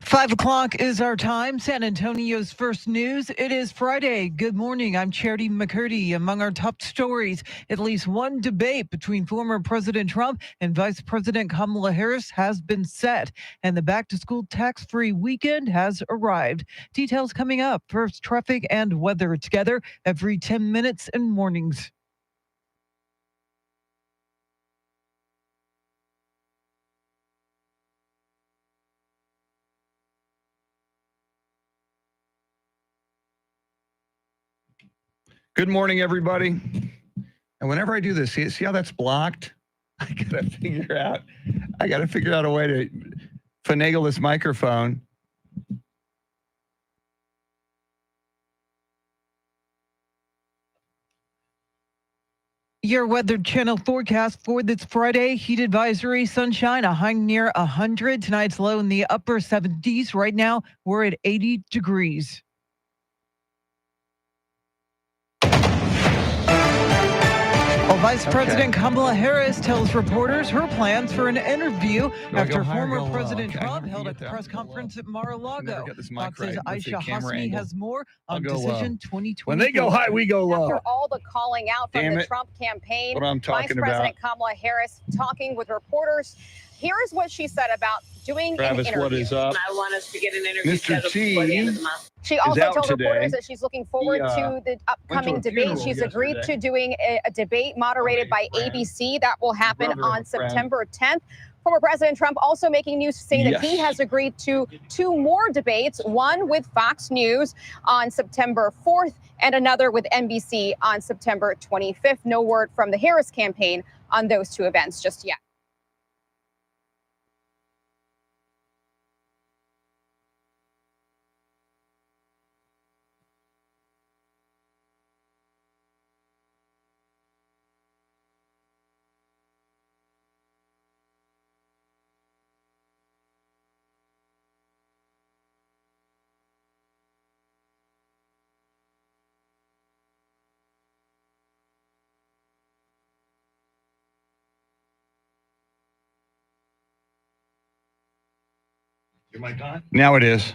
5 o'clock is our time. San Antonio's first news. It is Friday. Good morning. I'm Charity McCurdy. Among our top stories, at least one debate between former President Trump and Vice President Kamala Harris has been set, and the back-to-school tax-free weekend has arrived. Details coming up. First, traffic and weather together every 10 minutes in mornings. Good morning, everybody. And whenever I do this, see how that's blocked? I gotta figure out a way to finagle this microphone. Your Weather Channel forecast for this Friday: heat advisory, sunshine, a high near 100. Tonight's low in the upper 70s. Right now, we're at 80 degrees. Vice President Kamala Harris tells reporters her plans for an interview after former President Trump held a press conference at Mar-a-Lago. Fox says Aisha Hasmi has more on Decision 2020. When they go high, we go low. After all the calling out from the Trump campaign, Vice President Kamala Harris talking with reporters. Here is what she said about doing an interview. What is up? I want us to get an interview Mr. T She also told reporters that she's looking forward to the upcoming debate. She's agreed to doing a debate moderated by ABC that will happen on September 10th. Former President Trump also making news saying that he has agreed to 2 more debates, one with Fox News on September 4th and another with NBC on September 25th. No word from the Harris campaign on those 2 events just yet. Your mic on? Now it is.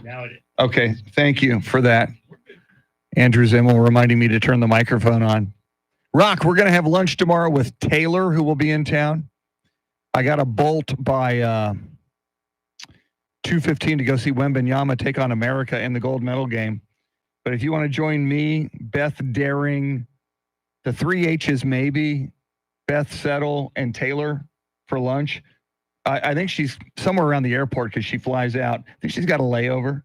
Okay, thank you for that. Andrew Zimmel reminding me to turn the microphone on. Rock, we're going to have lunch tomorrow with Taylor, who will be in town. I got a bolt by 2:15 to go see Wembanyama take on America in the gold medal game. But if you want to join me, Beth Daring, the 3 H's maybe, Beth Settle, and Taylor for lunch, I think she's somewhere around the airport because she flies out. I think she's got a layover.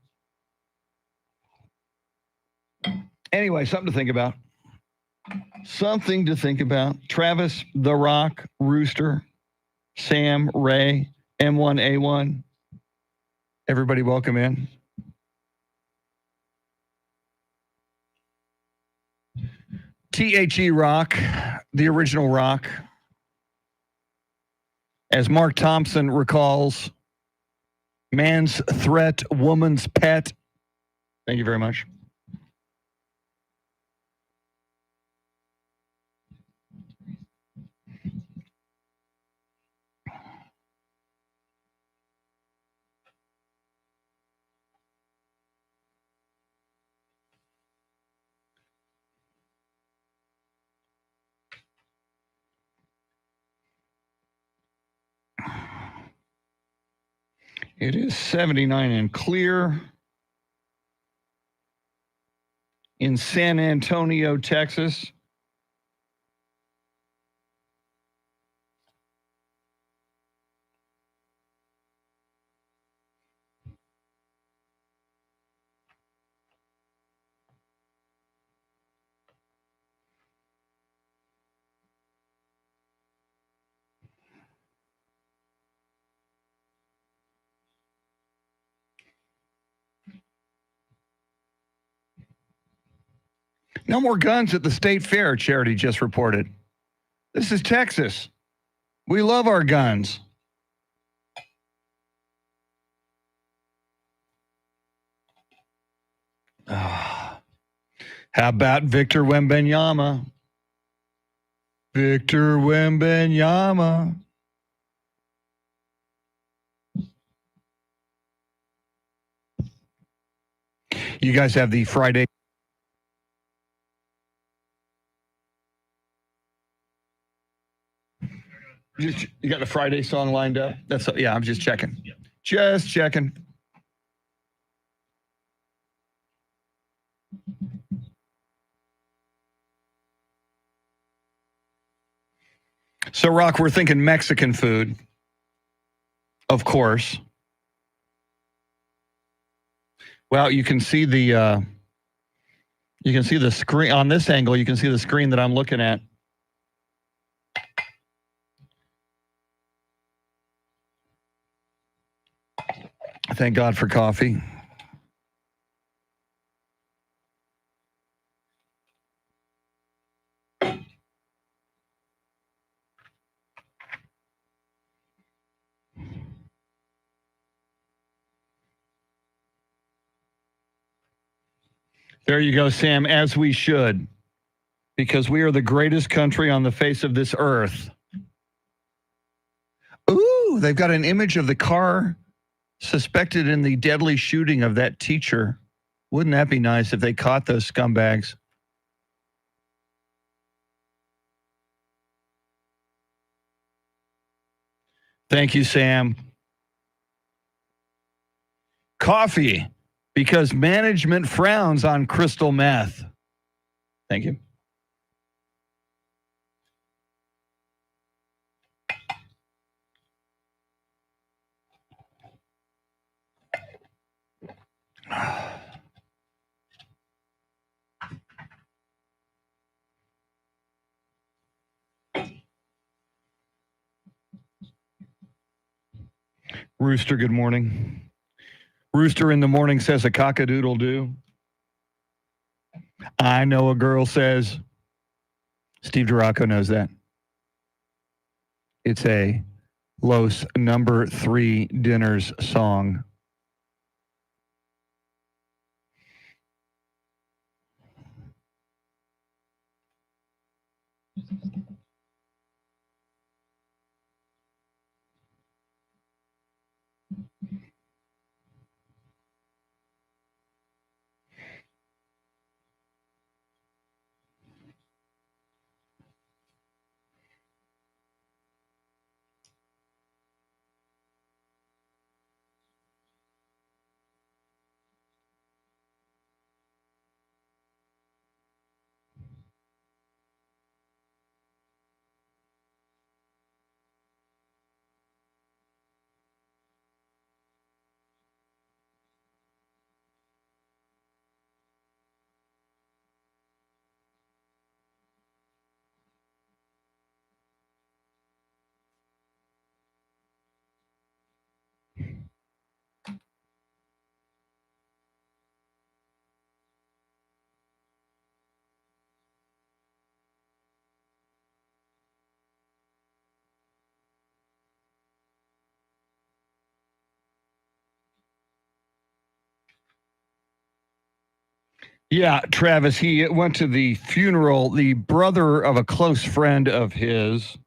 Anyway, something to think about. Something to think about. Travis, The Rock, Rooster, Sam, Ray, M1A1. Everybody welcome in. THE Rock, the original Rock. As Mark Thompson recalls, man's threat, woman's pet. Thank you very much. It is 79 and clear in San Antonio, Texas. No more guns at the state fair, Charity just reported. This is Texas. We love our guns. How about Victor Wembanyama? Victor Wembanyama. You guys have the Friday. You got the Friday song lined up? I'm just checking. Just checking. So, Rock, we're thinking Mexican food, of course. Well, you can see the screen on this angle. You can see the screen that I'm looking at. Thank God for coffee. There you go, Sam, as we should, because we are the greatest country on the face of this earth. Ooh, they've got an image of the car suspected in the deadly shooting of that teacher. Wouldn't that be nice if they caught those scumbags? Thank you, Sam. Coffee, because management frowns on crystal meth. Thank you. Rooster, good morning. Rooster in the morning says a cock-a-doodle-doo. I know a girl says. Steve Duraco knows that. It's a Los number 3 dinners song. Yeah, Travis, he went to the funeral. The brother of a close friend of his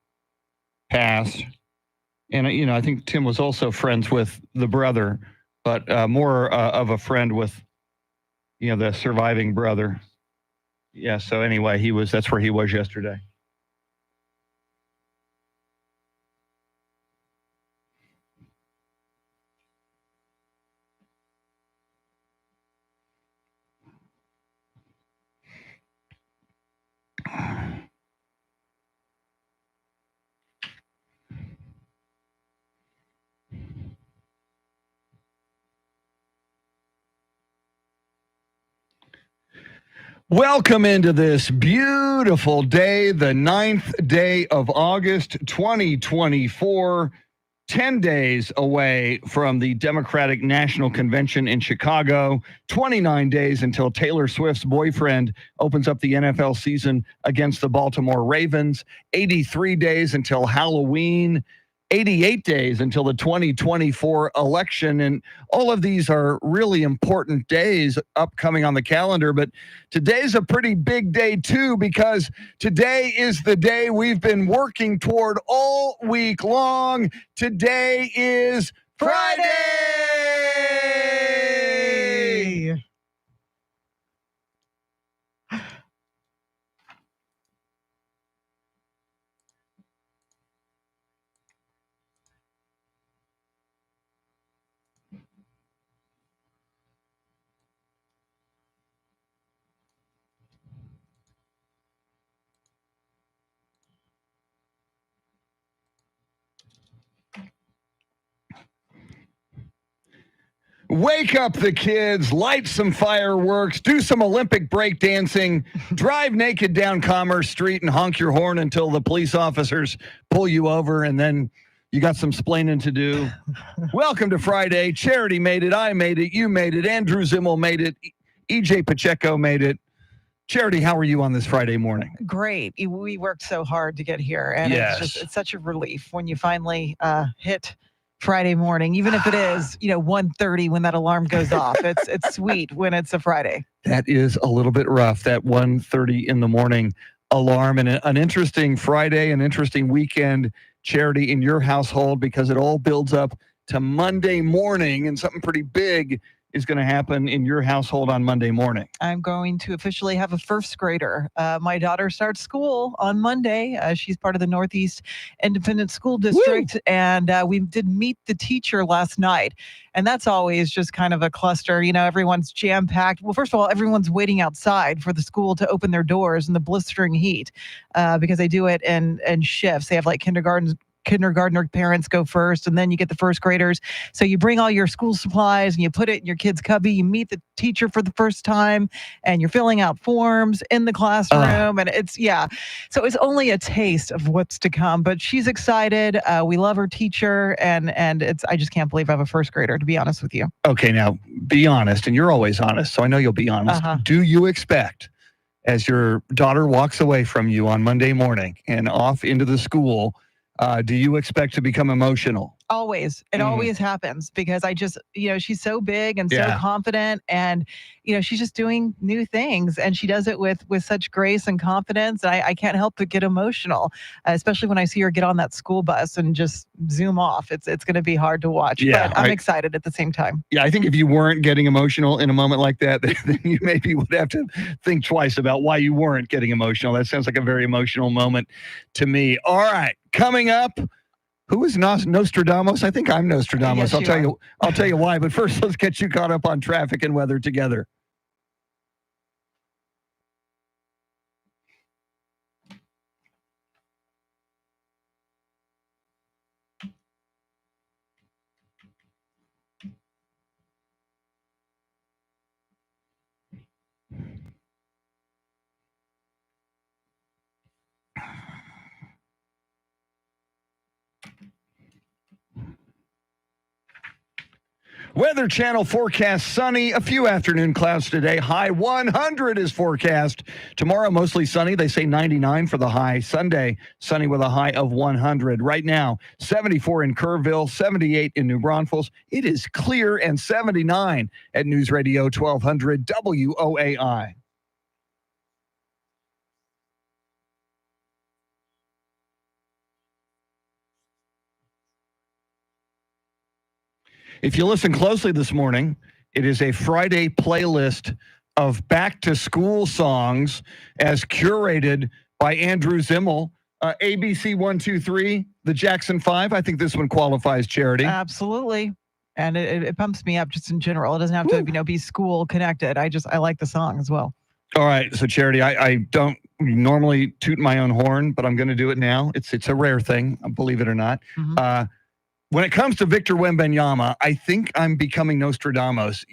passed. And, I think Tim was also friends with the brother, but more of a friend with, the surviving brother. Yeah, so anyway, that's where he was yesterday. Welcome into this beautiful day, the 9th day of August, 2024, 10 days away from the Democratic National Convention in Chicago, 29 days until Taylor Swift's boyfriend opens up the NFL season against the Baltimore Ravens, 83 days until Halloween, 88 days until the 2024 election. And all of these are really important days upcoming on the calendar. But today's a pretty big day, too, because today is the day we've been working toward all week long. Today is Friday! Wake up the kids, light some fireworks, do some Olympic break dancing, drive naked down Commerce Street and honk your horn until the police officers pull you over, and then you got some splaining to do. Welcome to Friday. Charity made it. I made it. You made it. Andrew Zimmel made it. EJ Pacheco made it. Charity, how are you on this Friday morning? Great. We worked so hard to get here, and it's such a relief when you finally hit Friday morning, even if it is 1:30 when that alarm goes off. It's sweet when it's a Friday. That is a little bit rough, that 1:30 in the morning alarm, and an interesting Friday, an interesting weekend, Charity, in your household, because it all builds up to Monday morning, and something pretty big is going to happen in your household on Monday morning. I'm going to officially have a first grader. My daughter starts school on Monday. She's part of the Northeast Independent School District. Woo! And we did meet the teacher last night. And that's always just kind of a cluster. Everyone's jam-packed. Well, first of all, everyone's waiting outside for the school to open their doors in the blistering heat because they do it in shifts. They have like kindergartner parents go first, and then you get the first graders. So you bring all your school supplies and you put it in your kid's cubby. You meet the teacher for the first time, and you're filling out forms in the classroom. And so it's only a taste of what's to come. But she's excited. We love her teacher, and I just can't believe I have a first grader, to be honest with you. Okay, now be honest, and you're always honest, so I know you'll be honest. Do you expect, as your daughter walks away from you on Monday morning and off into the school, do you expect to become emotional? Always. It always happens because I just, she's so big and so confident, and, she's just doing new things, and she does it with such grace and confidence. I can't help but get emotional, especially when I see her get on that school bus and just zoom off. It's going to be hard to watch, but I'm excited at the same time. Yeah, I think if you weren't getting emotional in a moment like that, then you maybe would have to think twice about why you weren't getting emotional. That sounds like a very emotional moment to me. All right, coming up. Who is Nostradamus? I think I'm Nostradamus. Yes, I'll tell you why. But first, let's get you caught up on traffic and weather together. Weather Channel forecast sunny, a few afternoon clouds today. High 100 is forecast. Tomorrow, mostly sunny. They say 99 for the high. Sunday, sunny with a high of 100. Right now, 74 in Kerrville, 78 in New Braunfels. It is clear, and 79 at News Radio 1200 WOAI. If you listen closely this morning, it is a Friday playlist of back-to-school songs as curated by Andrew Zimmel. ABC 123, the Jackson 5. I think this one qualifies, Charity. Absolutely. And it pumps me up just in general. It doesn't have to be school connected. I like the song as well. All right. So, Charity, I don't normally toot my own horn, but I'm going to do it now. It's a rare thing, believe it or not. When it comes to Victor Wembanyama, I think I'm becoming Nostradamus.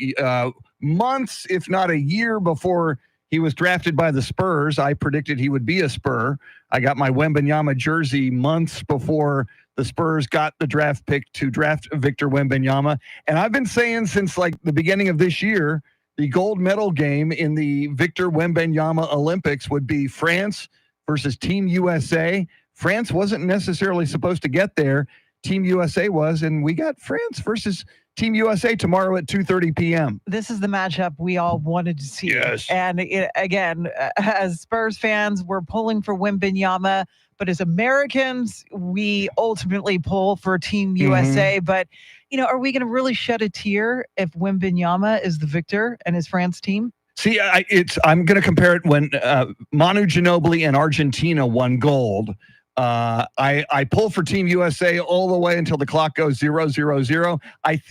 Months, if not a year before he was drafted by the Spurs, I predicted he would be a Spur. I got my Wembanyama jersey months before the Spurs got the draft pick to draft Victor Wembanyama. And I've been saying since like the beginning of this year, the gold medal game in the Victor Wembanyama Olympics would be France versus Team USA. France wasn't necessarily supposed to get there. Team USA was, and we got France versus Team USA tomorrow at 2:30 p.m. This is the matchup we all wanted to see. Yes. And again, as Spurs fans, we're pulling for Wembanyama, but as Americans, we ultimately pull for Team USA. But, are we going to really shed a tear if Wembanyama is the victor and his France team? See, I'm going to compare it when Manu Ginobili and Argentina won gold. I pull for Team USA all the way until the clock goes 0-0-0.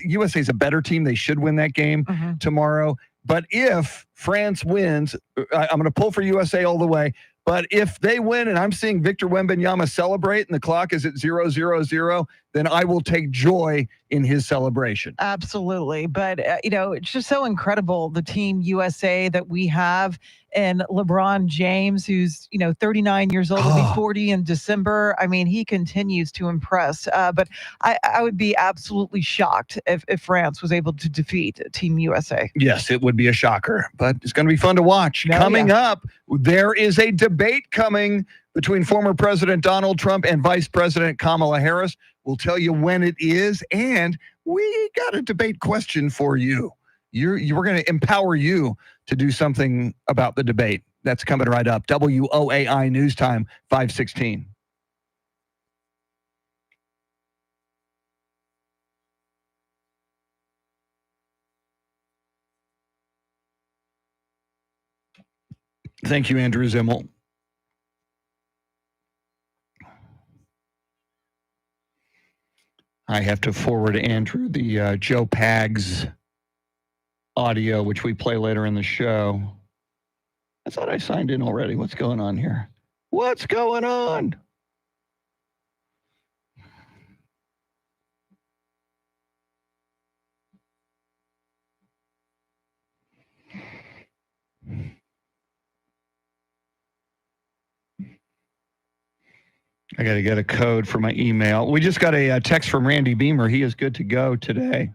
USA is a better team. They should win that game tomorrow. But if France wins, I'm going to pull for USA all the way. But if they win and I'm seeing Victor Wembanyama celebrate and the clock is at 0-0-0, then I will take joy in his celebration. Absolutely. But, it's just so incredible, the Team USA that we have, and LeBron James, who's, 39 years old, will be 40 in December. I mean, he continues to impress. But I would be absolutely shocked if France was able to defeat Team USA. Yes, it would be a shocker, but it's going to be fun to watch. Coming up, there is a debate coming between former President Donald Trump and Vice President Kamala Harris. We'll tell you when it is, and we got a debate question for you. We're going to empower you to do something about the debate. That's coming right up. WOAI News Time, 5:16. Thank you, Andrew Zimmel. I have to forward Andrew the Joe Pags audio, which we play later in the show. I thought I signed in already. What's going on here? What's going on? I got to get a code for my email. We just got a text from Randy Beamer. He is good to go today.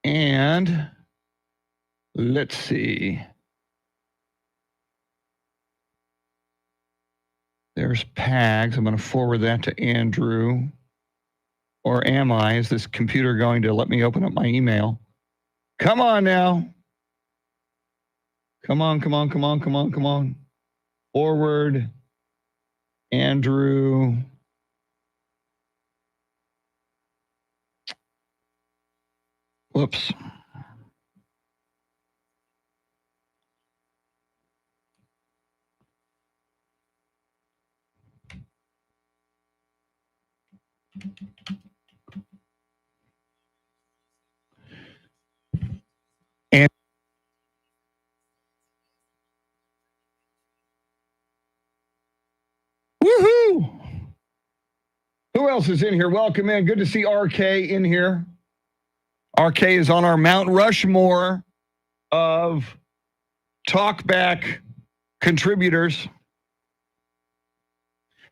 And let's see. There's Pags. I'm going to forward that to Andrew. Or am I? Is this computer going to let me open up my email? Come on now. Come on. Forward. Andrew. Whoops. And woohoo! Who else is in here? Welcome in. Good to see RK in here. RK is on our Mount Rushmore of talkback contributors.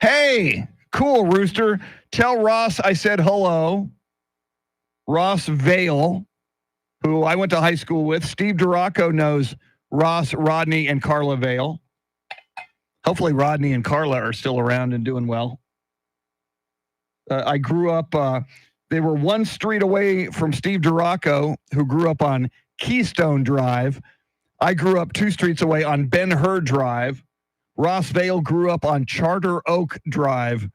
Hey, cool, Rooster. Tell Ross I said hello. Ross Vale, who I went to high school with. Steve Duraco knows Ross, Rodney, and Carla Vale. Hopefully Rodney and Carla are still around and doing well. I grew up, they were one street away from Steve Duraco, who grew up on Keystone Drive. I grew up 2 streets away on Ben-Hur Drive. Ross Vale grew up on Charter Oak Drive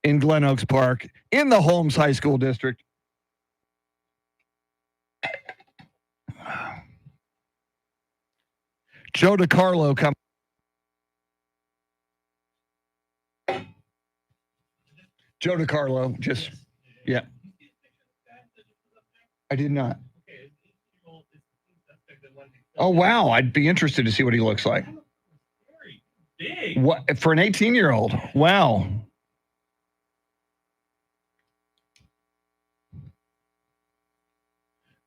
in Glen Oaks Park in the Holmes High School District. Joe DiCarlo come. Joe DiCarlo, just, yeah. I did not. Oh, wow. I'd be interested to see what he looks like. What, for an 18-year-old? Wow.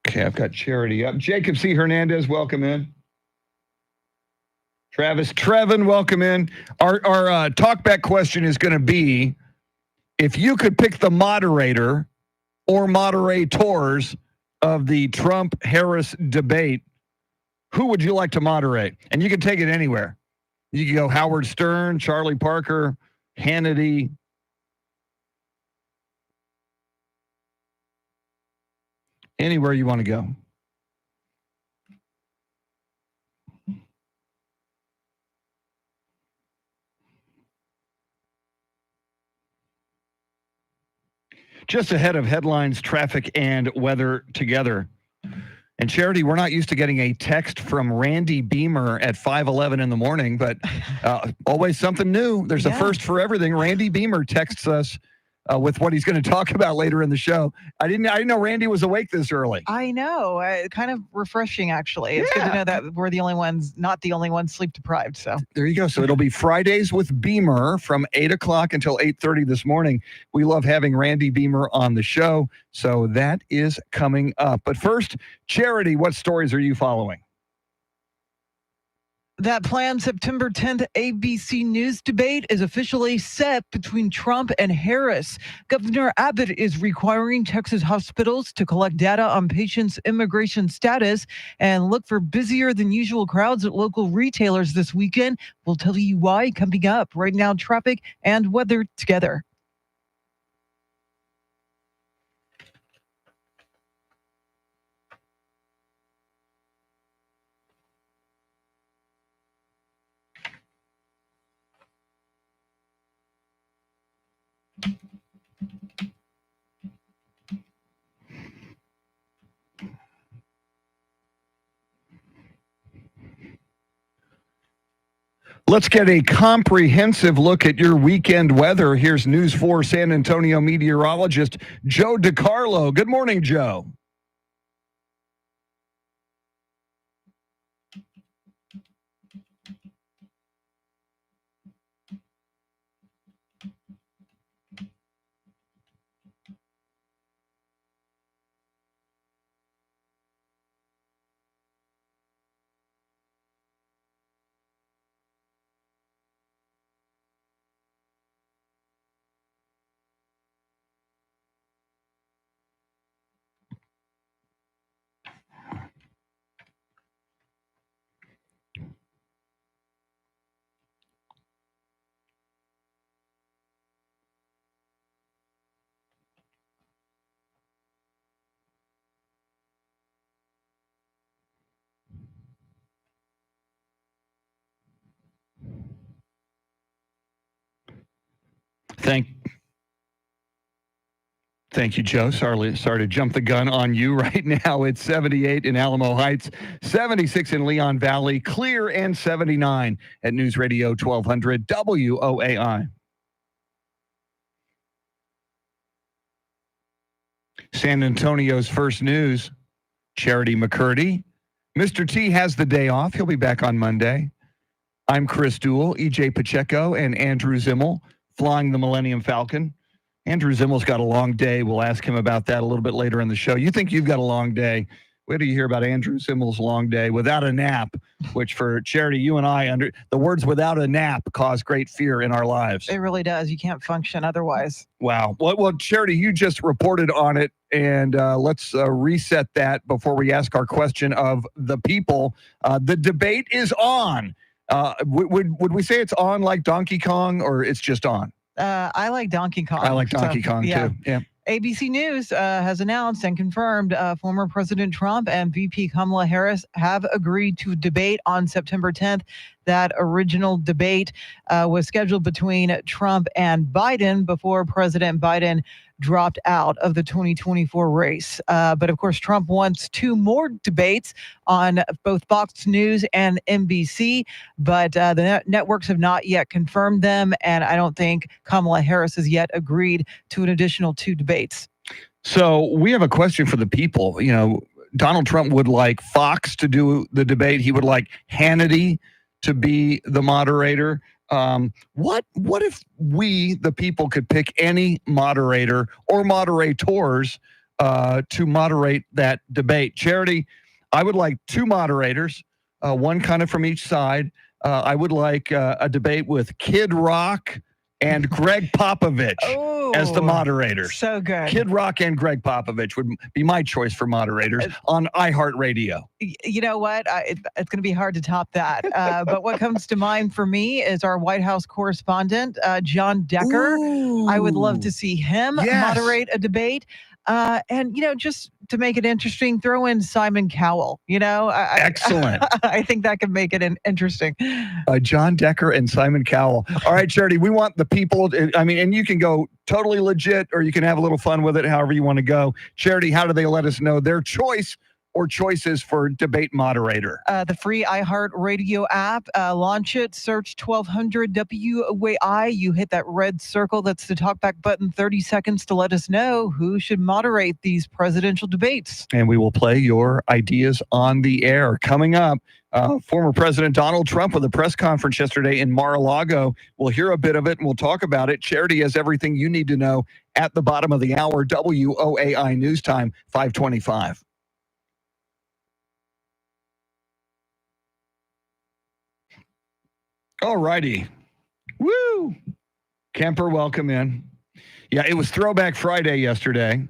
Okay, I've got Charity up. Jacob C. Hernandez, welcome in. Travis Trevin, welcome in. Our talkback question is going to be, if you could pick the moderator or moderators of the Trump-Harris debate, who would you like to moderate? And you can take it anywhere. You can go Howard Stern, Charlie Parker, Hannity. Anywhere you want to go. Just ahead of headlines, traffic, and weather together. And Charity, we're not used to getting a text from Randy Beamer at 5:11 in the morning, but always something new. There's a first for everything. Randy Beamer texts us with what he's going to talk about later in the show. I didn't know Randy was awake this early. I know. Kind of refreshing, actually. It's good to know that we're not the only ones sleep deprived. So there you go. So it'll be Fridays with Beamer from 8 o'clock until 8:30 this morning. We love having Randy Beamer on the show. So that is coming up. But first, Charity, what stories are you following? That planned September 10th ABC News debate is officially set between Trump and Harris. Governor Abbott is requiring Texas hospitals to collect data on patients' immigration status and look for busier than usual crowds at local retailers this weekend. We'll tell you why coming up. Right now, traffic and weather together. Let's get a comprehensive look at your weekend weather. Here's News 4 San Antonio meteorologist Joe DiCarlo. Good morning, Joe. Thank you, Joe. Sorry to jump the gun on you right now. It's 78 in Alamo Heights, 76 in Leon Valley, clear, and 79 at News Radio 1200 WOAI. San Antonio's first news, Charity McCurdy. Mr. T has the day off. He'll be back on Monday. I'm Chris Duell, EJ Pacheco, and Andrew Zimmel flying the Millennium Falcon. Andrew Zimmel's got a long day. We'll ask him about that a little bit later in the show. You think you've got a long day. Wait till you hear about Andrew Zimmel's long day without a nap, which for Charity, you and I, under the words without a nap cause great fear in our lives. It really does. You can't function otherwise. Wow. Well, Charity, you just reported on it, and let's reset that before we ask our question of the people. The debate is on. Would we say it's on like Donkey Kong, or it's just on? I like Donkey Kong. I like Donkey Kong, too. Yeah. ABC News has announced and confirmed former President Trump and VP Kamala Harris have agreed to debate on September 10th. That original debate was scheduled between Trump and Biden before President Biden dropped out of the 2024 race. But of course, Trump wants two more debates on both Fox News and NBC, but the networks have not yet confirmed them. And I don't think Kamala Harris has yet agreed to an additional two debates. So we have a question for the people. You know, Donald Trump would like Fox to do the debate. He would like Hannity to be the moderator. What if we, the people, could pick any moderator or moderators to moderate that debate? Charity, I would like two moderators, one kind of from each side. I would like a debate with Kid Rock and Greg Popovich as the moderators. So good. Kid Rock and Greg Popovich would be my choice for moderators on iHeartRadio. You know what? It's going to be hard to top that. But what comes to mind for me is our White House correspondent, John Decker. Ooh. I would love to see him moderate a debate. And, you know, just to make it interesting, throw in Simon Cowell, you know. Excellent. I think that could make it interesting. John Decker and Simon Cowell. All right, Charity, we want the people, and you can go totally legit or you can have a little fun with it, however you want to go. Charity, how do they let us know their choice or choices for debate moderator? The free iHeartRadio app. Launch it. Search 1200 WOAI. You hit that red circle. That's the talkback button. 30 seconds to let us know who should moderate these presidential debates. And we will play your ideas on the air. Coming up, former President Donald Trump with a press conference yesterday in Mar-a-Lago. We'll hear a bit of it and we'll talk about it. Charity has everything you need to know at the bottom of the hour. WOAI News Time, 525. All righty. Woo! Kemper, welcome in. Yeah, it was Throwback Friday yesterday.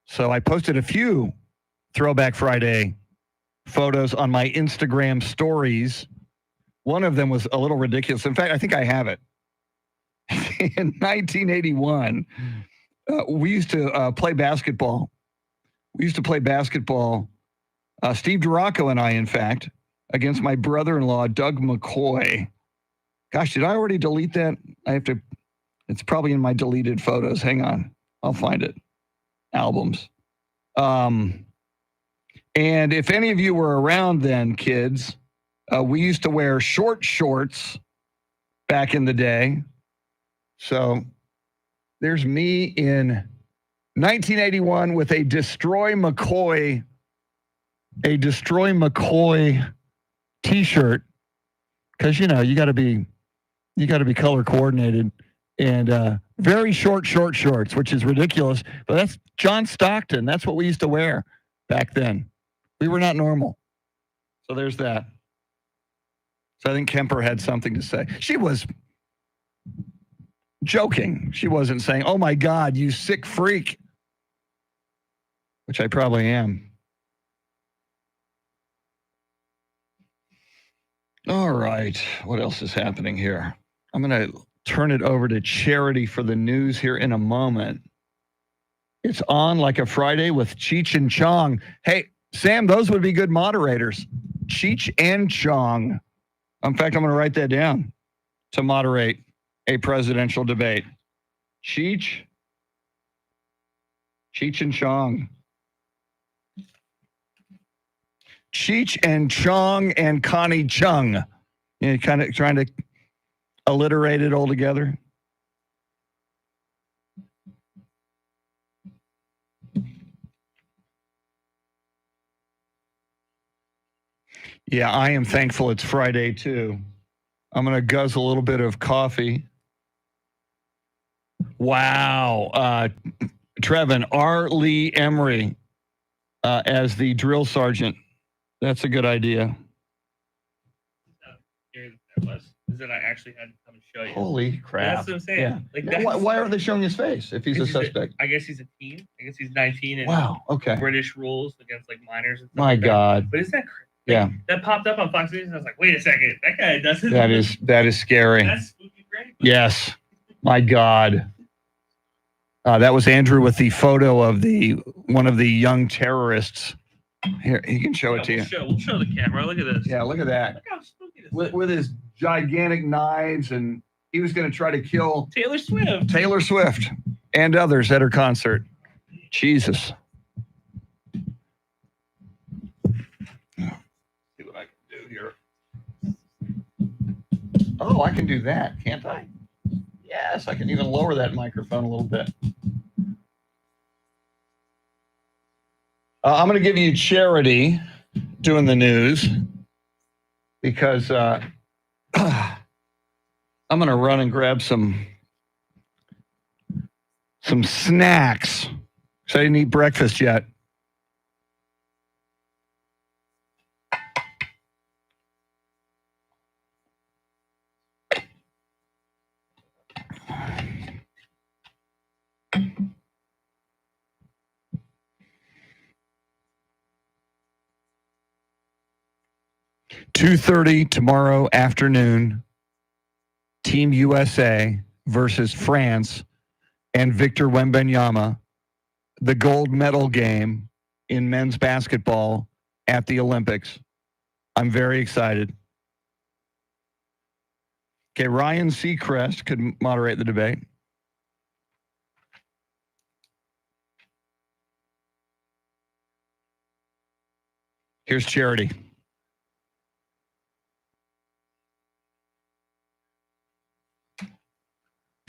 So I posted a few Throwback Friday photos on my Instagram stories. One of them was a little ridiculous. In fact, I think I have it. In 1981, we used to play basketball. Steve Duraco and I, in fact, against my brother-in-law, Doug McCoy. Gosh, did I already delete that? It's probably in my deleted photos. Hang on. I'll find it. Albums. And if any of you were around then, kids, we used to wear short shorts back in the day. So there's me in 1981 with a Destroy McCoy t-shirt. Because, you got to be color coordinated. And very short shorts, which is ridiculous. But that's John Stockton. That's what we used to wear back then. We were not normal. So there's that. So I think Kemper had something to say. She was joking. She wasn't saying, "Oh my God, you sick freak," which I probably am. All right. What else is happening here? I'm going to turn it over to Charity for the news here in a moment. It's On Like a Friday with Cheech and Chong. Hey, Sam, those would be good moderators. Cheech and Chong. In fact, I'm going to write that down to moderate a presidential debate. Cheech and Chong. Cheech and Chong and Connie Chung. Kind of trying to alliterate it all together. Yeah, I am thankful it's Friday too. I'm going to guzzle a little bit of coffee. Wow. Trevin, R. Lee Emery as the drill sergeant. That's a good idea. Is that I actually had to come and show you. Holy crap. That's what I'm saying. Yeah. Like, why aren't they showing his face if he's a suspect? I guess he's a teen. I guess he's 19 and wow. Okay. British rules against like minors and stuff. My like God. But isn't that crazy? Yeah. That popped up on Fox News and I was like, wait a second. That guy doesn't. That is scary. That's spooky great. Yes. My God. That was Andrew with the photo of one of the young terrorists. Here, he can show it to you. We'll show the camera. Look at this. Yeah, look at that. Look how spooky this is. With his gigantic knives, and he was going to try to kill Taylor Swift and others at her concert. Jesus. See what I can do here. Oh, I can do that, can't I? Yes, I can even lower that microphone a little bit. I'm going to give you Charity doing the news because I'm going to run and grab some snacks. So I didn't eat breakfast yet. $2:30 tomorrow afternoon, Team USA versus France and Victor Wembanyama, the gold medal game in men's basketball at the Olympics. I'm very excited. Okay, Ryan Seacrest could moderate the debate. Here's Charity.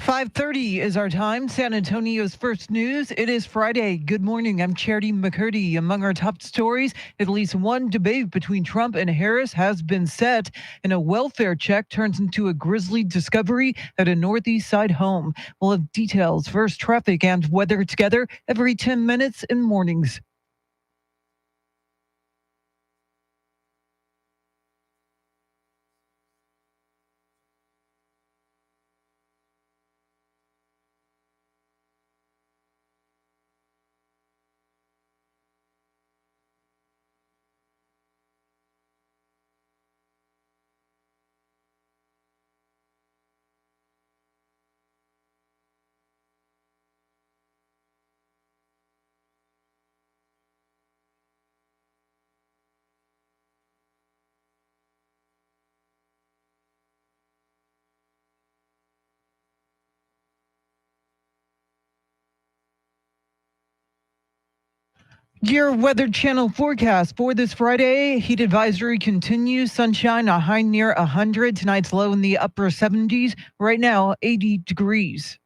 .30 is our time. San Antonio's first news. It is Friday. Good morning. I'm Charity McCurdy. Among our top stories, at least one debate between Trump and Harris has been set, and a welfare check turns into a grisly discovery at a Northeast Side home. We'll have details, first traffic and weather together every 10 minutes in mornings. Your Weather Channel forecast for this Friday. Heat advisory continues. Sunshine, a high near 100. Tonight's low in the upper 70s. Right now, 80 degrees.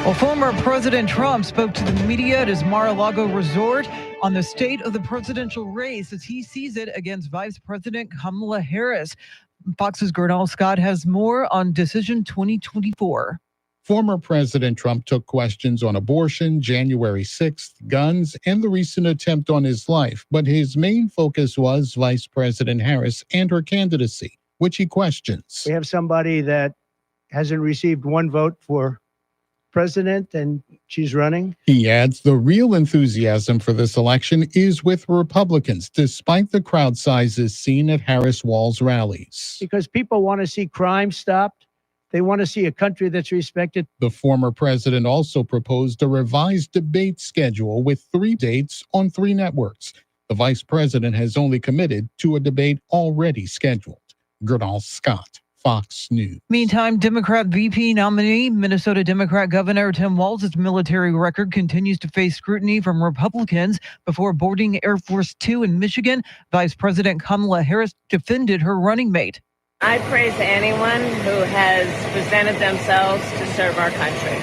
Well, former President Trump spoke to the media at his Mar-a-Lago resort on the state of the presidential race as he sees it against Vice President Kamala Harris. Fox's Gernal Scott has more on Decision 2024. Former President Trump took questions on abortion, January 6th, guns, and the recent attempt on his life. But his main focus was Vice President Harris and her candidacy, which he questions. We have somebody that hasn't received one vote for president, and she's running. He adds the real enthusiasm for this election is with Republicans, despite the crowd sizes seen at Harris Walz rallies. Because people want to see crime stopped. They want to see a country that's respected. The former president also proposed a revised debate schedule with 3 dates on 3 networks. The vice president has only committed to a debate already scheduled. Gernal Scott, Fox News. Meantime, Democrat VP nominee, Minnesota Democrat Governor Tim Walz's military record continues to face scrutiny from Republicans. Before boarding Air Force Two in Michigan, Vice President Kamala Harris defended her running mate. I praise anyone who has presented themselves to serve our country,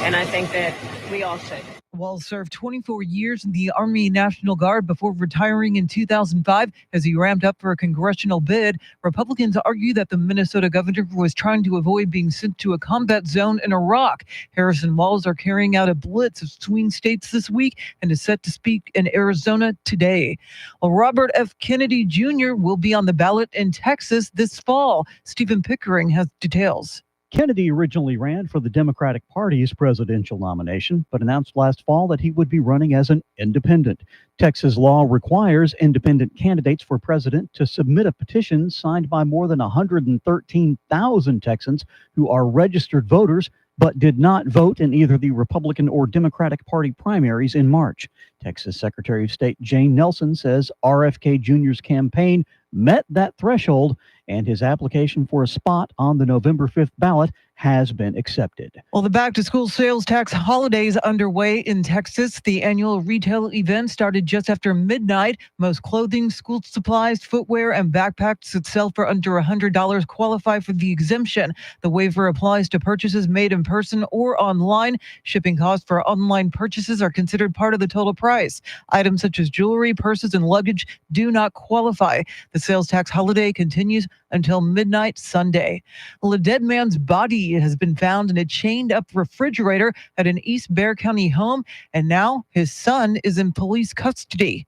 and I think that we all should. Walz served 24 years in the Army National Guard before retiring in 2005 as he ramped up for a congressional bid. Republicans argue that the Minnesota governor was trying to avoid being sent to a combat zone in Iraq. Harris and Walz are carrying out a blitz of swing states this week and is set to speak in Arizona today. Well, Robert F. Kennedy Jr. will be on the ballot in Texas this fall. Stephen Pickering has details. Kennedy originally ran for the Democratic Party's presidential nomination, but announced last fall that he would be running as an independent. Texas law requires independent candidates for president to submit a petition signed by more than 113,000 Texans who are registered voters but did not vote in either the Republican or Democratic Party primaries in March. Texas Secretary of State Jane Nelson says RFK Jr.'s campaign met that threshold, and his application for a spot on the November 5th ballot has been accepted. Well, the back-to-school sales tax holiday is underway in Texas. The annual retail event started just after midnight. Most clothing, school supplies, footwear, and backpacks that sell for under $100 qualify for the exemption. The waiver applies to purchases made in person or online. Shipping costs for online purchases are considered part of the total price. Items such as jewelry, purses, and luggage do not qualify. The sales tax holiday continues until midnight Sunday. Well, a dead man's body has been found in a chained-up refrigerator at an East Bexar County home, and now his son is in police custody.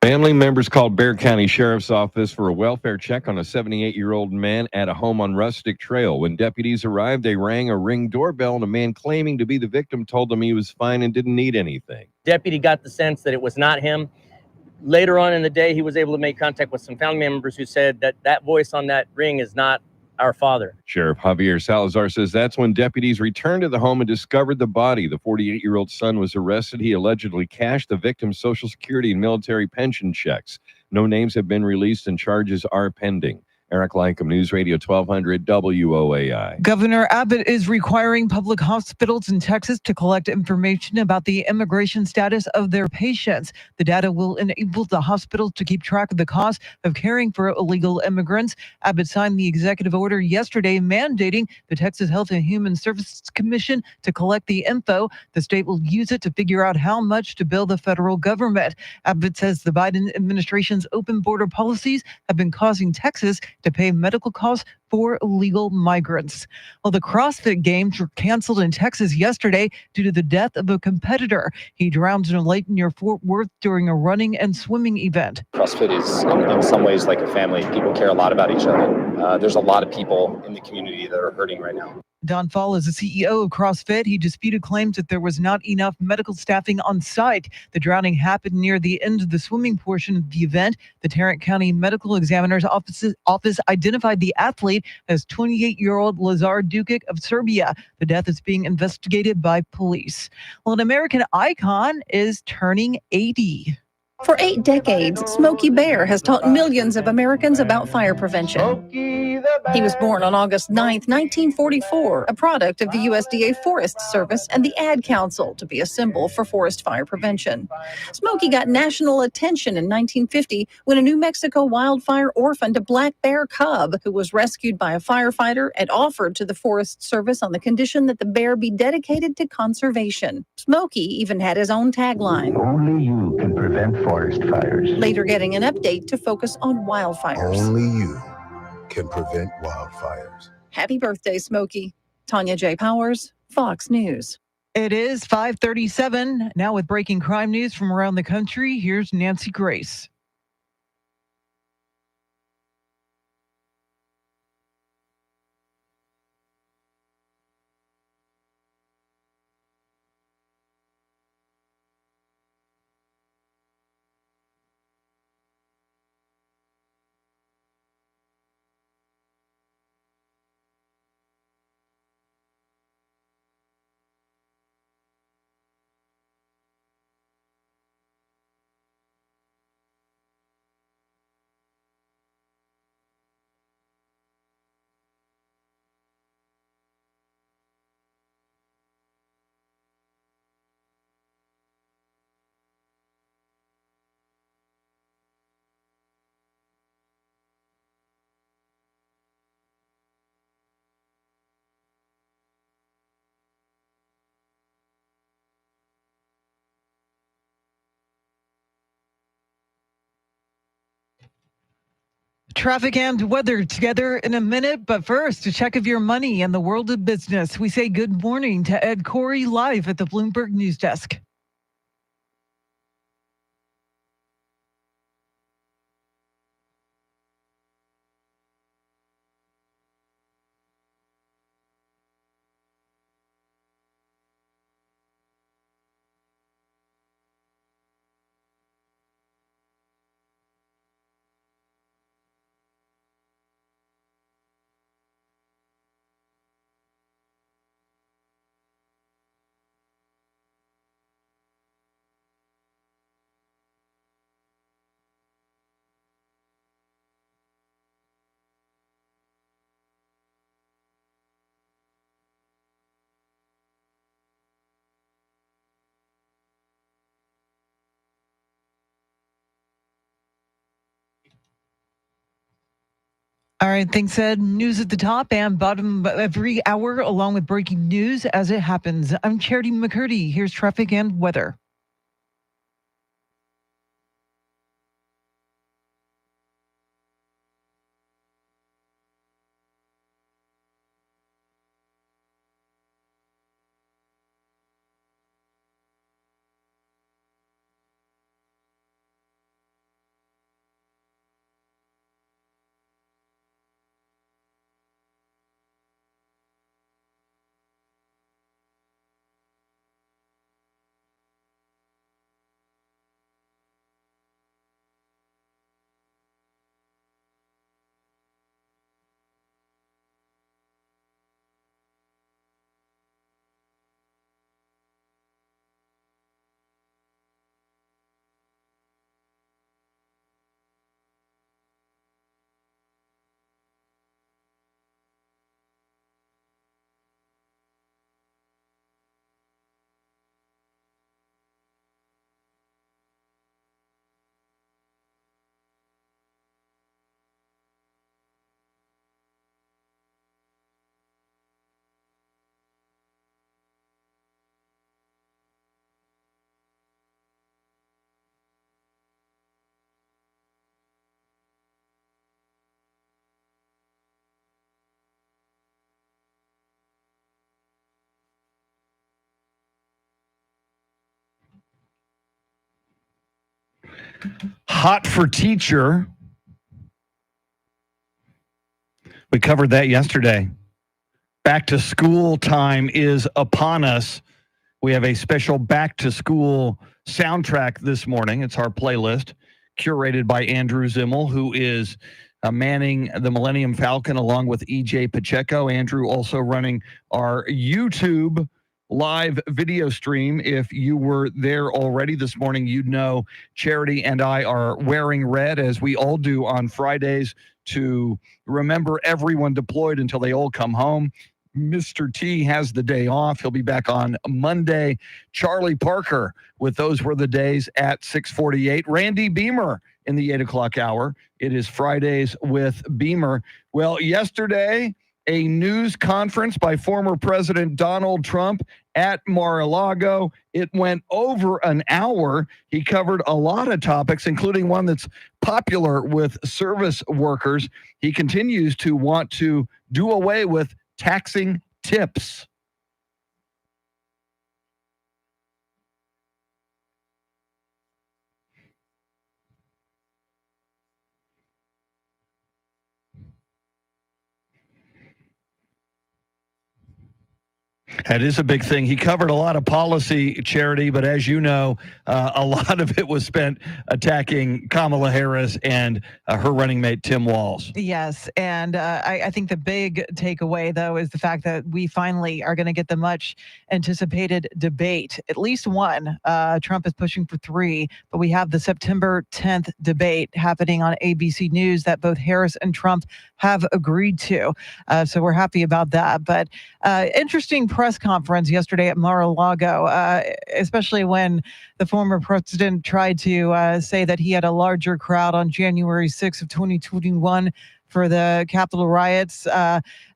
Family members called Bexar County Sheriff's Office for a welfare check on a 78-year-old man at a home on Rustic Trail. When deputies arrived, they rang a Ring doorbell, and a man claiming to be the victim told them he was fine and didn't need anything. Deputy got the sense that it was not him. Later on in the day, he was able to make contact with some family members who said that that voice on that ring is not our father. Sheriff Javier Salazar says that's when deputies returned to the home and discovered the body. The 48-year-old son was arrested. He allegedly cashed the victim's Social Security and military pension checks. No names have been released and charges are pending. Eric Lycum, News Radio 1200 WOAI. Governor Abbott is requiring public hospitals in Texas to collect information about the immigration status of their patients. The data will enable the hospitals to keep track of the cost of caring for illegal immigrants. Abbott signed the executive order yesterday mandating the Texas Health and Human Services Commission to collect the info. The state will use it to figure out how much to bill the federal government. Abbott says the Biden administration's open border policies have been causing Texas to pay medical costs for illegal migrants. Well, the CrossFit Games were canceled in Texas yesterday due to the death of a competitor. He drowned in a lake near Fort Worth during a running and swimming event. CrossFit is in some ways like a family. People care a lot about each other. There's a lot of people in the community that are hurting right now. Don Fall is the CEO of CrossFit. He disputed claims that there was not enough medical staffing on site. The drowning happened near the end of the swimming portion of the event. The Tarrant County Medical Examiner's office identified the athlete as 28-year-old Lazar Dukic of Serbia. The death is being investigated by police. Well, an American icon is turning 80. For 8 decades, Smokey Bear has taught millions of Americans about fire prevention. He was born on August 9, 1944, a product of the USDA Forest Service and the Ad Council to be a symbol for forest fire prevention. Smokey got national attention in 1950 when a New Mexico wildfire orphaned a black bear cub who was rescued by a firefighter and offered to the Forest Service on the condition that the bear be dedicated to conservation. Smokey even had his own tagline. Only you can prevent forest fires. Later getting an update to focus on wildfires. Only you can prevent wildfires. Happy birthday, Smokey. Tanya J. Powers, Fox News. It is 5:37. Now with breaking crime news from around the country, here's Nancy Grace. Traffic and weather together in a minute, but first, a check of your money and the world of business. We say good morning to Ed Corey live at the Bloomberg News Desk. All right, thanks, Ed. News at the top and bottom of every hour, along with breaking news as it happens. I'm Charity McCurdy. Here's traffic and weather. Hot for teacher. We covered that yesterday. Back to school time is upon us. We have a special back to school soundtrack this morning. It's our playlist curated by Andrew Zimmel, who is manning the Millennium Falcon along with EJ Pacheco. Andrew also running our YouTube live video stream. If you were there already this morning, you'd know Charity and I are wearing red, as we all do on Fridays, to remember everyone deployed until they all come home. Mr. T has the day off. He'll be back on Monday. Charlie Parker with Those Were the Days at 6:48. Randy Beamer in the 8 o'clock hour. It is Fridays with Beamer. Well, yesterday, a news conference by former President Donald Trump at Mar-a-Lago. It went over an hour. He covered a lot of topics, including one that's popular with service workers. He continues to want to do away with taxing tips. That is a big thing. He covered a lot of policy, Charity, but as you know, a lot of it was spent attacking Kamala Harris and her running mate, Tim Walz. Yes, and I think the big takeaway, though, is the fact that we finally are going to get the much anticipated debate, at least one. Trump is pushing for 3, but we have the September 10th debate happening on ABC News that both Harris and Trump have agreed to. So we're happy about that. But interesting press conference yesterday at Mar-a-Lago, especially when the former president tried to say that he had a larger crowd on January 6th of 2021 for the Capitol riots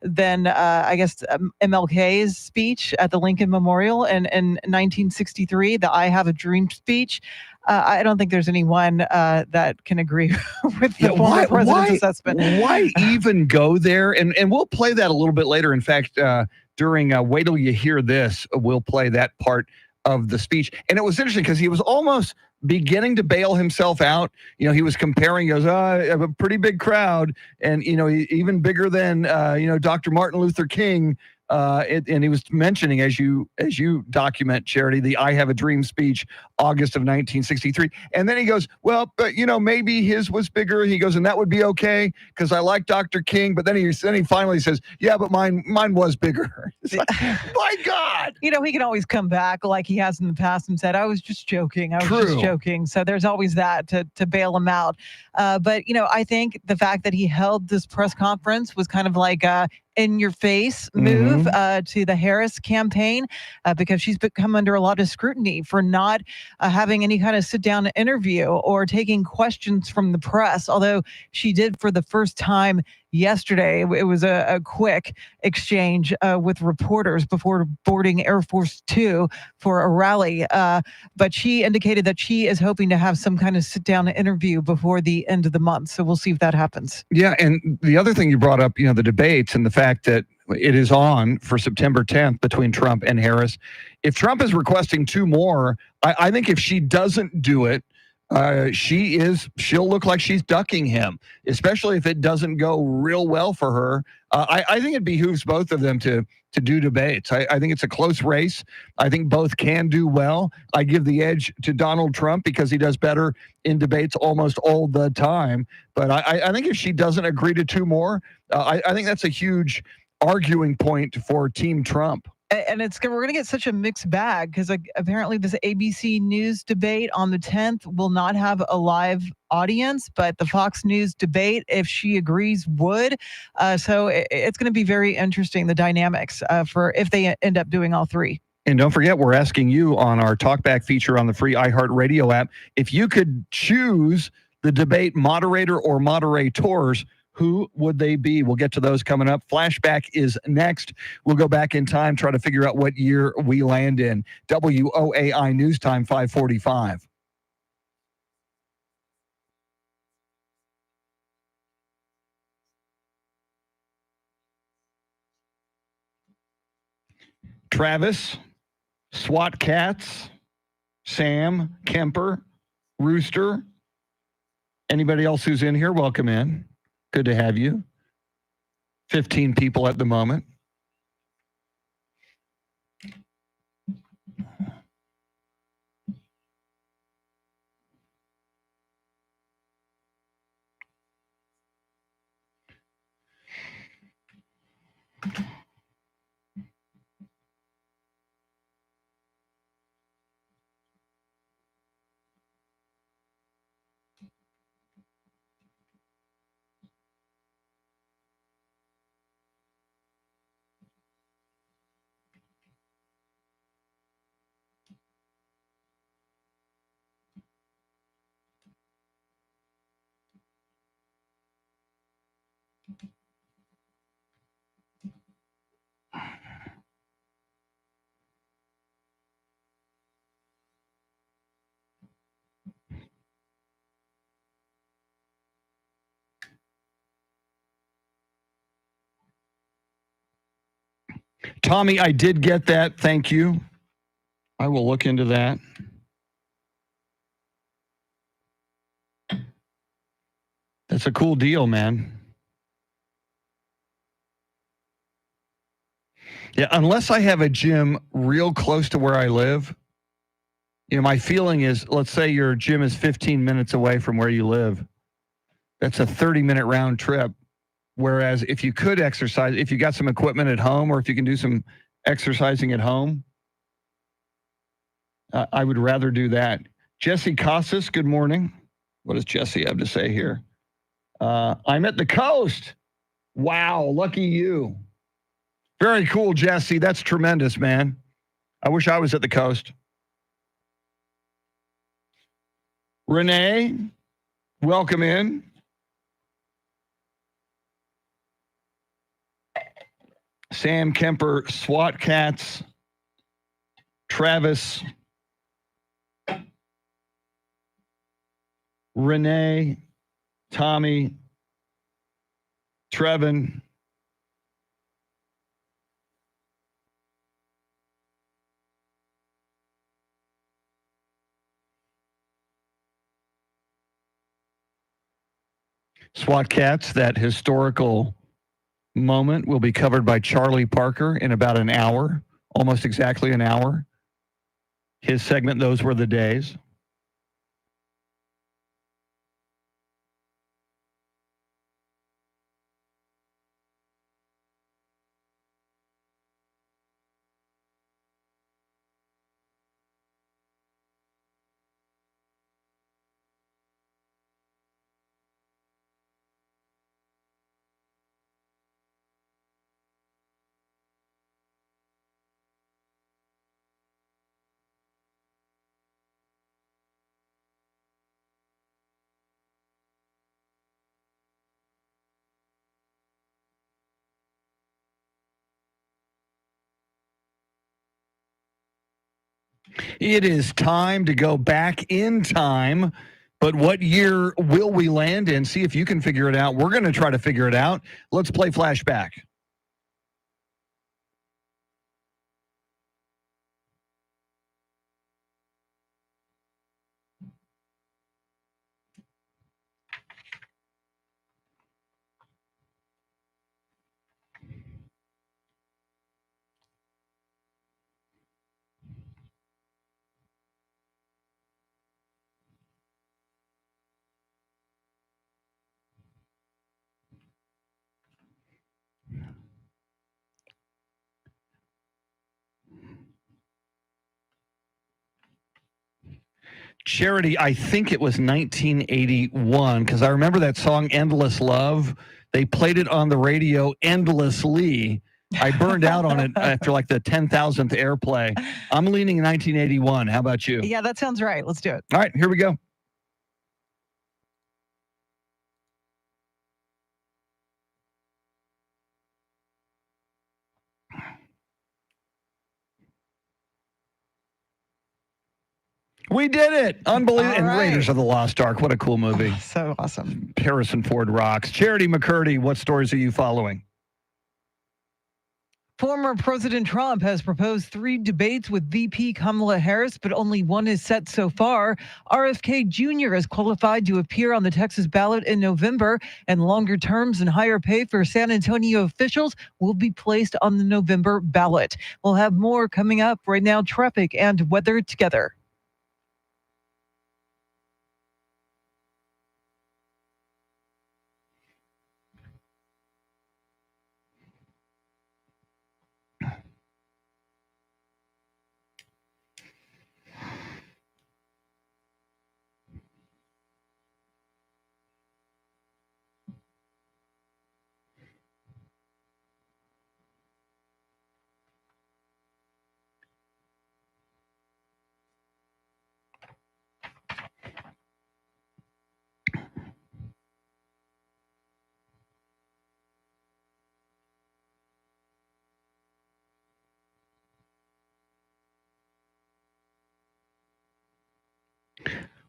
than, I guess, MLK's speech at the Lincoln Memorial in 1963, the I Have a Dream speech. I don't think there's anyone that can agree with the former president's assessment. Why even go there? And we'll play that a little bit later. In fact, during Wait Till You Hear This, we'll play that part of the speech. And it was interesting because he was almost beginning to bail himself out. You know, he was comparing, he goes, I have a pretty big crowd, and, you know, even bigger than, Dr. Martin Luther King. And he was mentioning, as you document, Charity, the I Have a Dream speech, August of 1963. And then he goes, well, but, maybe his was bigger. He goes, and that would be okay because I like Dr. King. But then he finally says, yeah, but mine was bigger. It's like, my God. He can always come back like he has in the past and said, I was just joking. So there's always that to bail him out. But, I think the fact that he held this press conference was kind of like in your face move to the Harris campaign because she's come under a lot of scrutiny for not having any kind of sit down interview or taking questions from the press, although she did for the first time yesterday. It was a quick exchange with reporters before boarding Air Force Two for a rally. But she indicated that she is hoping to have some kind of sit down interview before the end of the month. So we'll see if that happens. Yeah. And the other thing you brought up, the debates and the fact that it is on for September 10th between Trump and Harris. If Trump is requesting 2 more, I think if she doesn't do it, she'll look like she's ducking him, especially if it doesn't go real well for her. I think it behooves both of them to do debates. I think it's a close race. I think both can do well. I give the edge to Donald Trump because he does better in debates almost all the time. But I think if she doesn't agree to 2 more, I think that's a huge arguing point for Team Trump. And we're going to get such a mixed bag because apparently this ABC News debate on the 10th will not have a live audience, but the Fox News debate, if she agrees, would. So it's going to be very interesting, the dynamics for if they end up doing all 3. And don't forget, we're asking you on our Talkback feature on the free iHeartRadio app, if you could choose the debate moderator or moderators, who would they be? We'll get to those coming up. Flashback is next. We'll go back in time, try to figure out what year we land in. WOAI News Time, 5:45. Travis, SWAT Cats, Sam, Kemper, Rooster, Anybody else who's in here, welcome in. Good to have you. 15 people at the moment. Tommy, I did get that. Thank you. I will look into that. That's a cool deal, man. Yeah, unless I have a gym real close to where I live, my feeling is, let's say your gym is 15 minutes away from where you live. That's a 30-minute round trip. Whereas if you could exercise, if you got some equipment at home, or if you can do some exercising at home, I would rather do that. Jesse Casas, good morning. What does Jesse have to say here? I'm at the coast. Wow, lucky you. Very cool, Jesse. That's tremendous, man. I wish I was at the coast. Renee, welcome in. Sam Kemper, SWAT Cats, Travis, Renee, Tommy, Trevin, SWAT Cats, that historical moment will be covered by Charlie Parker in about an hour, almost exactly an hour. His segment, Those Were the Days. It is time to go back in time. But what year will we land in? See if you can figure it out. We're going to try to figure it out. Let's play flashback. Charity, I think it was 1981, because I remember that song, Endless Love. They played it on the radio endlessly. I burned out on it after like the 10,000th airplay. I'm leaning 1981. How about you? Yeah, that sounds right. Let's do it. All right, here we go. We did it. Unbelievable. And Raiders of the Lost Ark. What a cool movie. So awesome. Harrison Ford rocks. Charity McCurdy, what stories are you following? Former President Trump has proposed 3 debates with VP Kamala Harris, but only one is set so far. RFK Jr. is qualified to appear on the Texas ballot in November, and longer terms and higher pay for San Antonio officials will be placed on the November ballot. We'll have more coming up. Right now, traffic and weather together.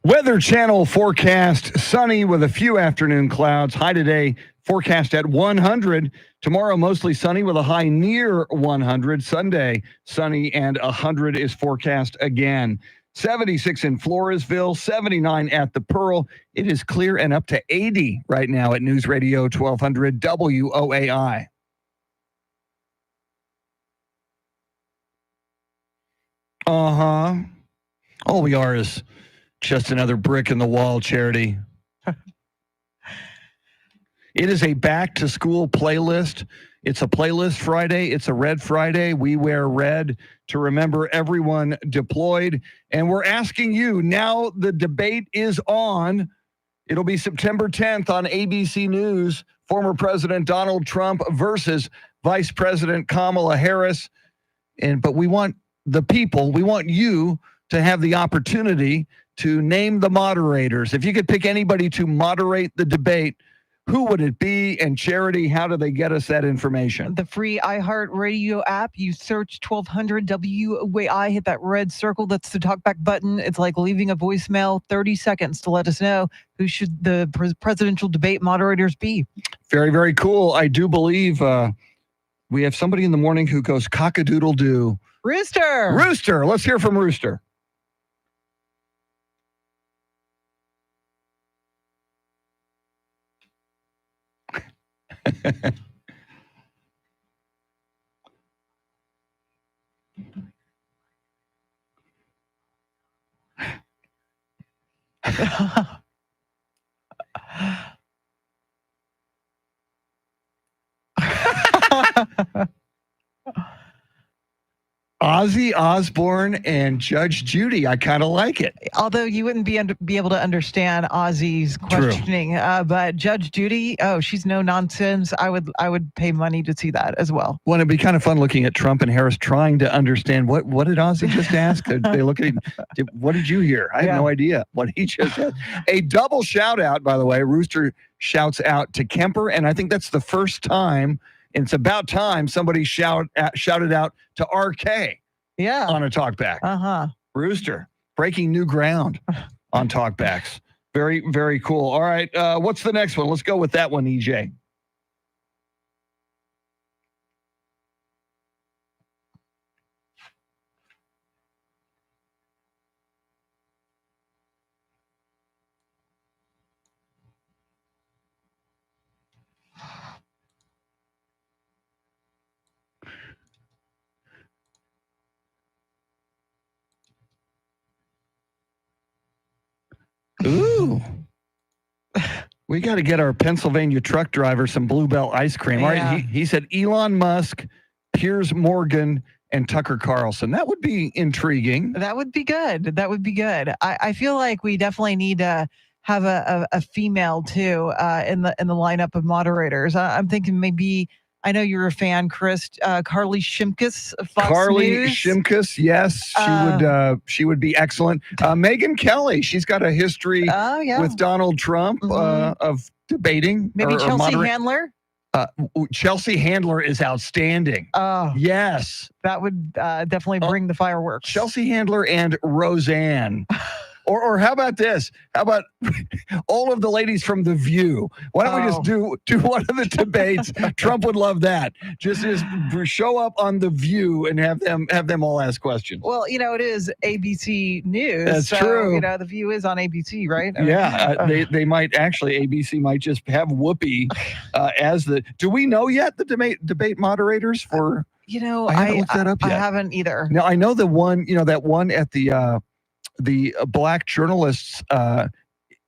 Weather Channel forecast, sunny with a few afternoon clouds. High today forecast at 100. Tomorrow mostly sunny with a high near 100. Sunday sunny and 100 is forecast again. 76 in Floresville, 79 at the Pearl. It is clear and up to 80 right now at News Radio 1200 WOAI. All we are is just another brick in the wall, Charity. It is a back-to-school playlist. It's a playlist Friday. It's a Red Friday. We wear red to remember everyone deployed. And we're asking you, now the debate is on. It'll be September 10th on ABC News. Former President Donald Trump versus Vice President Kamala Harris. But we want the people, we want you to have the opportunity to name the moderators. If you could pick anybody to moderate the debate, who would it be? And Charity, how do they get us that information? The free iHeartRadio app. You search 1200 WOAI, hit that red circle. That's the talkback button. It's like leaving a voicemail, 30 seconds to let us know who should the presidential debate moderators be. Very, very cool. I do believe we have somebody in the morning who goes cock-a-doodle-doo. Rooster. Rooster. Let's hear from Rooster. Ozzy Osbourne and Judge Judy. I kind of like it. Although you wouldn't be able to understand Ozzy's questioning, but Judge Judy, she's no nonsense. I would pay money to see that as well. Well, it'd be kind of fun looking at Trump and Harris trying to understand what did Ozzy just ask? They look at him. What did you hear? I have no idea what he just said. A double shout out, by the way. Rooster shouts out to Kemper, and I think that's the first time. And it's about time somebody shouted out to RK on a talkback. Rooster, breaking new ground on talkbacks. Very, very cool. All right, what's the next one? Let's go with that one, EJ. Ooh. We got to get our Pennsylvania truck driver some Bluebell ice cream. All right, he said Elon Musk, Piers Morgan, and Tucker Carlson. That would be intriguing. That would be good. That would be good. I feel like we definitely need to have a female too in the lineup of moderators. I'm thinking maybe. I know you're a fan, Chris. Carly Shimkus of Fox News. Shimkus, yes, she would be excellent. Megyn Kelly, she's got a history with Donald Trump of debating. Maybe Chelsea Handler. Chelsea Handler is outstanding. Yes, that would definitely bring the fireworks. Chelsea Handler and Roseanne. Or how about this? How about all of the ladies from The View? Why don't we just do one of the debates? Trump would love that. Just show up on The View and have them all ask questions. Well, it is ABC News. That's true. The View is on ABC, right? They might actually, ABC might just have Whoopi as the. Do we know yet the debate moderators for? I haven't looked that up yet. I haven't either. Now I know the one. That one at the Black journalists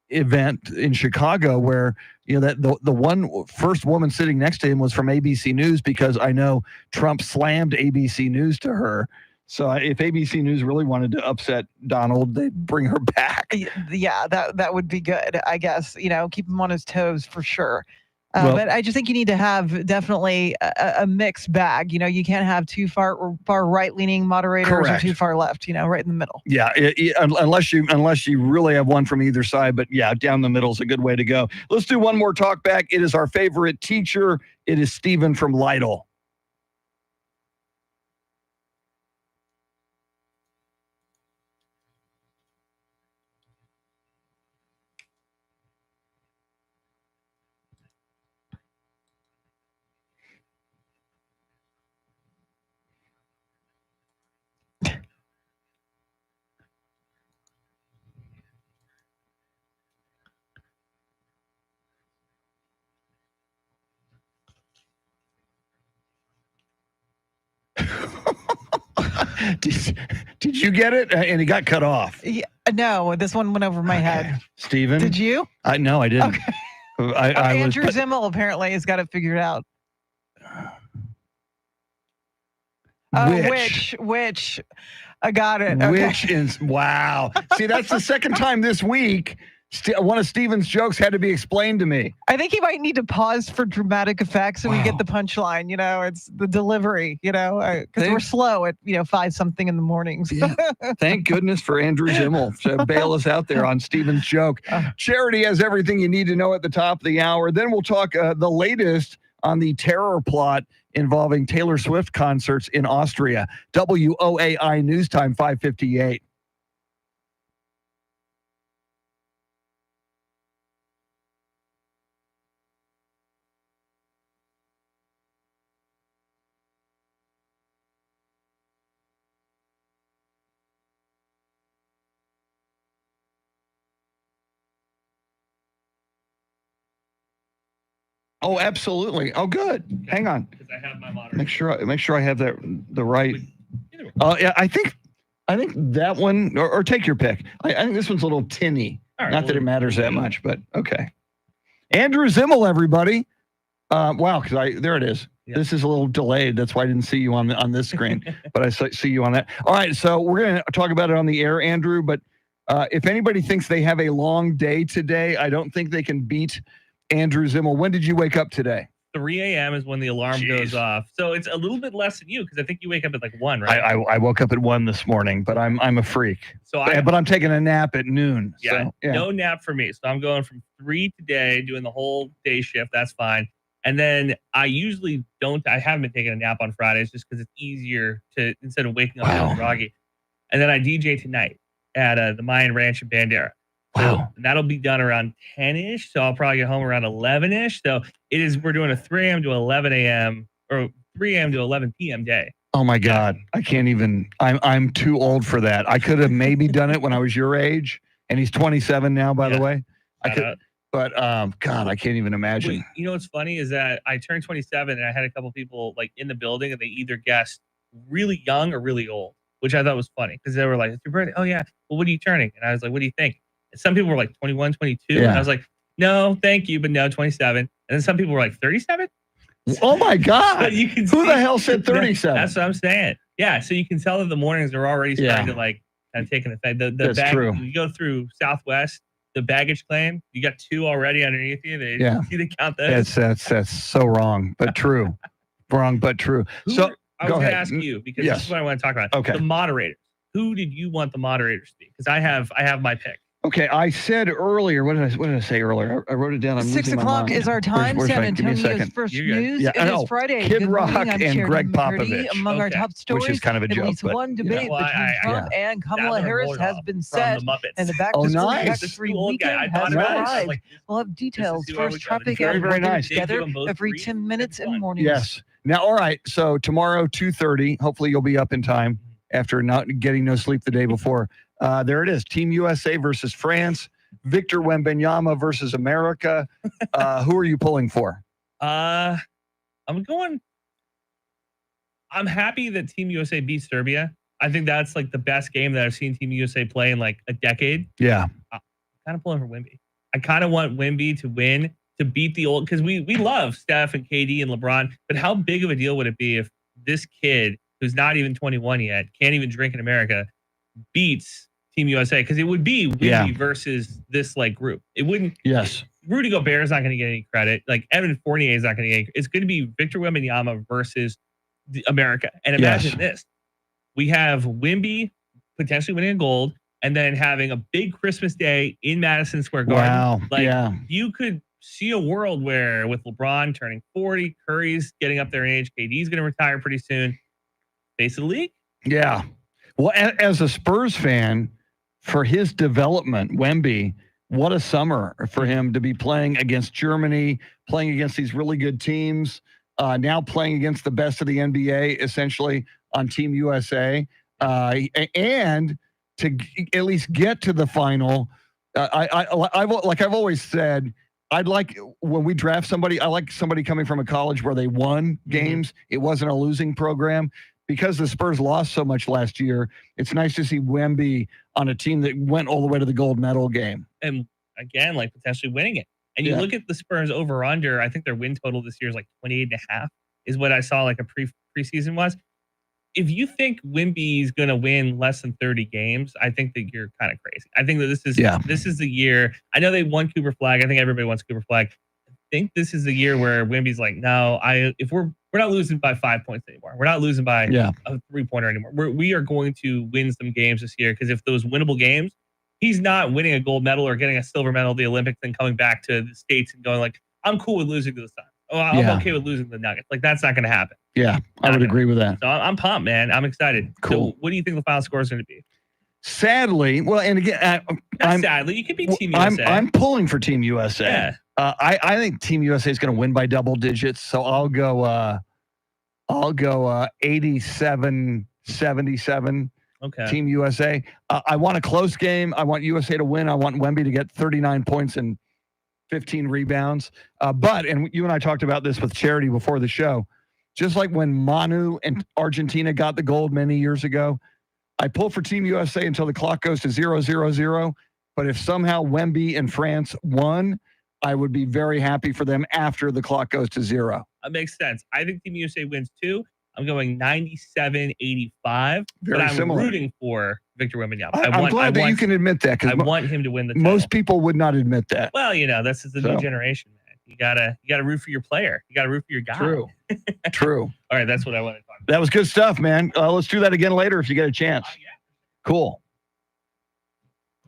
event in Chicago, where that the one first woman sitting next to him was from ABC News, because I know Trump slammed ABC News to her. So if ABC News really wanted to upset Donald, they'd bring her back. Yeah, that would be good, I guess. Keep him on his toes for sure. But I just think you need to have definitely a mixed bag. You can't have too far right-leaning moderators Correct. or too far left. Right in the middle. Yeah, unless you really have one from either side. But yeah, down the middle is a good way to go. Let's do one more talk back. It is our favorite teacher. It is Stephen from Lytle. Did you get it? And he got cut off. Yeah, no, this one went over my head. Stephen? Did you? No, I didn't. Okay. Andrew Zimmel apparently has got it figured out. Which? I got it. Okay. Which is, wow. See, that's the second time this week one of Stephen's jokes had to be explained to me. I think he might need to pause for dramatic effects so we get the punchline. It's the delivery, because we're slow at, 5-something in the mornings. Yeah. Thank goodness for Andrew Zimmel to bail us out there on Stephen's joke. Charity has everything you need to know at the top of the hour. Then we'll talk the latest on the terror plot involving Taylor Swift concerts in Austria. WOAI News Time 5:58. Oh, absolutely. Oh, good. Hang on. Because I have my monitor. Make sure I have the right. Yeah, I think that one, or take your pick. I think this one's a little tinny. All right, Not that it matters that much, but okay. Andrew Zimmel, everybody. Wow, because there it is. Yeah. This is a little delayed. That's why I didn't see you on this screen, but I see you on that. All right, so we're going to talk about it on the air, Andrew. But if anybody thinks they have a long day today, I don't think they can beat Andrew Zimmel. When did you wake up today? 3 a.m. is when the alarm goes off. So it's a little bit less than you, because I think you wake up at like 1, right? I woke up at 1 this morning, but I'm a freak. But I'm taking a nap at noon. Yeah, so, yeah. No nap for me. So I'm going from 3 today, doing the whole day shift. That's fine. And then I usually I haven't been taking a nap on Fridays just because it's easier to, instead of waking up feeling groggy. And then I DJ tonight at the Mayan Ranch in Bandera. So that'll be done around 10-ish. So I'll probably get home around 11-ish. So we're doing a 3 a.m. to 11 a.m. or 3 a.m. to 11 p.m. day. Oh my God. I can't even, I'm too old for that. I could have maybe done it when I was your age, and he's 27 now, by the way. But God, I can't even imagine. You know what's funny is that I turned 27 and I had a couple people like in the building, and they either guessed really young or really old, which I thought was funny because they were like, "It's your birthday." Oh yeah. Well, what are you turning? And I was like, "What do you think?" And some people were like 21, 22. Yeah. And I was like, "No, thank you, but no, 27." And then some people were like 37. Oh my God. So you can Who the hell said 37? That's what I'm saying. Yeah. So you can tell that the mornings are already starting to like kind of take an effect. That's true. You go through Southwest, the baggage claim, you got 2 already underneath you. They count those. That's so wrong, but true. Wrong, but true. So I was going to ask you, because this is what I want to talk about. Okay. The moderators. Who did you want the moderators to be? Because I have my pick. Okay, I said earlier. What did I say earlier? I wrote it down. I'm 6 losing my o'clock mind. is our time. Where's San my- give me a Antonio's second. first You're good. news. Yeah, It I know. is Friday. Kid Good morning. Rock I'm and Charity Greg McCurdy. Popovich. Among our Okay. top stories, Which is kind of a at joke, least but, one you know. debate Well, between Trump and That's Kamala what I'm Harris rolling has off been from set, the Muppets. and the Back Oh, to School nice. Tax Free Too old guy. I Weekend has thought about it. I was arrived. like, We'll have details. who I First would topic Very, and very we'll nice. get together Give them both every three. 10 minutes That's in the fun. mornings. Yes. Now, all right. So tomorrow, 2:30. Hopefully, you'll be up in time after not getting no sleep the day before. There it is. Team USA versus France. Victor Wembanyama versus America. Who are you pulling for? I'm happy that Team USA beat Serbia. I think that's like the best game that I've seen Team USA play in like a decade. Yeah. I'm kind of pulling for Wemby. I kind of want Wemby to win, to beat the old, because we love Steph and KD and LeBron, but how big of a deal would it be if this kid who's not even 21 yet, can't even drink in America, beats Team USA? Because it would be Wemby versus this like group. It wouldn't. Yes. Rudy Gobert is not going to get any credit. Like Evan Fournier is not going to get any. It's going to be Victor Wembanyama versus America. And imagine this: we have Wemby potentially winning gold, and then having a big Christmas day in Madison Square Garden. Wow. Like Yeah. you could see a world where with LeBron turning 40, Curry's getting up there in age, KD's going to retire pretty soon. Face of the league. Yeah. Well, as a Spurs fan, for his development, Wemby, what a summer for him to be playing against Germany, playing against these really good teams, now playing against the best of the NBA, essentially on Team USA, and to at least get to the final. I've always said, I'd like when we draft somebody, I like somebody coming from a college where they won games. It wasn't a losing program. Because the Spurs lost so much last year, it's nice to see Wemby on a team that went all the way to the gold medal game. And again, like potentially winning it. And you look at the Spurs over under, I think their win total this year is like 28.5 is what I saw like a preseason was. If you think Wemby is going to win less than 30 games, I think that you're kind of crazy. I think that this is the year. I know they won Cooper Flag. I think everybody wants Cooper Flag. I think this is the year where Wemby's like, no, if we're not losing by 5 points anymore. We're not losing by a 3-pointer anymore. We are going to win some games this year, because if those winnable games, he's not winning a gold medal or getting a silver medal at the Olympics and coming back to the States and going like, I'm cool with losing to the Suns. Oh, I'm okay with losing to the Nuggets. Like, that's not going to happen. Yeah, I would agree with that. So I'm pumped, man. I'm excited. Cool. So what do you think the final score is going to be? Sadly, well, and again, sadly, you could be Team USA. I'm pulling for Team USA. Yeah. I think Team USA is going to win by double digits. So I'll go 87-77. Okay. Team USA. I want a close game. I want USA to win. I want Wemby to get 39 points and 15 rebounds. And you and I talked about this with Charity before the show. Just like when Manu and Argentina got the gold many years ago, I pull for Team USA until the clock goes to 0-0-0. But if somehow Wemby and France won, I would be very happy for them after the clock goes to 0. That makes sense. I think Team USA wins too. I'm going 97-85. Very but I'm similar. rooting for Victor Wembanyama. I'm glad that you can admit that, I because want him to win the title. most people would not admit that. Well, this is the new generation, man. You gotta root for your player. You gotta root for your guy. True. All right, that's what I want to talk about. That was good stuff, man. Let's do that again later if you get a chance. Cool.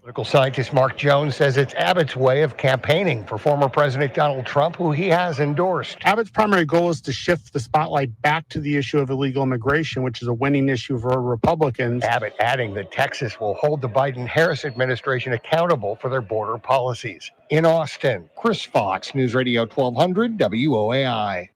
Political scientist Mark Jones says it's Abbott's way of campaigning for former President Donald Trump, who he has endorsed. Abbott's primary goal is to shift the spotlight back to the issue of illegal immigration, which is a winning issue for Republicans. Abbott adding that Texas will hold the Biden-Harris administration accountable for their border policies. In Austin, Chris Fox, News Radio 1200 WOAI.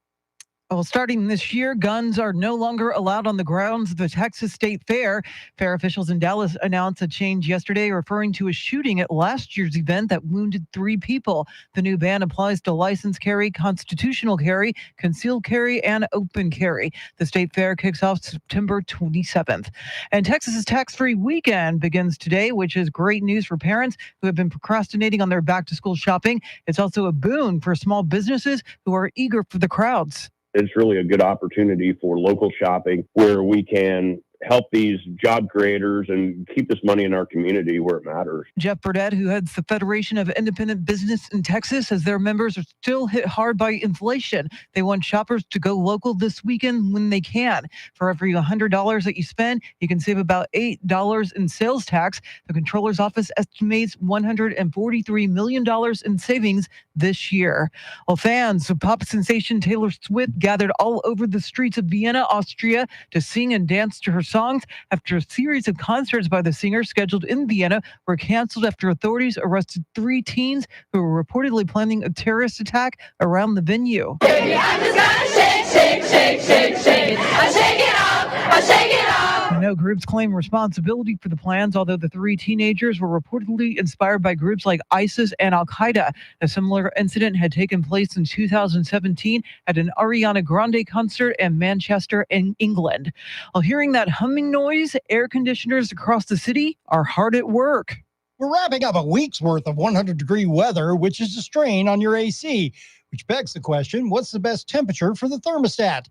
Well, starting this year, guns are no longer allowed on the grounds of the Texas State Fair. Fair officials in Dallas announced a change yesterday, referring to a shooting at last year's event that wounded 3 people. The new ban applies to licensed carry, constitutional carry, concealed carry, and open carry. The State Fair kicks off September 27th. And Texas's tax-free weekend begins today, which is great news for parents who have been procrastinating on their back-to-school shopping. It's also a boon for small businesses who are eager for the crowds. It's really a good opportunity for local shopping where we can help these job creators and keep this money in our community where it matters. Jeff Burdett, who heads the Federation of Independent Business in Texas, says their members are still hit hard by inflation. They want shoppers to go local this weekend when they can. For every $100 that you spend, you can save about $8 in sales tax. The Comptroller's Office estimates $143 million in savings this year. Well, fans of pop sensation Taylor Swift gathered all over the streets of Vienna, Austria, to sing and dance to her songs after a series of concerts by the singer scheduled in Vienna were canceled after authorities arrested 3 teens who were reportedly planning a terrorist attack around the venue. Baby, I'm just gonna shake, shake, shake, shake, shake it. I shake it off, I shake it off. No groups claim responsibility for the plans, although the 3 teenagers were reportedly inspired by groups like ISIS and Al-Qaeda. A similar incident had taken place in 2017 at an Ariana Grande concert in Manchester, in England. While hearing that humming noise, air conditioners across the city are hard at work. We're wrapping up a week's worth of 100-degree weather, which is a strain on your AC, which begs the question, what's the best temperature for the thermostat?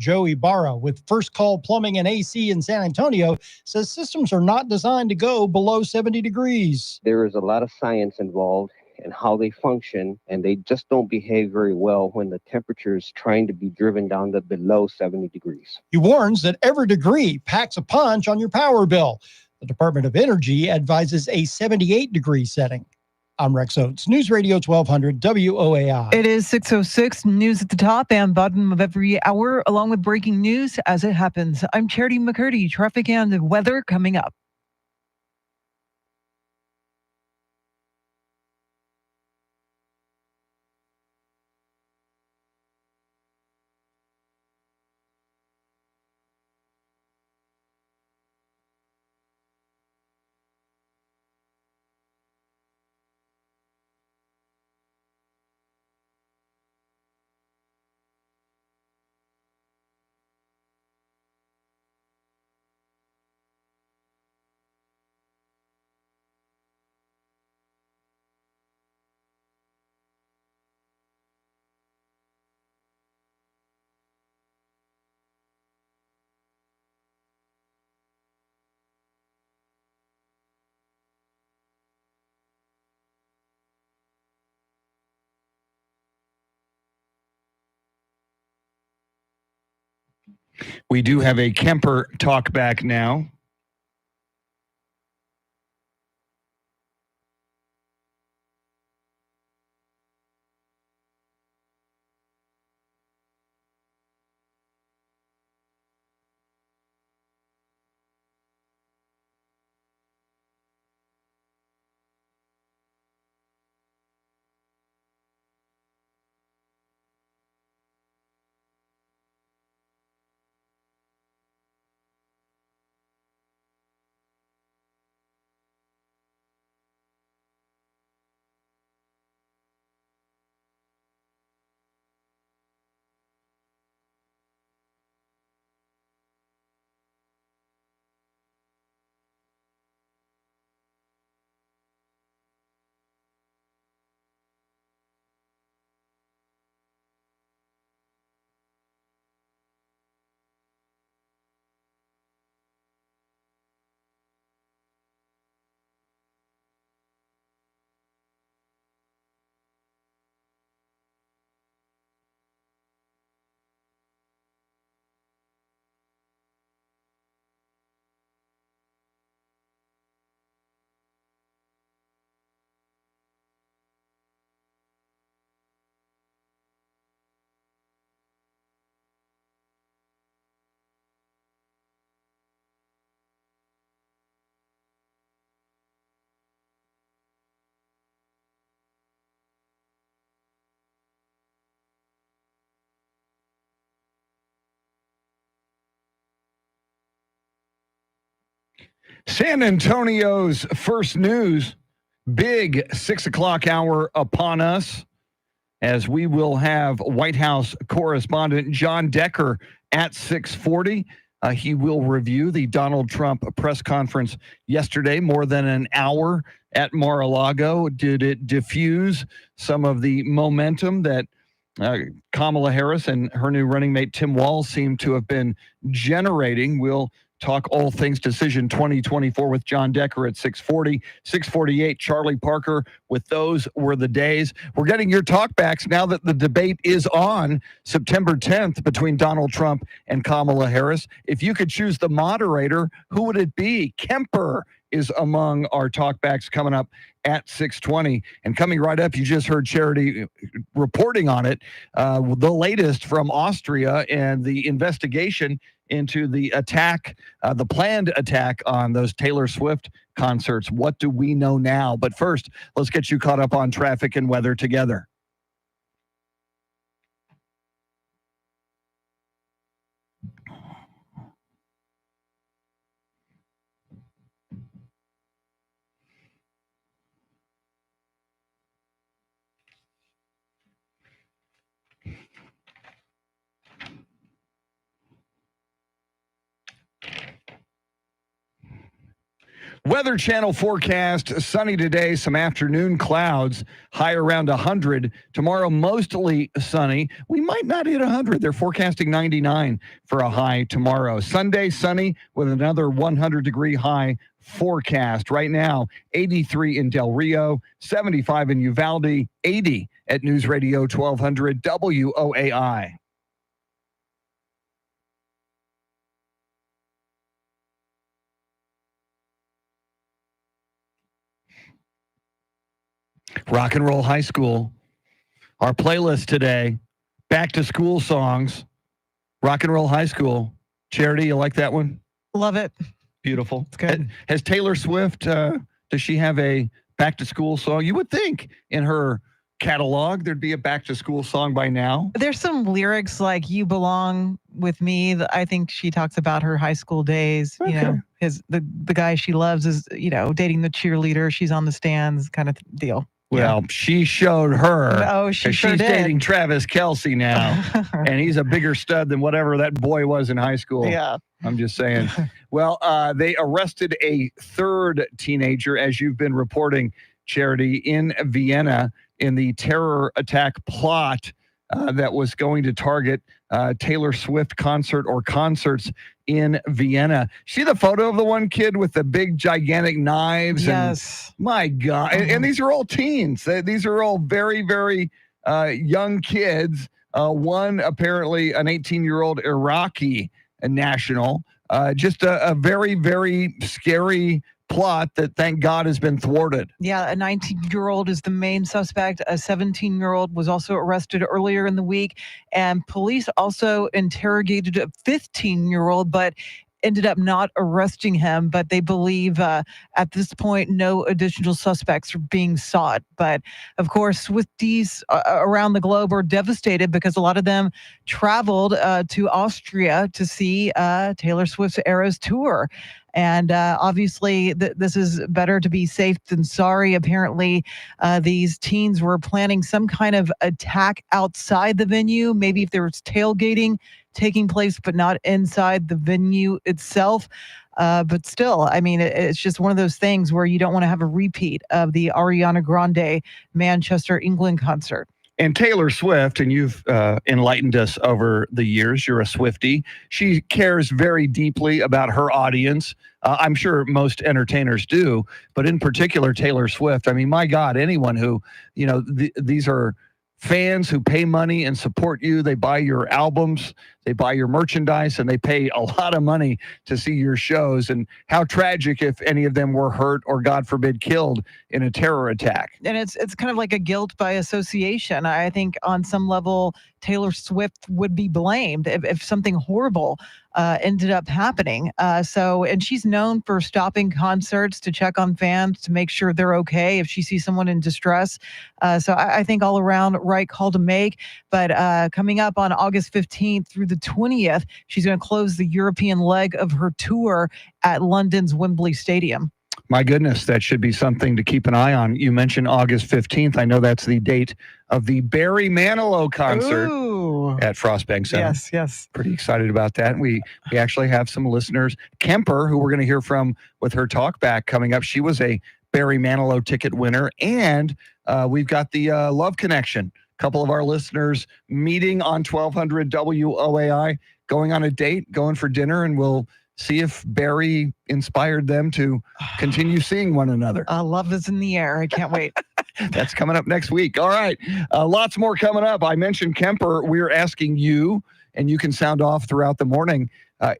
Joe Ibarra with First Call Plumbing and AC in San Antonio says systems are not designed to go below 70 degrees. There is a lot of science involved in how they function, and they just don't behave very well when the temperature is trying to be driven down to below 70 degrees. He warns that every degree packs a punch on your power bill. The Department of Energy advises a 78-degree setting. I'm Rex Oates, News Radio 1200 WOAI. It is 6:06, news at the top and bottom of every hour, along with breaking news as it happens. I'm Charity McCurdy, traffic and weather coming up. We do have a Kemper talk back now. San Antonio's first news, big 6 o'clock hour upon us, as we will have White House correspondent John Decker at 6:40. He will review the Donald Trump press conference yesterday, more than an hour at Mar-a-Lago. Did it diffuse some of the momentum that Kamala Harris and her new running mate Tim Walz seem to have been generating? We'll talk all things decision 2024 with John Decker at 6:40, 6:48. Charlie Parker with Those Were the Days. We're getting your talkbacks now that the debate is on September 10th between Donald Trump and Kamala Harris. If you could choose the moderator, who would it be? Kemper is among our talkbacks coming up at 6:20. And coming right up, you just heard Charity reporting on it, the latest from Austria and the investigation into the attack, the planned attack on those Taylor Swift concerts. What do we know now? But first, let's get you caught up on traffic and weather together. Weather Channel forecast, sunny today, some afternoon clouds, high around 100. Tomorrow, mostly sunny. We might not hit 100. They're forecasting 99 for a high tomorrow. Sunday, sunny with another 100-degree high forecast. Right now, 83 in Del Rio, 75 in Uvalde, 80 at News Radio 1200 WOAI. Rock and Roll High School. Our playlist today, back to school songs. Rock and Roll High School. Charity, you like that one? Love it. Beautiful. It's good. Has Taylor Swift, does she have a back to school song? You would think in her catalog there'd be a back to school song by now. There's some lyrics like "You Belong with Me." I think she talks about her high school days. Okay. You know, the guy she loves is, you know, dating the cheerleader. She's on the stands, kind of deal. Well, she showed her. Oh, she 'cause sure she's did. dating Travis Kelce now, and he's a bigger stud than whatever that boy was in high school. Yeah. I'm just saying. Well, they arrested a third teenager, as you've been reporting, Charity, in Vienna in the terror attack plot that was going to target Taylor Swift concert or concerts in Vienna. See the photo of the one kid with the big gigantic knives? Yes. And, my God. And these are all teens. These are all very, very young kids. One apparently an 18-year-old Iraqi national. Just a very, very scary plot that, thank God, has been thwarted. Yeah, a 19-year-old is the main suspect. A 17-year-old was also arrested earlier in the week. And police also interrogated a 15-year-old, but ended up not arresting him. But they believe at this point, no additional suspects are being sought. But of course, Swifties around the globe are devastated because a lot of them traveled to Austria to see Taylor Swift's Eras Tour. And obviously, this is better to be safe than sorry. Apparently, these teens were planning some kind of attack outside the venue. Maybe if there was tailgating taking place, but not inside the venue itself. But still, I mean, it's just one of those things where you don't want to have a repeat of the Ariana Grande Manchester, England concert. And Taylor Swift, and you've enlightened us over the years, you're a Swiftie. She cares very deeply about her audience. I'm sure most entertainers do, but in particular, Taylor Swift. I mean, my God, anyone who, you know, these are fans who pay money and support you. They buy your albums, they buy your merchandise, and they pay a lot of money to see your shows. And how tragic if any of them were hurt or, God forbid, killed in a terror attack. And it's kind of like a guilt by association. I think on some level, Taylor Swift would be blamed if something horrible ended up happening. And she's known for stopping concerts to check on fans to make sure they're okay if she sees someone in distress. So I think all around right call to make. But coming up on August 15th through the 20th, she's going to close the European leg of her tour at London's Wembley Stadium. My goodness, that should be something to keep an eye on. You mentioned August 15th. I know that's the date of the Barry Manilow concert at Frostbank Center. Yes. Pretty excited about that. We actually have some listeners. Kemper, who we're going to hear from with her talk back coming up. She was a Barry Manilow ticket winner. And we've got the Love Connection. A couple of our listeners meeting on 1200 WOAI, going on a date, going for dinner, and we'll See if Barry inspired them to continue seeing one another. Love is in the air. I can't wait. That's coming up next week. All right. Lots more coming up. I mentioned Kemper. We're asking you, and you can sound off throughout the morning,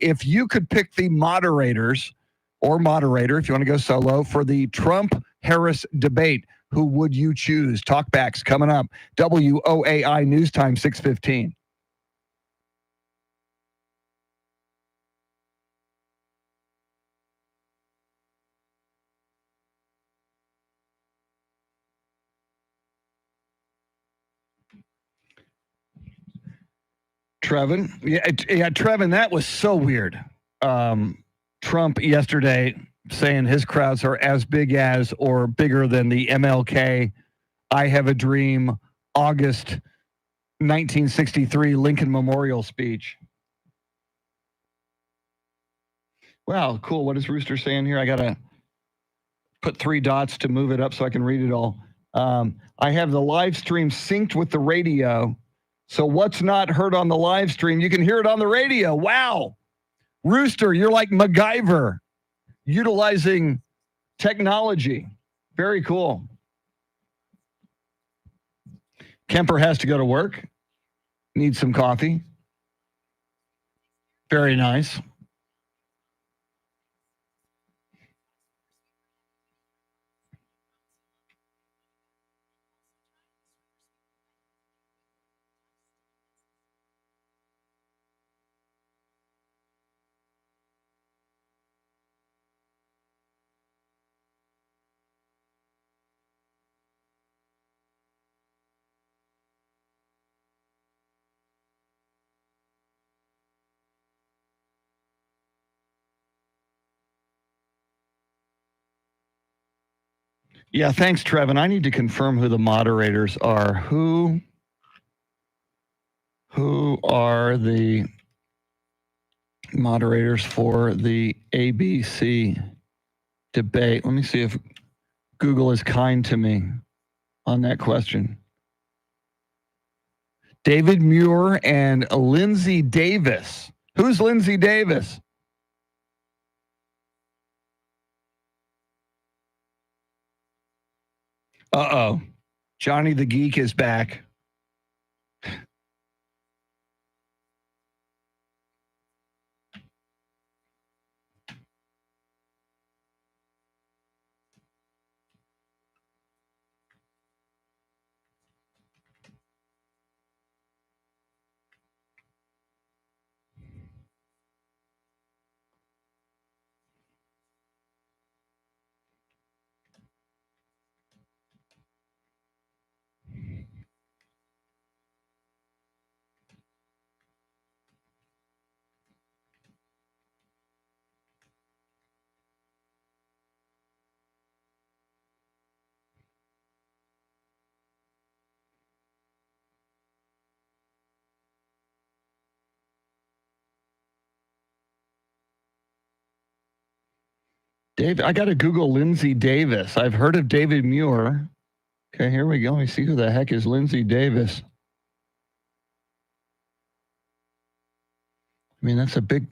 if you could pick the moderators or moderator, if you want to go solo, for the Trump-Harris debate, who would you choose? Talkbacks coming up. WOAI News Time, 6:15. Trevin, Trevin, that was so weird. Trump yesterday saying his crowds are as big as or bigger than the MLK I Have a Dream August 1963 Lincoln Memorial speech. Wow, cool. What is Rooster saying here? I got to put 3 dots to move it up so I can read it all. I have the live stream synced with the radio. So what's not heard on the live stream, you can hear it on the radio. Wow. Rooster, you're like MacGyver, utilizing technology. Very cool. Kemper has to go to work. Needs some coffee. Very nice. Yeah, thanks, Trevin. I need to confirm who the moderators are. Who are the moderators for the ABC debate? Let me see if Google is kind to me on that question. David Muir and Lindsay Davis. Who's Lindsay Davis? Uh-oh. Johnny the Geek is back. Dave, I got to Google Lindsay Davis. I've heard of David Muir. Okay, here we go. Let me see who the heck is Lindsay Davis. I mean, that's a big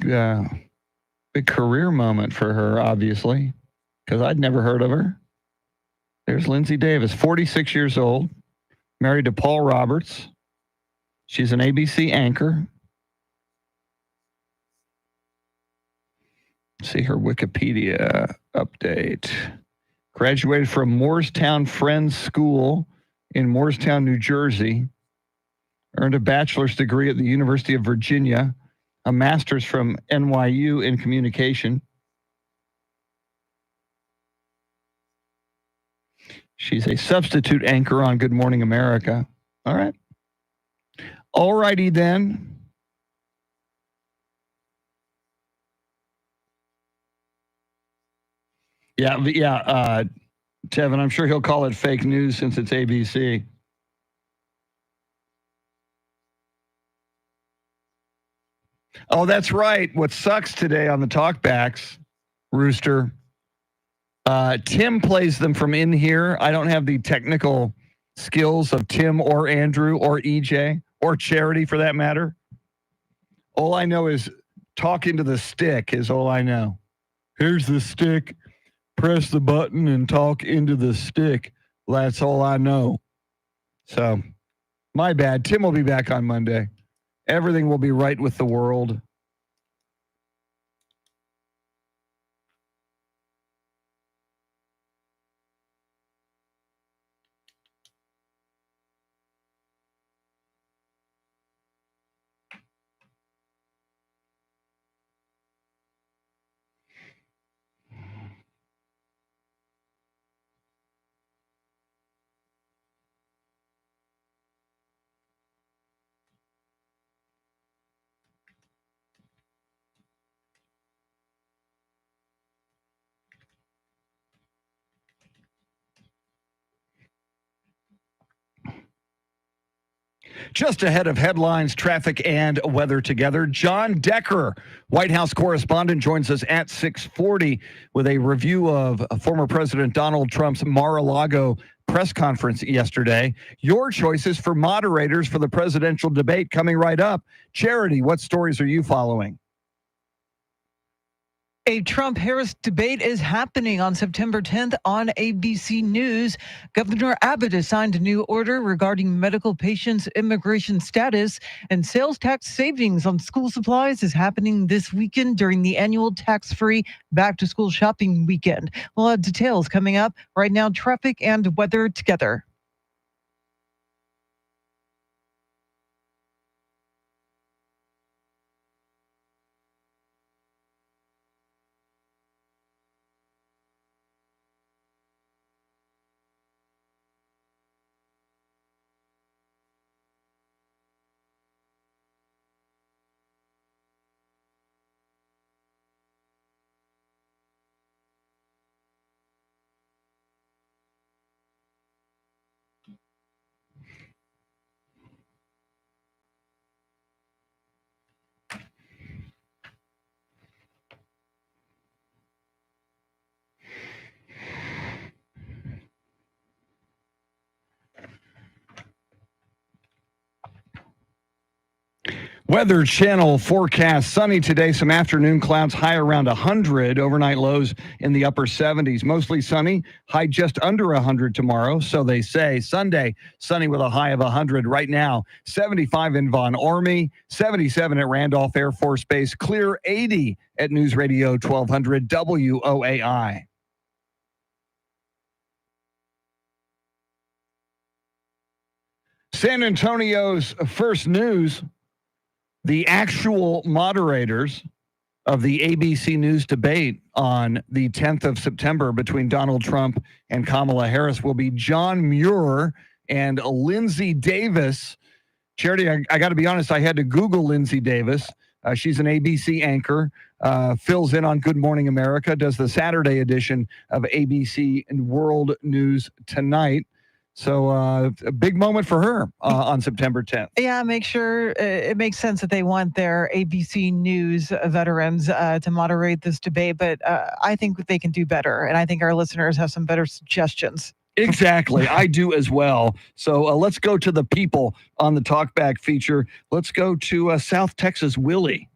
career moment for her, obviously, because I'd never heard of her. There's Lindsay Davis, 46 years old, married to Paul Roberts. She's an ABC anchor. See her Wikipedia update. Graduated from Moorestown Friends School in Moorestown, New Jersey. Earned a bachelor's degree at the University of Virginia, a master's from NYU in communication. She's a substitute anchor on Good Morning America. All right. All righty then. Yeah, Tevin, I'm sure he'll call it fake news since it's ABC. Oh, that's right. What sucks today on the talkbacks, Rooster, Tim plays them from in here. I don't have the technical skills of Tim or Andrew or EJ or Charity for that matter. All I know is Talk into the stick is all I know. Here's the stick. Press the button and talk into the stick. That's all I know. So, my bad. Tim will be back on Monday. Everything will be right with the world. Just ahead of headlines, traffic, and weather together, John Decker, White House correspondent, joins us at 6:40 with a review of former President Donald Trump's Mar-a-Lago press conference yesterday. Your choices for moderators for the presidential debate coming right up. Charity, what stories are you following? A Trump-Harris debate is happening on September 10th on ABC News. Governor Abbott has signed a new order regarding medical patients' immigration status, and sales tax savings on school supplies is happening this weekend during the annual tax-free back-to-school shopping weekend. We'll have details coming up. Right now, traffic and weather together. Weather Channel forecast: sunny today, some afternoon clouds, high around 100, overnight lows in the upper 70s. Mostly sunny, high just under 100 tomorrow, so they say. Sunday, sunny with a high of 100. Right now, 75 in Von Ormy, 77 at Randolph Air Force Base, clear 80 at News Radio 1200 WOAI. San Antonio's first news. The actual moderators of the ABC News debate on the 10th of September between Donald Trump and Kamala Harris will be John Muir and Lindsay Davis. Charity, I got to be honest, I had to Google Lindsay Davis. She's an ABC anchor, fills in on Good Morning America, does the Saturday edition of ABC and World News Tonight. So a big moment for her on September 10th. Yeah, make sure it makes sense that they want their ABC News veterans to moderate this debate, but I think they can do better, and I think our listeners have some better suggestions. Exactly. I do as well. So let's go to the people on the Talkback feature. Let's go to South Texas Willie.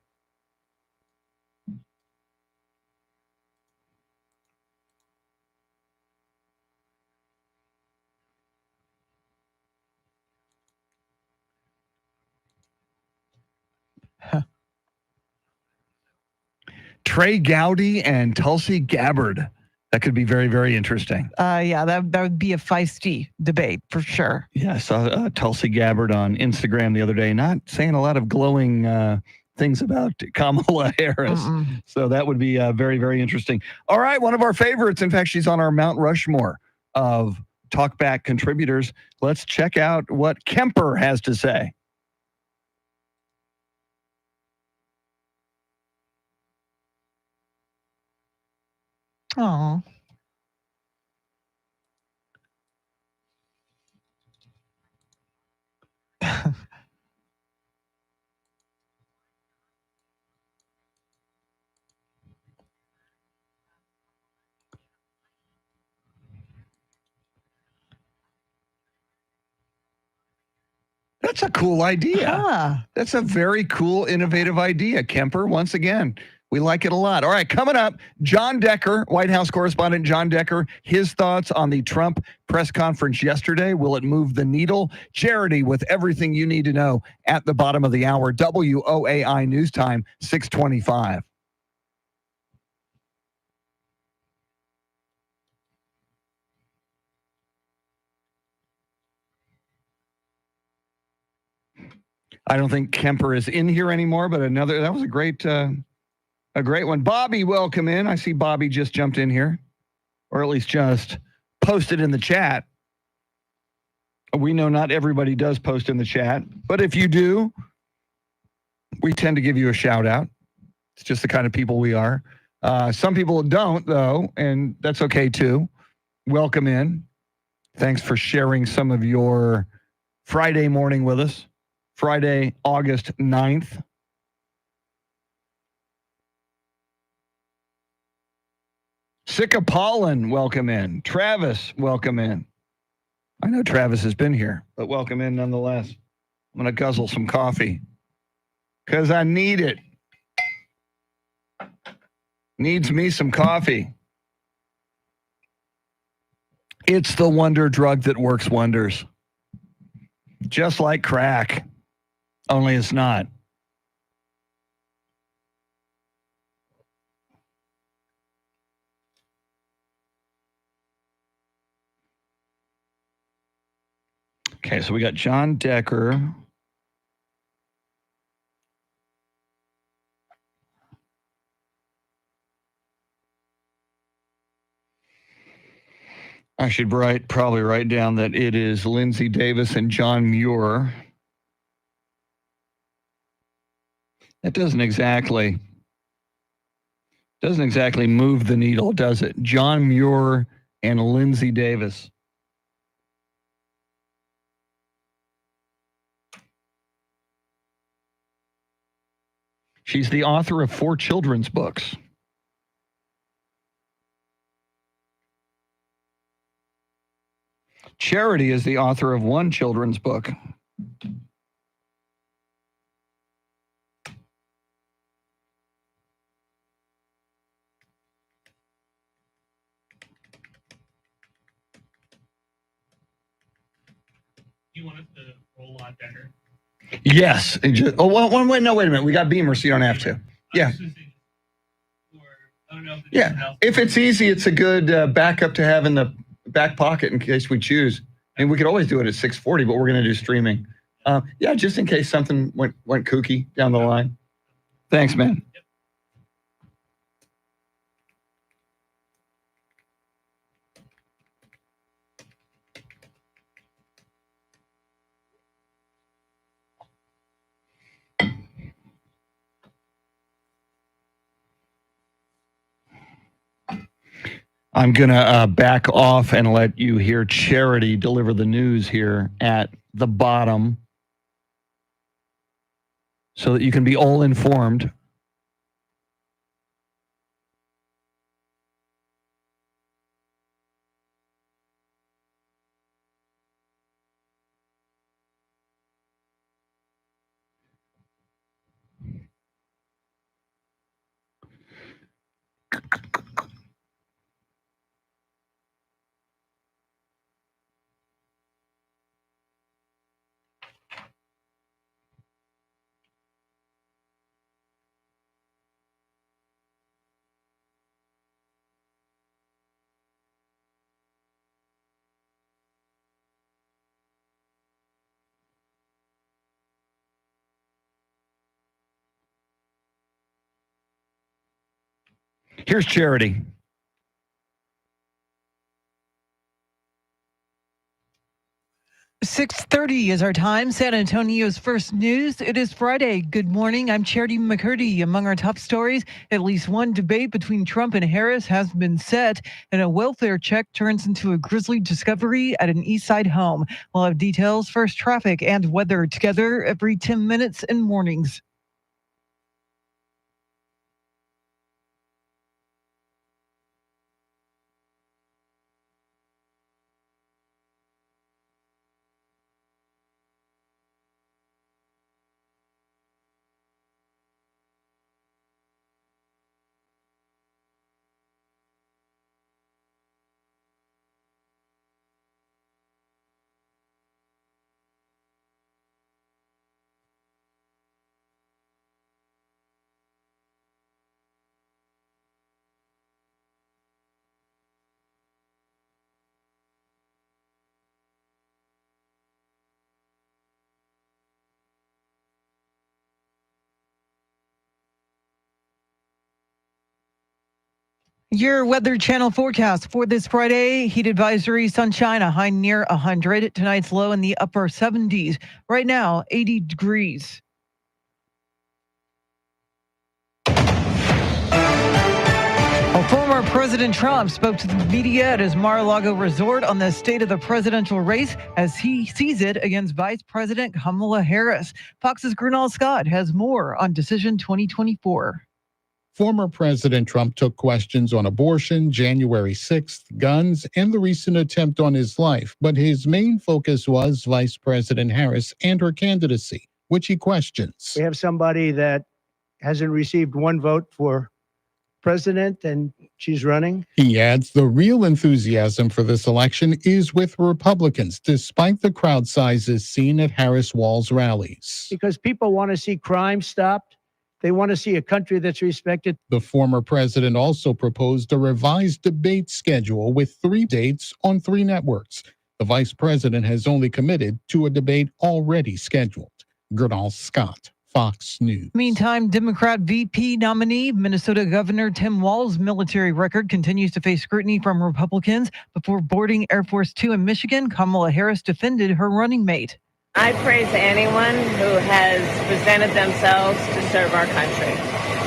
Trey Gowdy and Tulsi Gabbard. That could be very, very interesting. Yeah, that would be a feisty debate for sure. Yeah, I saw Tulsi Gabbard on Instagram the other day, not saying a lot of glowing things about Kamala Harris. So that would be very, very interesting. All right, one of our favorites. In fact, she's on our Mount Rushmore of Talkback contributors. Let's check out what Kemper has to say. Oh. That's a cool idea. That's a very cool, innovative idea, Kemper. Once again, we like it a lot. All right, coming up, John Decker, White House correspondent John Decker, his thoughts on the Trump press conference yesterday. Will it move the needle? Charity with everything you need to know at the bottom of the hour. WOAI News Time, 625. I don't think Kemper is in here anymore, but that was a great one. Bobby, welcome in. I see Bobby just jumped in here, or at least just posted in the chat. We know not everybody does post in the chat, but if you do, we tend to give you a shout out. It's just the kind of people we are. Some people don't, though, and that's okay too. Welcome in. Thanks for sharing some of your Friday morning with us. Friday, August 9th. Sika Pollen, welcome in. Travis, welcome in. I know Travis has been here, but welcome in nonetheless. I'm going to guzzle some coffee because I need it. Needs me some coffee. It's the wonder drug that works wonders. Just like crack, only it's not. Okay, so we got John Decker. I should probably write down that it is Lindsay Davis and John Muir. That doesn't exactly move the needle, does it? John Muir and Lindsay Davis. She's the author of 4 children's books. Charity is the author of 1 children's book. Do you want us to roll on Decker? Yes. Wait a minute. We got Beamer, so you don't have to. Yeah. Yeah. If it's easy, it's a good backup to have in the back pocket in case we choose. And we could always do it at 6:40, but we're going to do streaming. Yeah, just in case something went kooky down the line. Thanks, man. I'm going to back off and let you hear Charity deliver the news here at the bottom so that you can be all informed. Here's Charity. .30 is our time. San Antonio's first news. It is Friday. Good morning. I'm Charity McCurdy. Among our top stories, at least one debate between Trump and Harris has been set, and a welfare check turns into a grisly discovery at an East Side home. We'll have details, first traffic and weather together every 10 minutes in mornings. Your Weather Channel forecast for this Friday: heat advisory, sunshine, a high near 100. Tonight's low in the upper 70s. Right now, 80 degrees. Former President Trump spoke to the media at his Mar-a-Lago resort on the state of the presidential race as he sees it against Vice President Kamala Harris. Fox's Gernal Scott has more on Decision 2024. Former President Trump took questions on abortion, January 6th, guns, and the recent attempt on his life, but his main focus was Vice President Harris and her candidacy, which he questions. We have somebody that hasn't received one vote for president, and she's running. He adds the real enthusiasm for this election is with Republicans, despite the crowd sizes seen at Harris Wall's rallies. Because people want to see crime stopped. They want to see a country that's respected. The former president also proposed a revised debate schedule with 3 dates on 3 networks. The vice president has only committed to a debate already scheduled. Gernal Scott, Fox News. Meantime, Democrat VP nominee Minnesota Governor Tim Walz's military record continues to face scrutiny from Republicans. Before boarding Air Force Two in Michigan, Kamala Harris defended her running mate. I praise anyone who has presented themselves to serve our country,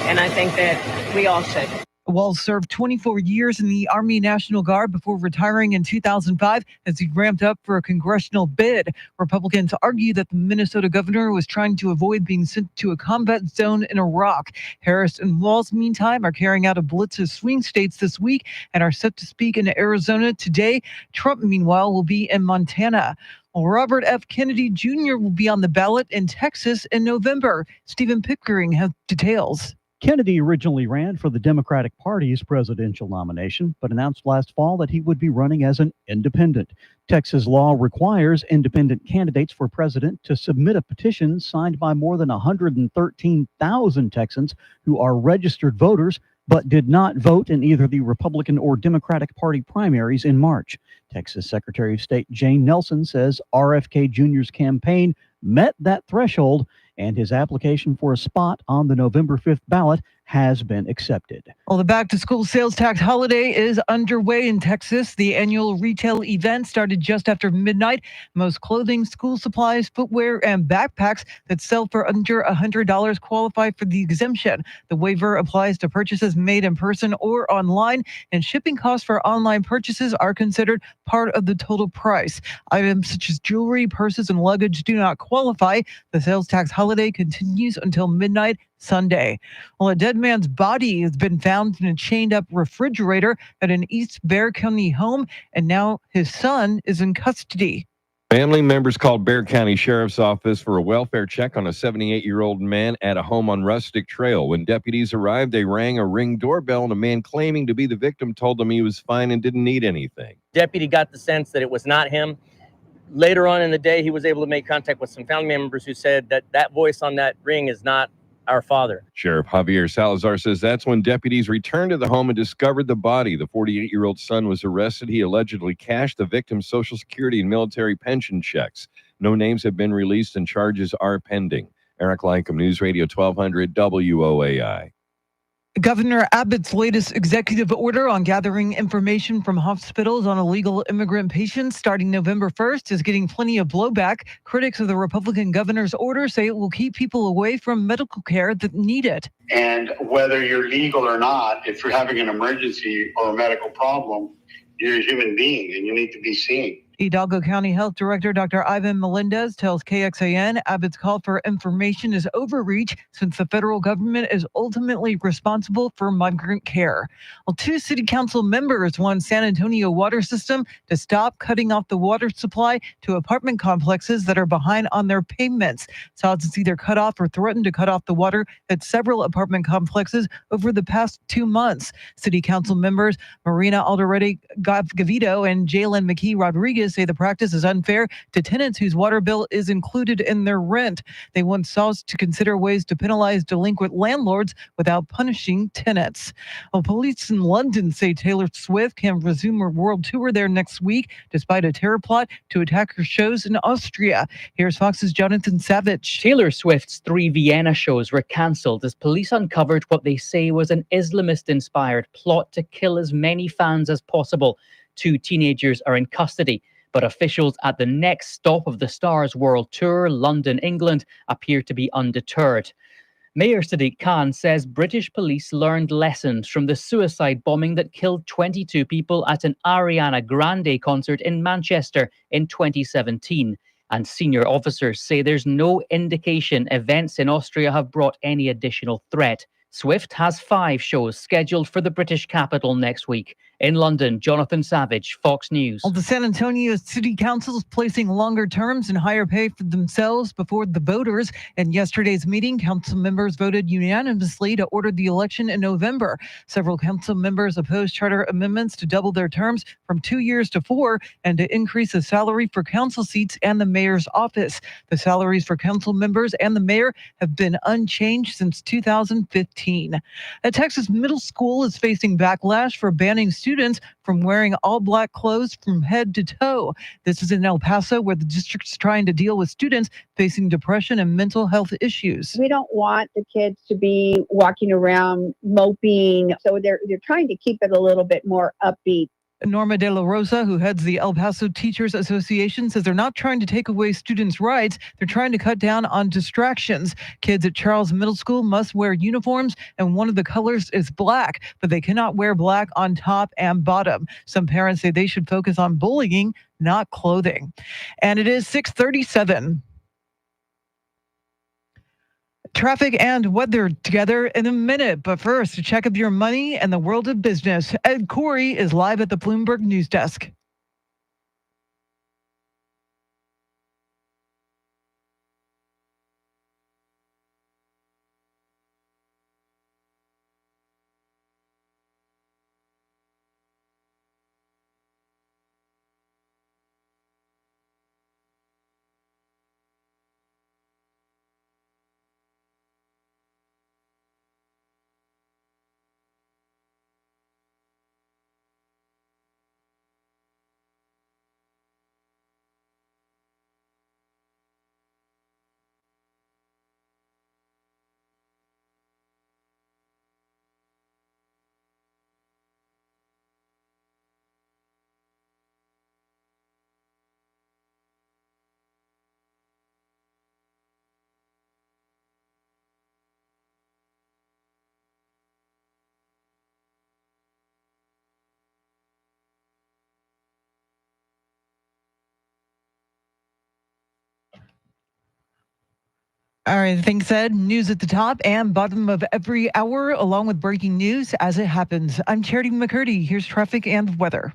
and I think that we all should. Walz served 24 years in the Army National Guard before retiring in 2005 as he ramped up for a congressional bid. Republicans argue that the Minnesota governor was trying to avoid being sent to a combat zone in Iraq. Harris and Walz, meantime, are carrying out a blitz of swing states this week and are set to speak in Arizona today. Trump, meanwhile, will be in Montana. Robert F. Kennedy Jr. will be on the ballot in Texas in November. Stephen Pickering has details. Kennedy originally ran for the Democratic Party's presidential nomination, but announced last fall that he would be running as an independent. Texas law requires independent candidates for president to submit a petition signed by more than 113,000 Texans who are registered voters but did not vote in either the Republican or Democratic Party primaries in March. Texas Secretary of State Jane Nelson says RFK Jr.'s campaign met that threshold, and his application for a spot on the November 5th ballot has been accepted. Well, the back-to-school sales tax holiday is underway in Texas. The annual retail event started just after midnight. Most clothing, school supplies, footwear, and backpacks that sell for under $100 qualify for the exemption. The waiver applies to purchases made in person or online, and shipping costs for online purchases are considered part of the total price. Items such as jewelry, purses, and luggage do not qualify. The sales tax holiday continues until midnight Sunday. Well, a dead man's body has been found in a chained-up refrigerator at an East Bexar County home, and now his son is in custody. Family members called Bexar County Sheriff's Office for a welfare check on a 78-year-old man at a home on Rustic Trail. When deputies arrived, they rang a Ring doorbell, and a man claiming to be the victim told them he was fine and didn't need anything. Deputy got the sense that it was not him. Later on in the day, he was able to make contact with some family members who said that that voice on that ring is not our father. Sheriff Javier Salazar says that's when deputies returned to the home and discovered the body. The 48-year-old son was arrested. He allegedly cashed the victim's Social Security and military pension checks. No names have been released and charges are pending. Eric Lycom, News Radio 1200 WOAI. Governor Abbott's latest executive order on gathering information from hospitals on illegal immigrant patients starting November 1st is getting plenty of blowback. Critics of the Republican governor's order say it will keep people away from medical care that need it. And whether you're legal or not, if you're having an emergency or a medical problem, you're a human being and you need to be seen. Hidalgo County Health Director Dr. Ivan Melendez tells KXAN Abbott's call for information is overreach since the federal government is ultimately responsible for migrant care. Well, 2 city council members want San Antonio Water System to stop cutting off the water supply to apartment complexes that are behind on their payments. Sods has either cut off or threatened to cut off the water at several apartment complexes over the past 2 months. City council members Marina Alderete Gavito and Jalen McKee Rodriguez Antonio say the practice is unfair to tenants whose water bill is included in their rent. They want SAWS to consider ways to penalize delinquent landlords without punishing tenants. Well, police in London say Taylor Swift can resume her world tour there next week, despite a terror plot to attack her shows in Austria. Here's Fox's Jonathan Savage. Taylor Swift's 3 Vienna shows were cancelled as police uncovered what they say was an Islamist-inspired plot to kill as many fans as possible. 2 teenagers are in custody, but officials at the next stop of the star's world tour, London, England, appear to be undeterred. Mayor Sadiq Khan says British police learned lessons from the suicide bombing that killed 22 people at an Ariana Grande concert in Manchester in 2017. And senior officers say there's no indication events in Austria have brought any additional threat. Swift has 5 shows scheduled for the British capital next week. In London, Jonathan Savage, Fox News. Well, the San Antonio City Council is placing longer terms and higher pay for themselves before the voters. In yesterday's meeting, council members voted unanimously to order the election in November. Several council members opposed charter amendments to double their terms from 2 years to 4 and to increase the salary for council seats and the mayor's office. The salaries for council members and the mayor have been unchanged since 2015. A Texas middle school is facing backlash for banning students from wearing all black clothes from head to toe. This is in El Paso, where the district's trying to deal with students facing depression and mental health issues. We don't want the kids to be walking around moping, so they're trying to keep it a little bit more upbeat. Norma De La Rosa, who heads the El Paso Teachers Association, says they're not trying to take away students' rights. They're trying to cut down on distractions. Kids at Charles Middle School must wear uniforms, and one of the colors is black, but they cannot wear black on top and bottom. Some parents say they should focus on bullying, not clothing. And it is 6:37. Traffic and weather together in a minute. But first, a check of your money and the world of business. Ed Corey is live at the Bloomberg News Desk. All right, thanks, Ed. News at the top and bottom of every hour, along with breaking news as it happens. I'm Charity McCurdy. Here's traffic and weather.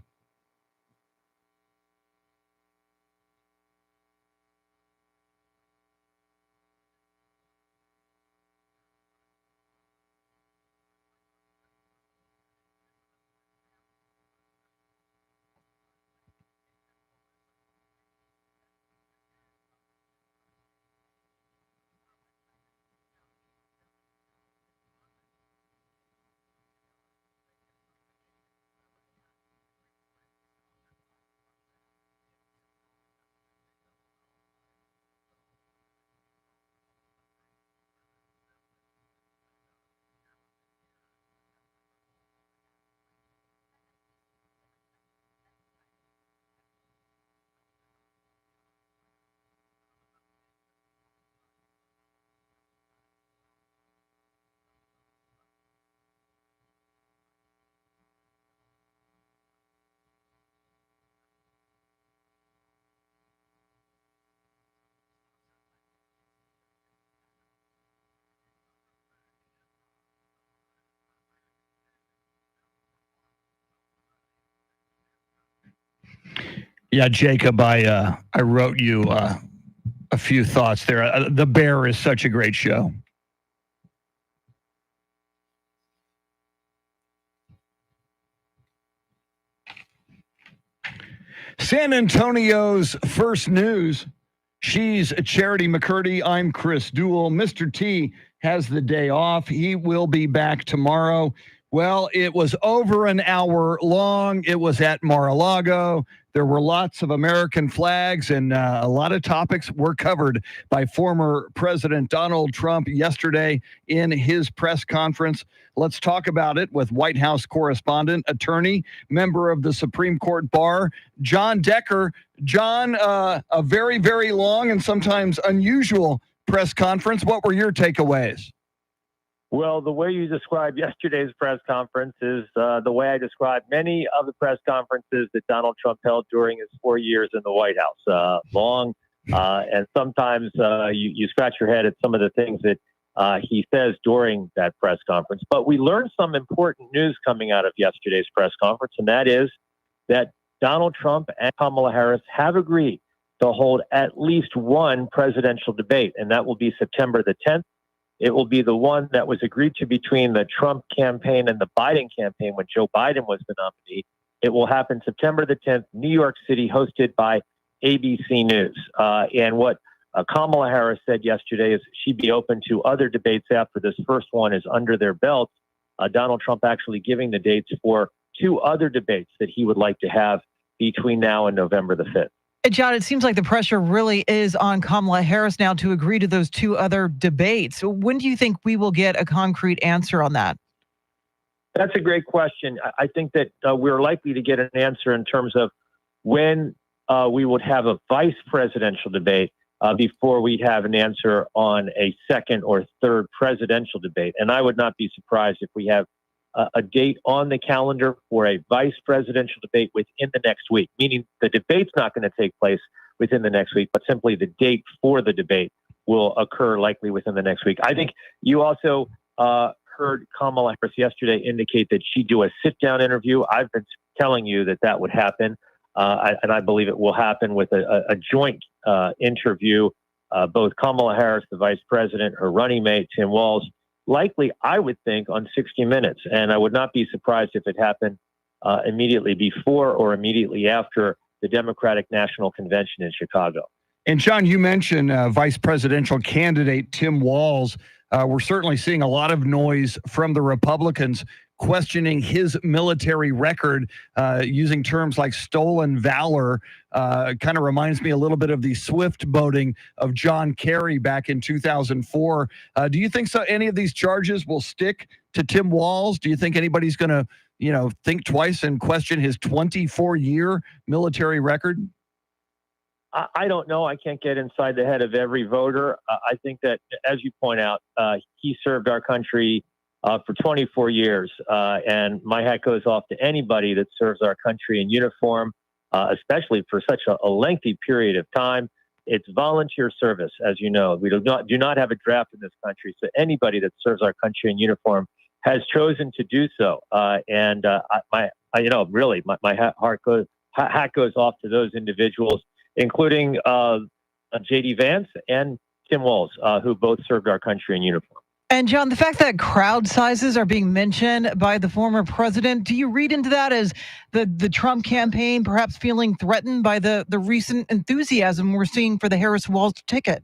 Yeah, Jacob, I wrote you a few thoughts there. The Bear is such a great show. San Antonio's first news. She's Charity McCurdy. I'm Chris Duell. Mr. T has the day off. He will be back tomorrow. Well, it was over an hour long. It was at Mar-a-Lago. There were lots of American flags, and a lot of topics were covered by former President Donald Trump yesterday in his press conference. Let's talk about it with White House correspondent, attorney, member of the Supreme Court Bar, John Decker. John, a very, very long and sometimes unusual press conference. What were your takeaways? Well, the way you described yesterday's press conference is the way I described many of the press conferences that Donald Trump held during his 4 years in the White House. Long, and sometimes you scratch your head at some of the things that he says during that press conference. But we learned some important news coming out of yesterday's press conference, and that is that Donald Trump and Kamala Harris have agreed to hold at least one presidential debate, and that will be September the 10th. It will be the one that was agreed to between the Trump campaign and the Biden campaign when Joe Biden was the nominee. It will happen September the 10th, New York City, hosted by ABC News. And what Kamala Harris said yesterday is she'd be open to other debates after this first one is under their belts. Donald Trump actually giving the dates for two other debates that he would like to have between now and November the 5th. John, it seems like the pressure really is on Kamala Harris now to agree to those two other debates. When do you think we will get a concrete answer on that? That's a great question. I think that we're likely to get an answer in terms of when we would have a vice presidential debate before we'd have an answer on a second or third presidential debate. And I would not be surprised if we have a date on the calendar for a vice presidential debate within the next week, meaning the debate's not going to take place within the next week, but simply the date for the debate will occur likely within the next week. I think you also heard Kamala Harris yesterday indicate that she'd do a sit-down interview. I've been telling you that would happen, and I believe it will happen with a joint interview. Both Kamala Harris, the vice president, her running mate, Tim Walz, likely, I would think, on 60 Minutes. And I would not be surprised if it happened immediately before or immediately after the Democratic National Convention in Chicago. And John, you mentioned vice presidential candidate Tim Walz. We're certainly seeing a lot of noise from the Republicans questioning his military record, using terms like stolen valor. Kind of reminds me a little bit of the swift boating of John Kerry back in 2004. Do you think any of these charges will stick to Tim Walz? Do you think anybody's going to, think twice and question his 24-year military record? I don't know. I can't get inside the head of every voter. I think that, as you point out, he served our country for 24 years. And my hat goes off to anybody that serves our country in uniform, especially for such a lengthy period of time. It's volunteer service, as you know. We do not have a draft in this country. So anybody that serves our country in uniform has chosen to do so. My hat goes off to those individuals, including J.D. Vance and Tim Walz, who both served our country in uniform. And John, the fact that crowd sizes are being mentioned by the former president, do you read into that as the Trump campaign perhaps feeling threatened by the recent enthusiasm we're seeing for the Harris-Walz ticket?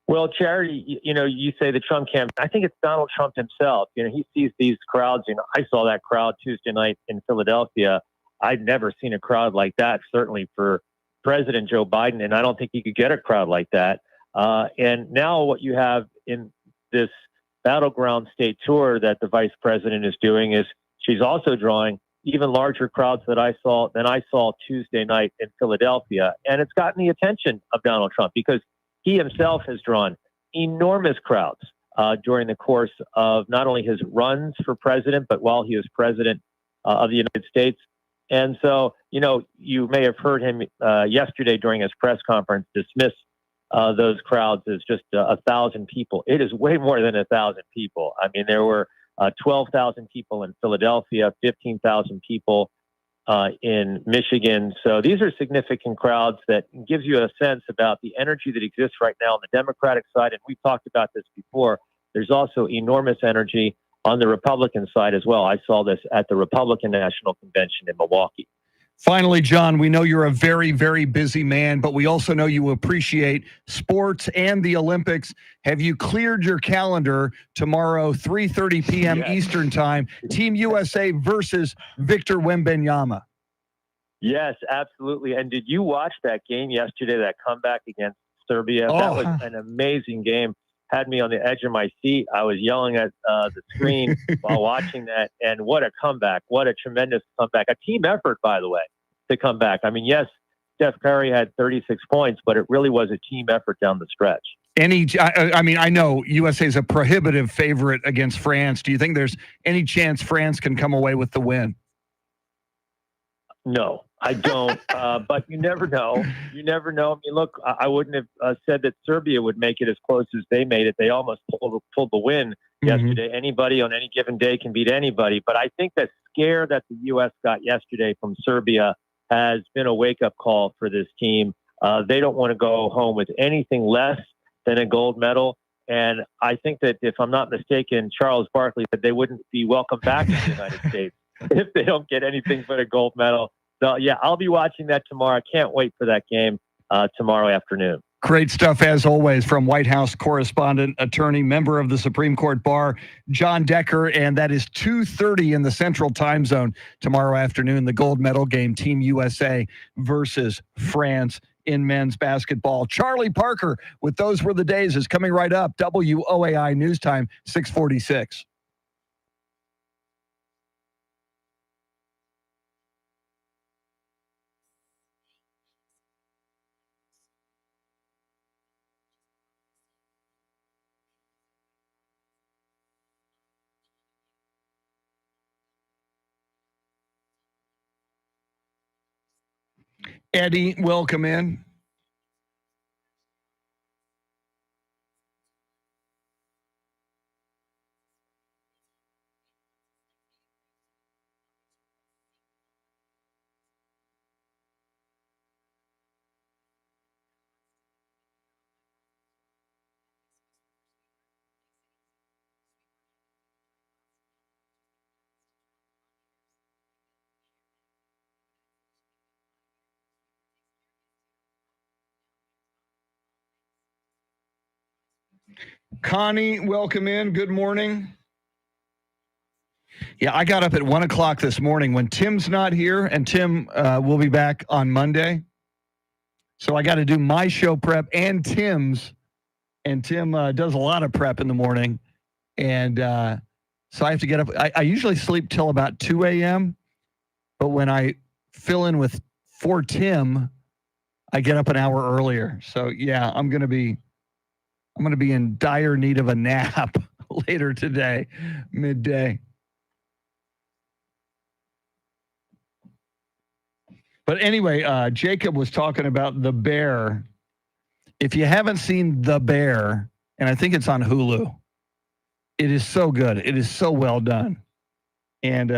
Well, Charity, you say the Trump campaign. I think it's Donald Trump himself. He sees these crowds. I saw that crowd Tuesday night in Philadelphia. I'd never seen a crowd like that, certainly for President Joe Biden, and I don't think you could get a crowd like that. And now what you have in this battleground state tour that the vice president is doing is she's also drawing even larger crowds than I saw Tuesday night in Philadelphia. And it's gotten the attention of Donald Trump because he himself has drawn enormous crowds during the course of not only his runs for president, but while he was president of the United States. And so, you may have heard him yesterday during his press conference dismiss those crowds as just 1,000 people. It is way more than 1,000 people. I mean, there were 12,000 people in Philadelphia, 15,000 people in Michigan. So these are significant crowds that gives you a sense about the energy that exists right now on the Democratic side. And we've talked about this before. There's also enormous energy on the Republican side as well. I saw this at the Republican National Convention in Milwaukee. Finally, John, we know you're a very, very busy man, but we also know you appreciate sports and the Olympics. Have you cleared your calendar tomorrow, 3:30 p.m. Yes. Eastern Time, Team USA versus Victor Wembanyama? Yes, absolutely. And did you watch that game yesterday, that comeback against Serbia? That was an amazing game. Had me on the edge of my seat. I was yelling at the screen while watching that. And what a comeback. What a tremendous comeback. A team effort, by the way, to come back. I mean, yes, Steph Curry had 36 points, but it really was a team effort down the stretch. I know USA is a prohibitive favorite against France. Do you think there's any chance France can come away with the win? No, I don't. But you never know. You never know. I mean, look, I wouldn't have said that Serbia would make it as close as they made it. They almost pulled the win yesterday. Anybody on any given day can beat anybody. But I think that scare that the U.S. got yesterday from Serbia has been a wake-up call for this team. They don't want to go home with anything less than a gold medal. And I think that, if I'm not mistaken, Charles Barkley said they wouldn't be welcome back in the United States if they don't get anything but a gold medal. So, yeah, I'll be watching that tomorrow. I can't wait for that game tomorrow afternoon. Great stuff, as always, from White House correspondent, attorney, member of the Supreme Court Bar, John Decker. And that is 2:30 in the Central Time Zone tomorrow afternoon, the gold medal game, Team USA versus France in men's basketball. Charlie Parker with Those Were the Days is coming right up. WOAI News Time, 646. Eddie, welcome in. Connie, welcome in. Good morning. Yeah, I got up at 1 o'clock this morning when Tim's not here, and Tim will be back on Monday. So I got to do my show prep and Tim's, and Tim does a lot of prep in the morning. And so I have to get up. I usually sleep till about 2 a.m., but when I fill in for Tim, I get up an hour earlier. So, yeah, I'm going to be in dire need of a nap later today, midday. But anyway, Jacob was talking about The Bear. If you haven't seen The Bear, and I think it's on Hulu, it is so good. It is so well done. And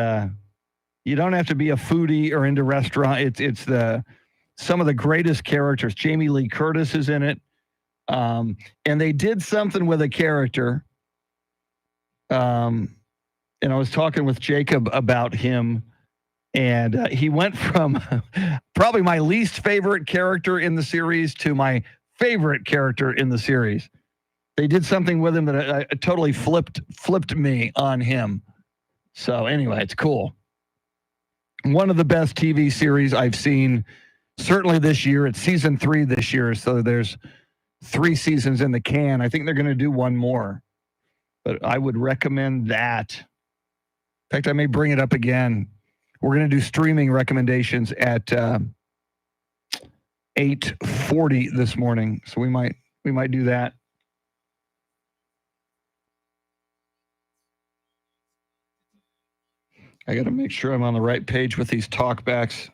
you don't have to be a foodie or into restaurant. It's some of the greatest characters. Jamie Lee Curtis is in it. And they did something with a character. And I was talking with Jacob about him, and he went from probably my least favorite character in the series to my favorite character in the series. They did something with him that totally flipped me on him. So anyway, it's cool. One of the best TV series I've seen, certainly this year. It's season 3 this year, so there's 3 seasons in the can. I think they're going to do one more, but I would recommend that. In fact, I may bring it up again. We're going to do streaming recommendations at 8:40 this morning, so we might do that. I got to make sure I'm on the right page with these talkbacks.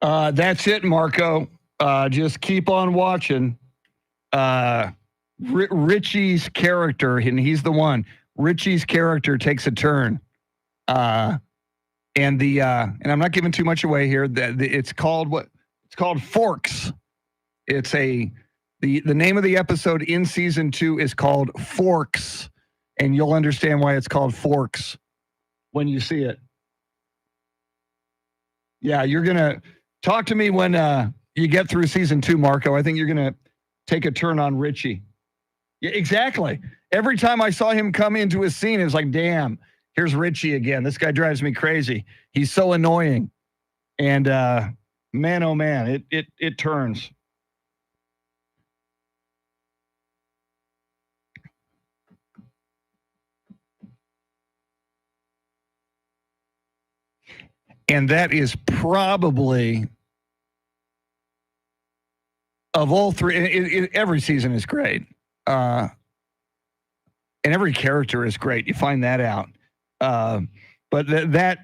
That's it, Marco. Just keep on watching. Richie's character, and he's the one. Richie's character takes a turn. And I'm not giving too much away here. It's called what? It's called Forks. It's the name of the episode in season 2 is called Forks, and you'll understand why it's called Forks when you see it. Yeah, you're gonna talk to me when you get through season 2, Marco. I think you're gonna take a turn on Richie. Yeah, exactly. Every time I saw him come into a scene, it was like, damn, here's Richie again. This guy drives me crazy. He's so annoying. And man, oh man, it turns. And that is probably, of all three, every season is great. And every character is great. You find that out. But that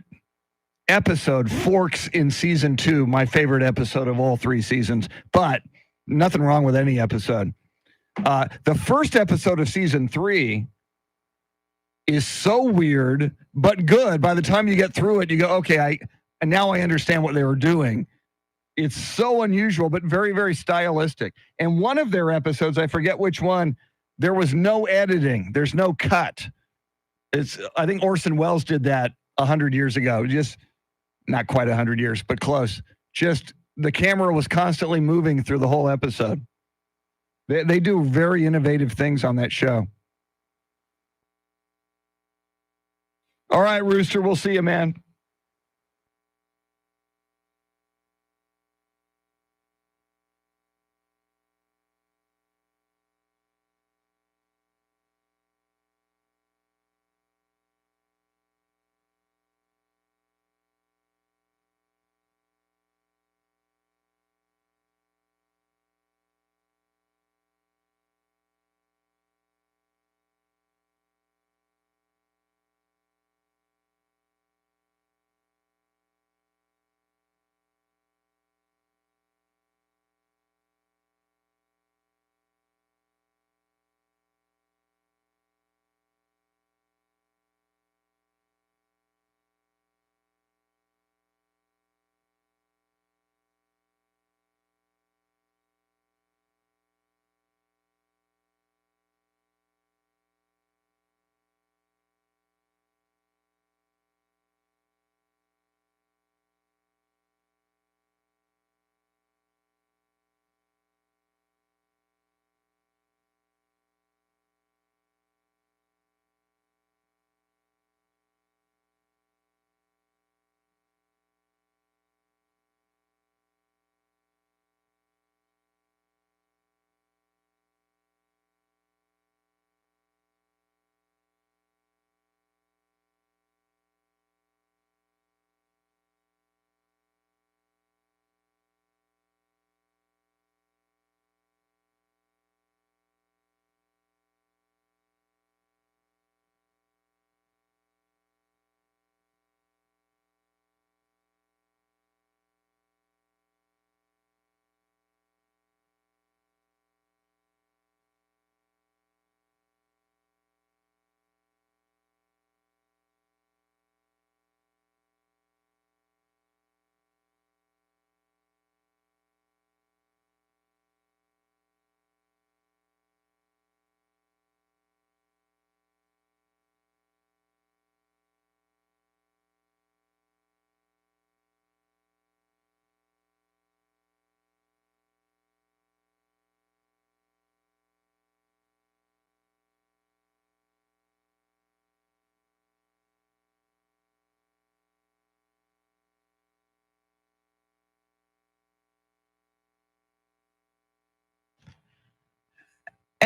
episode, Forks in season 2, my favorite episode of all 3 seasons, but nothing wrong with any episode. The first episode of season 3 is so weird, but good. By the time you get through it, you go, okay, now I understand what they were doing. It's so unusual, but very, very stylistic. And one of their episodes, I forget which one, there was no editing. There's no cut. I think Orson Welles did that 100 years ago. Just not quite 100 years, but close. Just the camera was constantly moving through the whole episode. They do very innovative things on that show. All right, Rooster, we'll see you, man.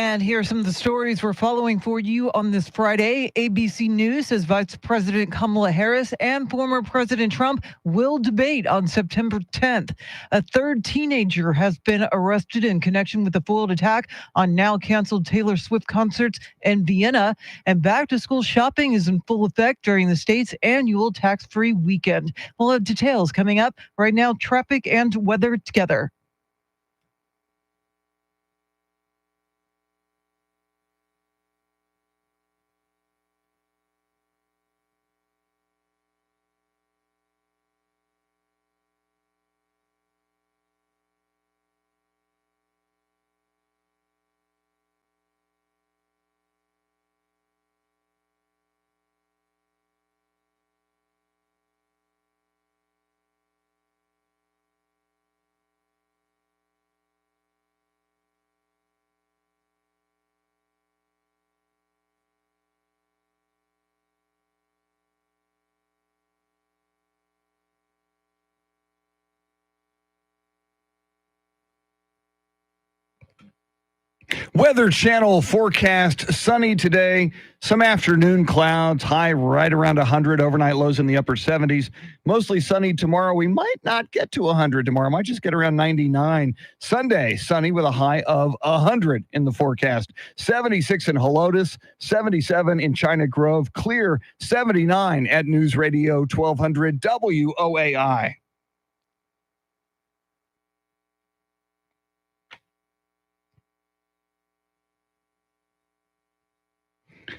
And here are some of the stories we're following for you on this Friday. ABC News says Vice President Kamala Harris and former President Trump will debate on September 10th. A third teenager has been arrested in connection with the foiled attack on now canceled Taylor Swift concerts in Vienna. And back to school shopping is in full effect during the state's annual tax-free weekend. We'll have details coming up. Right now, traffic and weather together. Weather Channel forecast: sunny today, some afternoon clouds, high right around 100, overnight lows in the upper 70s. Mostly sunny tomorrow. We might not get to 100 tomorrow, might just get around 99. Sunday, sunny with a high of 100 in the forecast. 76 in Helotes, 77 in China Grove, clear 79 at News Radio 1200 WOAI.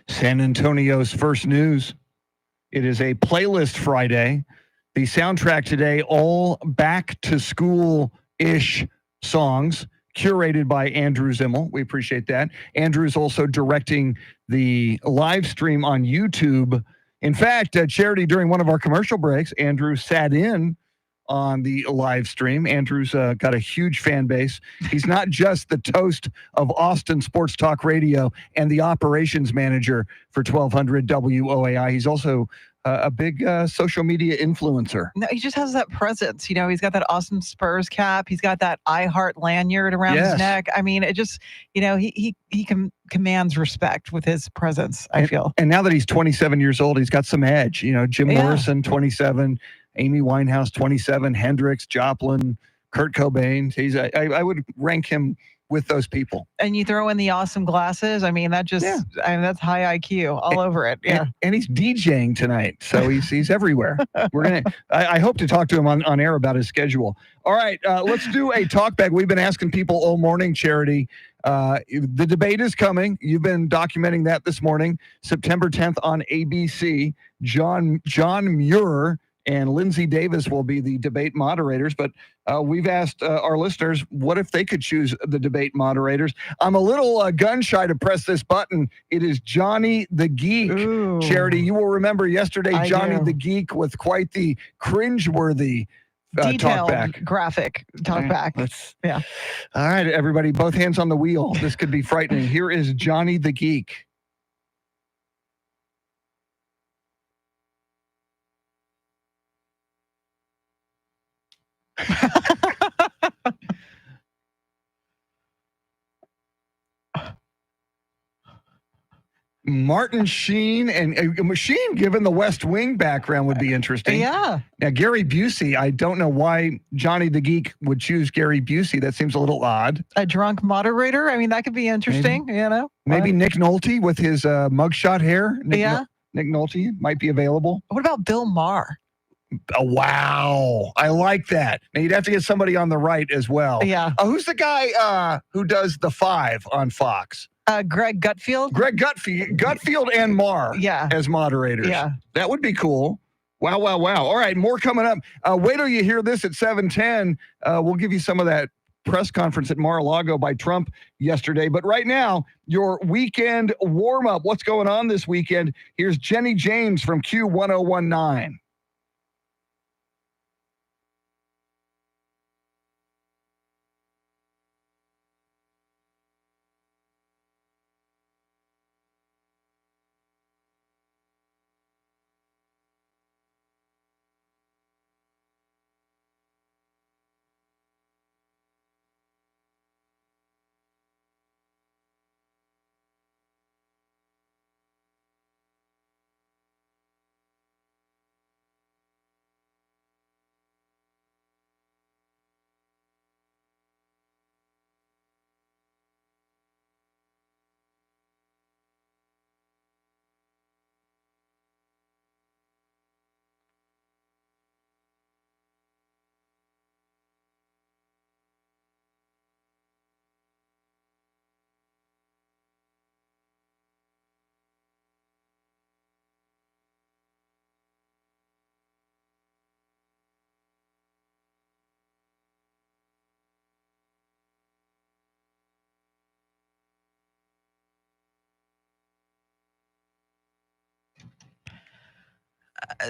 San Antonio's first news. It is a playlist Friday. The soundtrack today, all back to school-ish songs, curated by Andrew Zimmel. We appreciate that. Andrew is also directing the live stream on YouTube. In fact, Charity, during one of our commercial breaks, Andrew sat in on the live stream. Andrew's got a huge fan base. He's not just the toast of Austin Sports Talk Radio and the operations manager for 1200 WOAI. He's also a big social media influencer. No, he just has that presence. You know, he's got that awesome Spurs cap. He's got that I Heart lanyard around his neck. I mean, it just, you know, he commands respect with his presence, I feel. And now that he's 27 years old, he's got some edge. You know, Jim Morrison, 27, Amy Winehouse, 27, Hendrix, Joplin, Kurt Cobain. I would rank him with those people. And you throw in the awesome glasses. I mean, that just, I mean, that's high IQ all over it. Yeah. And he's DJing tonight. So he's everywhere. I hope to talk to him on air about his schedule. All right. Let's do a talk back. We've been asking people all morning, Charity. The debate is coming. You've been documenting that this morning, September 10th on ABC. John Muir and Lindsay Davis will be the debate moderators, but we've asked our listeners, what if they could choose the debate moderators? I'm a little gun shy to press this button. It is Johnny the Geek. Ooh. Charity, you will remember yesterday, Johnny the Geek with quite the cringeworthy detailed talkback. Graphic talkback. Yeah. All right, everybody, both hands on the wheel. This could be frightening. Here is Johnny the Geek. Martin Sheen and Sheen, given the West Wing background, would be interesting. Yeah. Now, Gary Busey, I don't know why Johnny the Geek would choose Gary Busey. That seems a little odd. A drunk moderator? I mean, that could be interesting, you know? Maybe Nick Nolte with his mugshot hair. Nick Nolte might be available. What about Bill Maher? Oh, wow. I like that. Now, you'd have to get somebody on the right as well. Yeah. Who's the guy who does The Five on Fox? Greg Gutfield. Greg Gutfield and Maher as moderators. Yeah. That would be cool. Wow, wow, wow. All right, more coming up. Wait till you hear this at 7:10. We'll give you some of that press conference at Mar-a-Lago by Trump yesterday. But right now, your weekend warm-up. What's going on this weekend? Here's Jenny James from Q1019.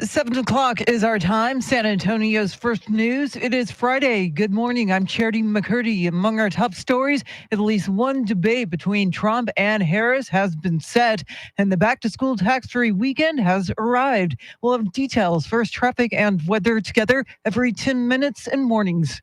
7 o'clock is our time. San Antonio's first news. It is Friday. Good morning. I'm Charity McCurdy. Among our top stories, at least one debate between Trump and Harris has been set, and the back-to-school tax-free weekend has arrived. We'll have details, first traffic and weather together every 10 minutes in mornings.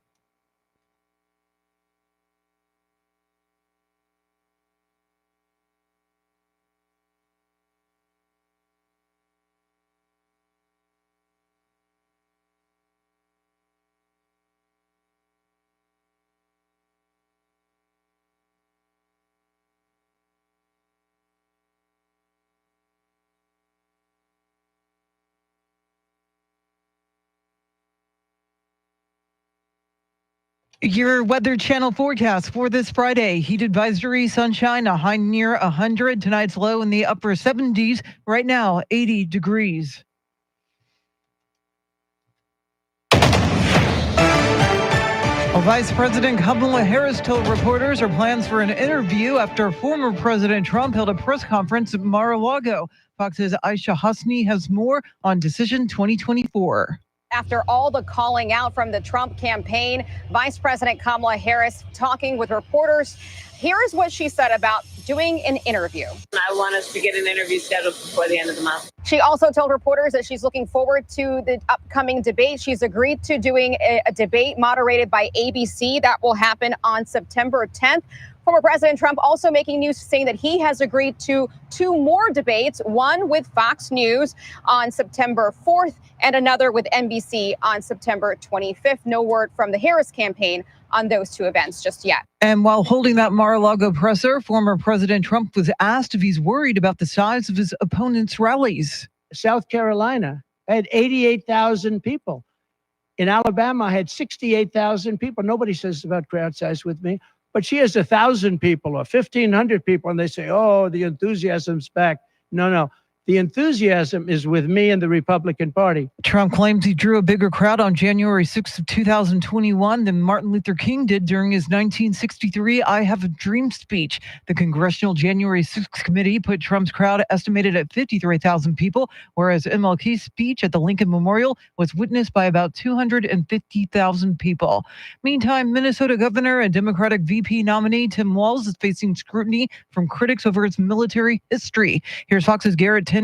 Your Weather Channel forecast for this Friday. Heat advisory, sunshine, a high near 100. Tonight's low in the upper 70s. Right now, 80 degrees. Vice President Kamala Harris told reporters her plans for an interview after former President Trump held a press conference at Mar-a-Lago. Fox's Aisha Hasni has more on Decision 2024. After all the calling out from the Trump campaign, Vice President Kamala Harris talking with reporters. Here's what she said about doing an interview. I want us to get an interview scheduled before the end of the month. She also told reporters that she's looking forward to the upcoming debate. She's agreed to doing a debate moderated by ABC that will happen on September 10th. Former President Trump also making news, saying that he has agreed to 2 more debates, one with Fox News on September 4th and another with NBC on September 25th. No word from the Harris campaign on those 2 events just yet. And while holding that Mar-a-Lago presser, former President Trump was asked if he's worried about the size of his opponents' rallies. South Carolina had 88,000 people. In Alabama, I had 68,000 people. Nobody says about crowd size with me. But she has 1,000 people or 1,500 people, and they say, oh, the enthusiasm's back. No. The enthusiasm is with me and the Republican Party. Trump claims he drew a bigger crowd on January 6th of 2021 than Martin Luther King did during his 1963 I Have a Dream speech. The Congressional January 6th Committee put Trump's crowd estimated at 53,000 people, whereas MLK's speech at the Lincoln Memorial was witnessed by about 250,000 people. Meantime, Minnesota Governor and Democratic VP nominee Tim Walz is facing scrutiny from critics over his military history. Here's Fox's Garrett Tenney.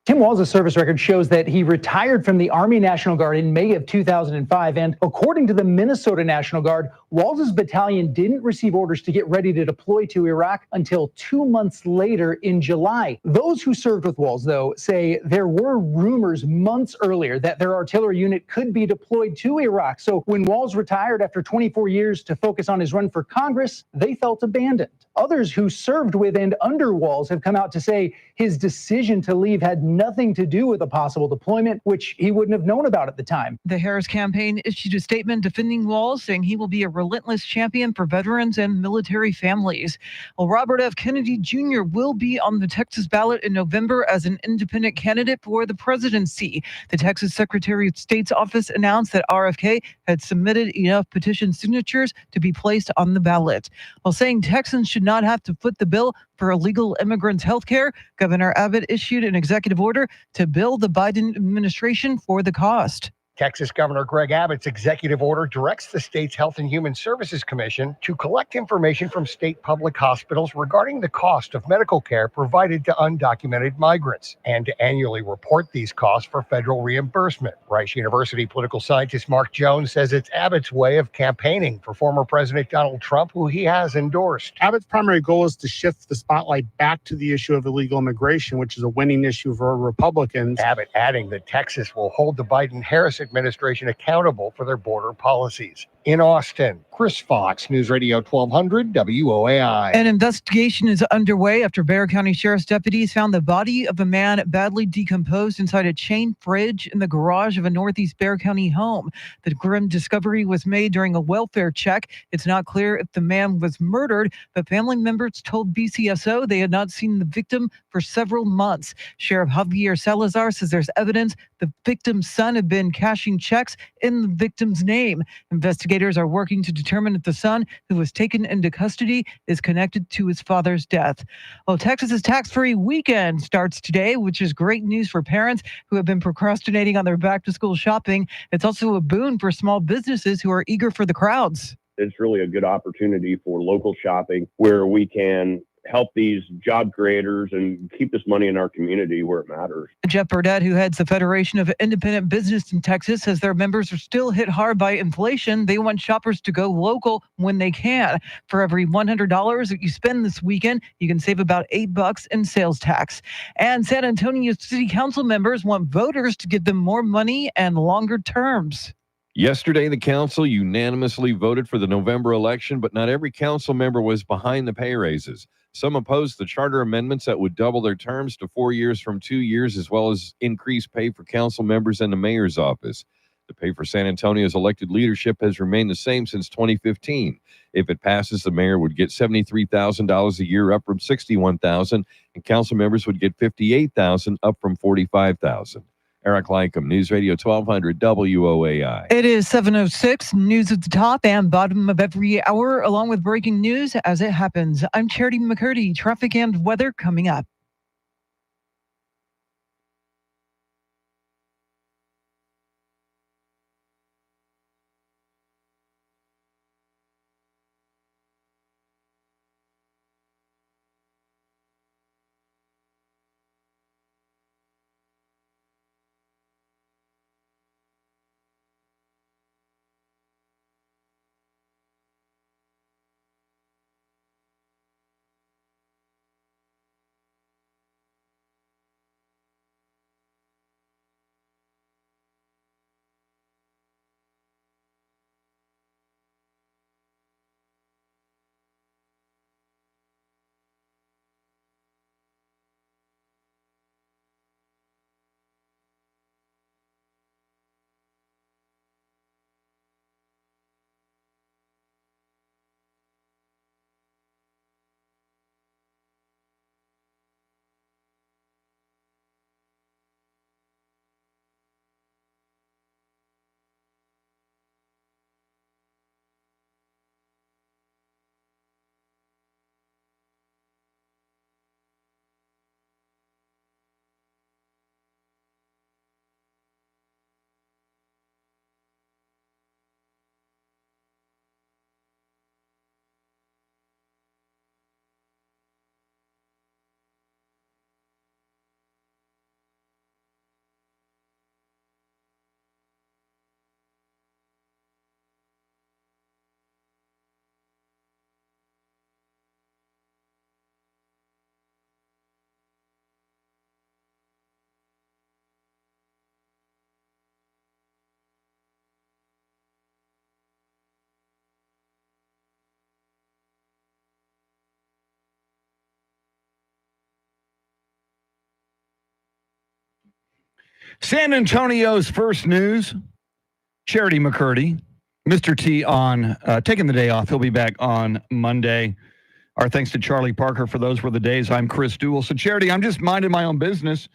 Tim Walz's service record shows that he retired from the Army National Guard in May of 2005. And according to the Minnesota National Guard, Walz's battalion didn't receive orders to get ready to deploy to Iraq until 2 months later in July. Those who served with Walz, though, say there were rumors months earlier that their artillery unit could be deployed to Iraq. So when Walz retired after 24 years to focus on his run for Congress, they felt abandoned. Others who served with and under Walz have come out to say his decision to leave had nothing to do with a possible deployment, which he wouldn't have known about at the time. The Harris campaign issued a statement defending Walz, saying he will be a relentless champion for veterans and military families. Well, Robert F. Kennedy Jr. will be on the Texas ballot in November as an independent candidate for the presidency. The Texas Secretary of State's office announced that RFK had submitted enough petition signatures to be placed on the ballot. While saying Texans should not have to foot the bill for illegal immigrants' health care, Governor Abbott issued an executive order to bill the Biden administration for the cost. Texas Governor Greg Abbott's executive order directs the state's Health and Human Services Commission to collect information from state public hospitals regarding the cost of medical care provided to undocumented migrants and to annually report these costs for federal reimbursement. Rice University political scientist Mark Jones says it's Abbott's way of campaigning for former President Donald Trump, who he has endorsed. Abbott's primary goal is to shift the spotlight back to the issue of illegal immigration, which is a winning issue for Republicans. Abbott adding that Texas will hold the Biden-Harris administration accountable for their border policies. In Austin, Chris Fox, News Radio 1200 WOAI. An investigation is underway after Bexar County Sheriff's deputies found the body of a man badly decomposed inside a chain fridge in the garage of a Northeast Bexar County home. The grim discovery was made during a welfare check. It's not clear if the man was murdered, but family members told BCSO they had not seen the victim for several months. Sheriff Javier Salazar says there's evidence the victim's son had been cashing checks in the victim's name. Investigators Investigators are working to determine if the son who was taken into custody is connected to his father's death. Well, Texas's tax-free weekend starts today, which is great news for parents who have been procrastinating on their back-to-school shopping. It's also a boon for small businesses who are eager for the crowds. It's really a good opportunity for local shopping where we can help these job creators and keep this money in our community where it matters. Jeff Burdett, who heads the Federation of Independent Business in Texas, says their members are still hit hard by inflation. They want shoppers to go local when they can. For every $100 that you spend this weekend, you can save about $8 in sales tax. And San Antonio City Council members want voters to give them more money and longer terms. Yesterday, the council unanimously voted for the November election, but not every council member was behind the pay raises. Some opposed the charter amendments that would double their terms to 4 years from 2 years, as well as increase pay for council members and the mayor's office. The pay for San Antonio's elected leadership has remained the same since 2015. If it passes, the mayor would get $73,000 a year, up from $61,000, and council members would get $58,000, up from $45,000. Eric Lycum, News Radio 1200 WOAI. It is 7:06. News at the top and bottom of every hour, along with breaking news as it happens. I'm Charity McCurdy. Traffic and weather coming up. San Antonio's first news, Charity McCurdy, Mr. T on taking the day off. He'll be back on Monday. Our thanks to Charlie Parker for those were the days. I'm Chris Duell. So Charity, I'm just minding my own business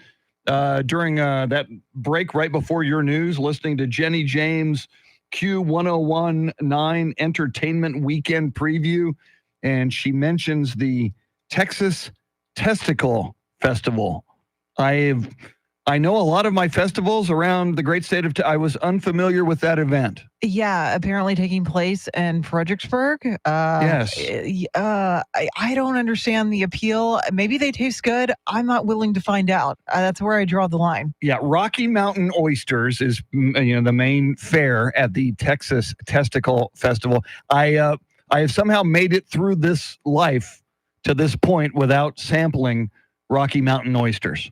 during that break right before your news, listening to Jenny James Q1019 Entertainment Weekend Preview. And she mentions the Texas Testicle Festival. I know a lot of my festivals around the great state of I was unfamiliar with that event. Yeah, apparently taking place in Fredericksburg. Yes. I don't understand the appeal. Maybe they taste good. I'm not willing to find out. That's where I draw the line. Yeah, Rocky Mountain Oysters is the main fare at the Texas Testicle Festival. I have somehow made it through this life to this point without sampling Rocky Mountain Oysters.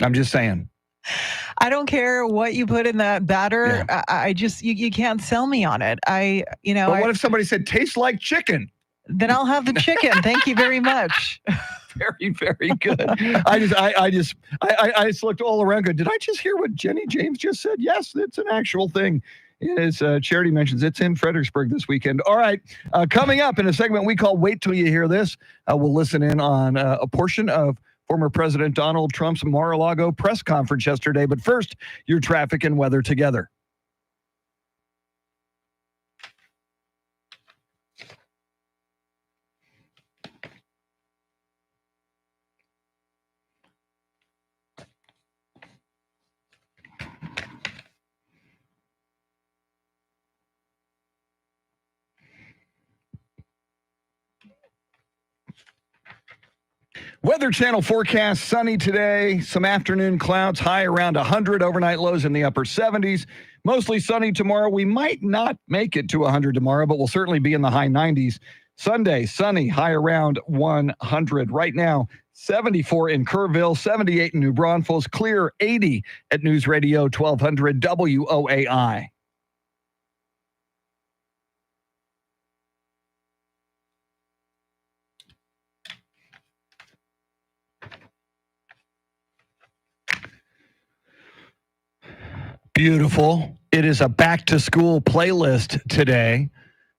I'm just saying. I don't care what you put in that batter. Yeah. I just you can't sell me on it. But what if somebody said tastes like chicken? Then I'll have the chicken. Thank you very much. Very, very good. I just looked all around. Did I just hear what Jenny James just said? Yes, it's an actual thing. As Charity mentions, it's in Fredericksburg this weekend. All right, coming up in a segment we call "Wait Till You Hear This," we'll listen in on a portion of former President Donald Trump's Mar-a-Lago press conference yesterday. But first, your traffic and weather together. Weather Channel forecast, sunny today, some afternoon clouds, high around 100, overnight lows in the upper 70s. Mostly sunny tomorrow. We might not make it to 100 tomorrow, but we'll certainly be in the high 90s. Sunday, sunny, high around 100. Right now, 74 in Kerrville, 78 in New Braunfels, clear 80 at News Radio 1200 WOAI. Beautiful. It is a back to school playlist today.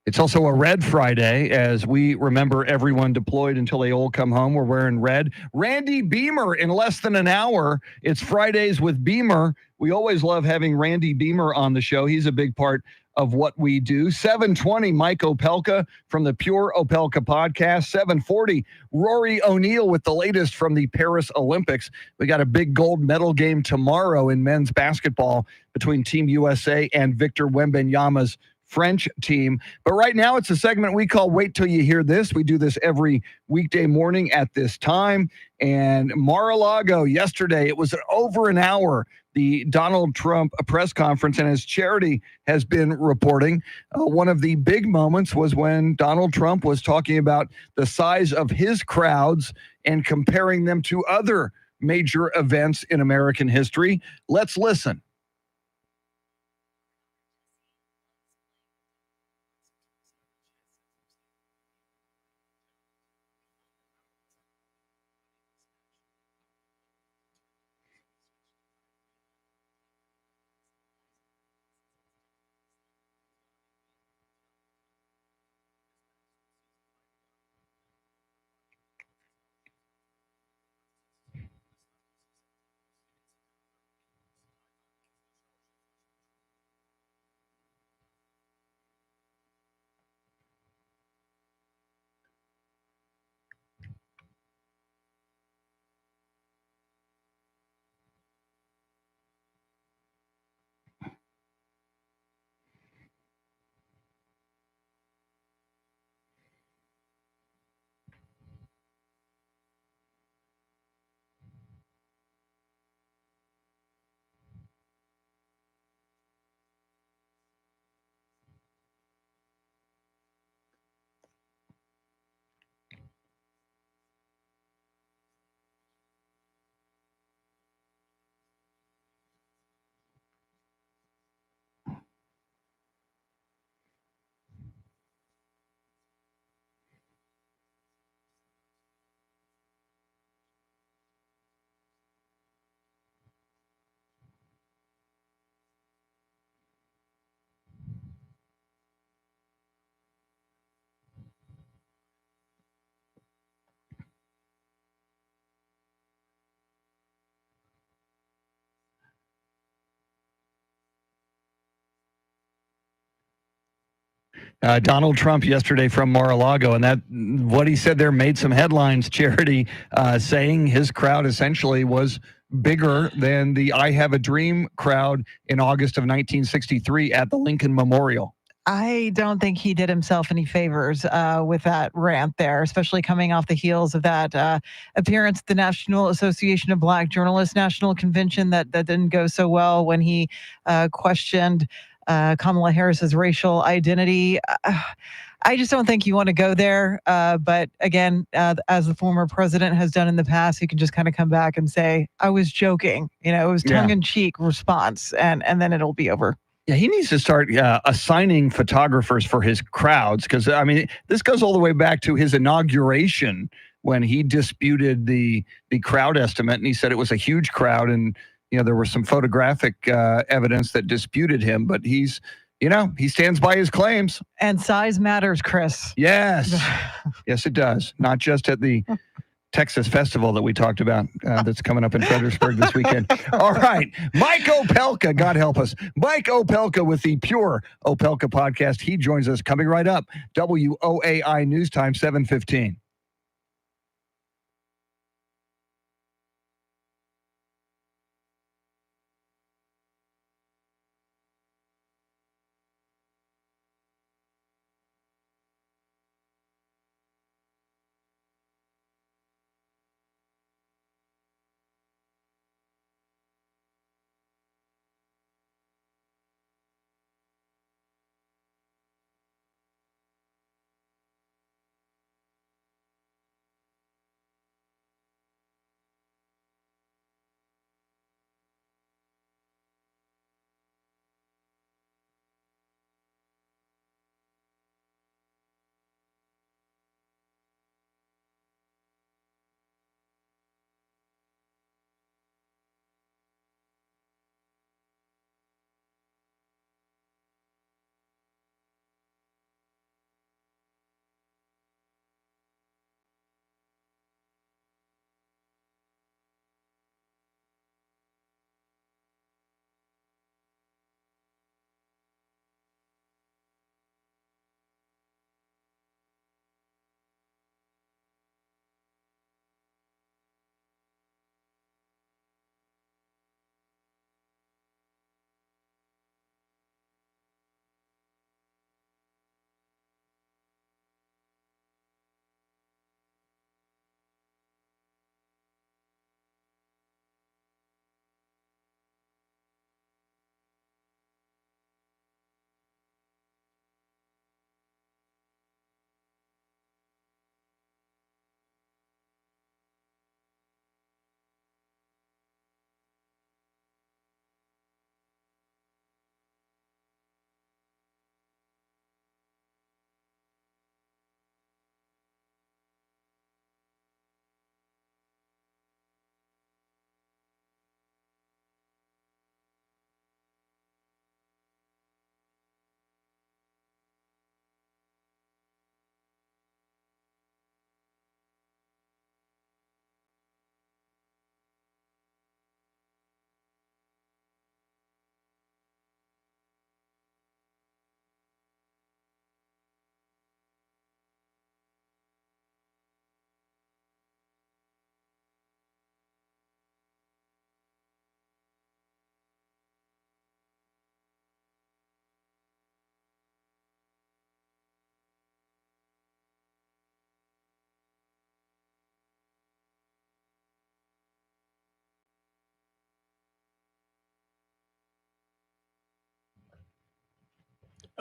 It's also a Red Friday as we remember everyone deployed until they all come home. We're wearing red. Randy Beamer in less than an hour. It's Fridays with Beamer. We always love having Randy Beamer on the show. He's a big part of what we do. 7:20, Mike Opelka from the Pure Opelka podcast. 7:40, Rory O'Neal with the latest from the Paris Olympics. We got a big gold medal game tomorrow in men's basketball between Team USA and Victor Wembanyama's French team. But right now it's a segment we call Wait Till You Hear This. We do this every weekday morning at this time. And Mar-a-Lago yesterday, it was over an hour, the Donald Trump press conference. And as Charity has been reporting, one of the big moments was when Donald Trump was talking about the size of his crowds and comparing them to other major events in American history. Let's listen. Donald Trump yesterday from Mar-a-Lago, and that what he said there made some headlines, Charity, saying his crowd essentially was bigger than the I Have a Dream crowd in August of 1963 at the Lincoln Memorial. I don't think he did himself any favors with that rant there, especially coming off the heels of that appearance at the National Association of Black Journalists National Convention that didn't go so well when he questioned Kamala Harris's racial identity. I just don't think you want to go there. But again, as the former president has done in the past, he can just kind of come back and say, I was joking. You know, it was tongue-in-cheek response, and then it'll be over. Yeah, he needs to start assigning photographers for his crowds because, I mean, this goes all the way back to his inauguration when he disputed the crowd estimate, and he said it was a huge crowd, and you know there was some photographic evidence that disputed him, but he's, you know, he stands by his claims. And size matters, Chris. Yes, yes, it does. Not just at the Texas Festival that we talked about that's coming up in Fredericksburg this weekend. All right. Mike Opelka, God help us. Mike Opelka with the Pure Opelka podcast. He joins us coming right up. WOAI News Time, 7:15.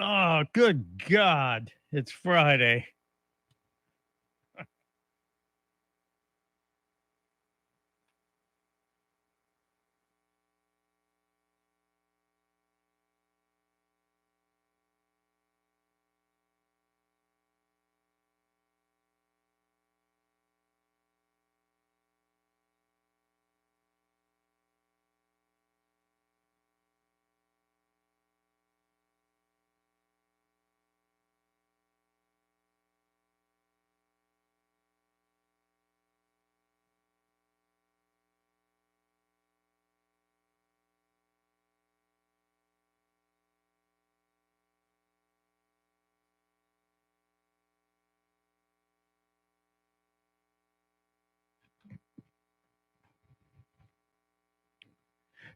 Oh, good God. It's Friday.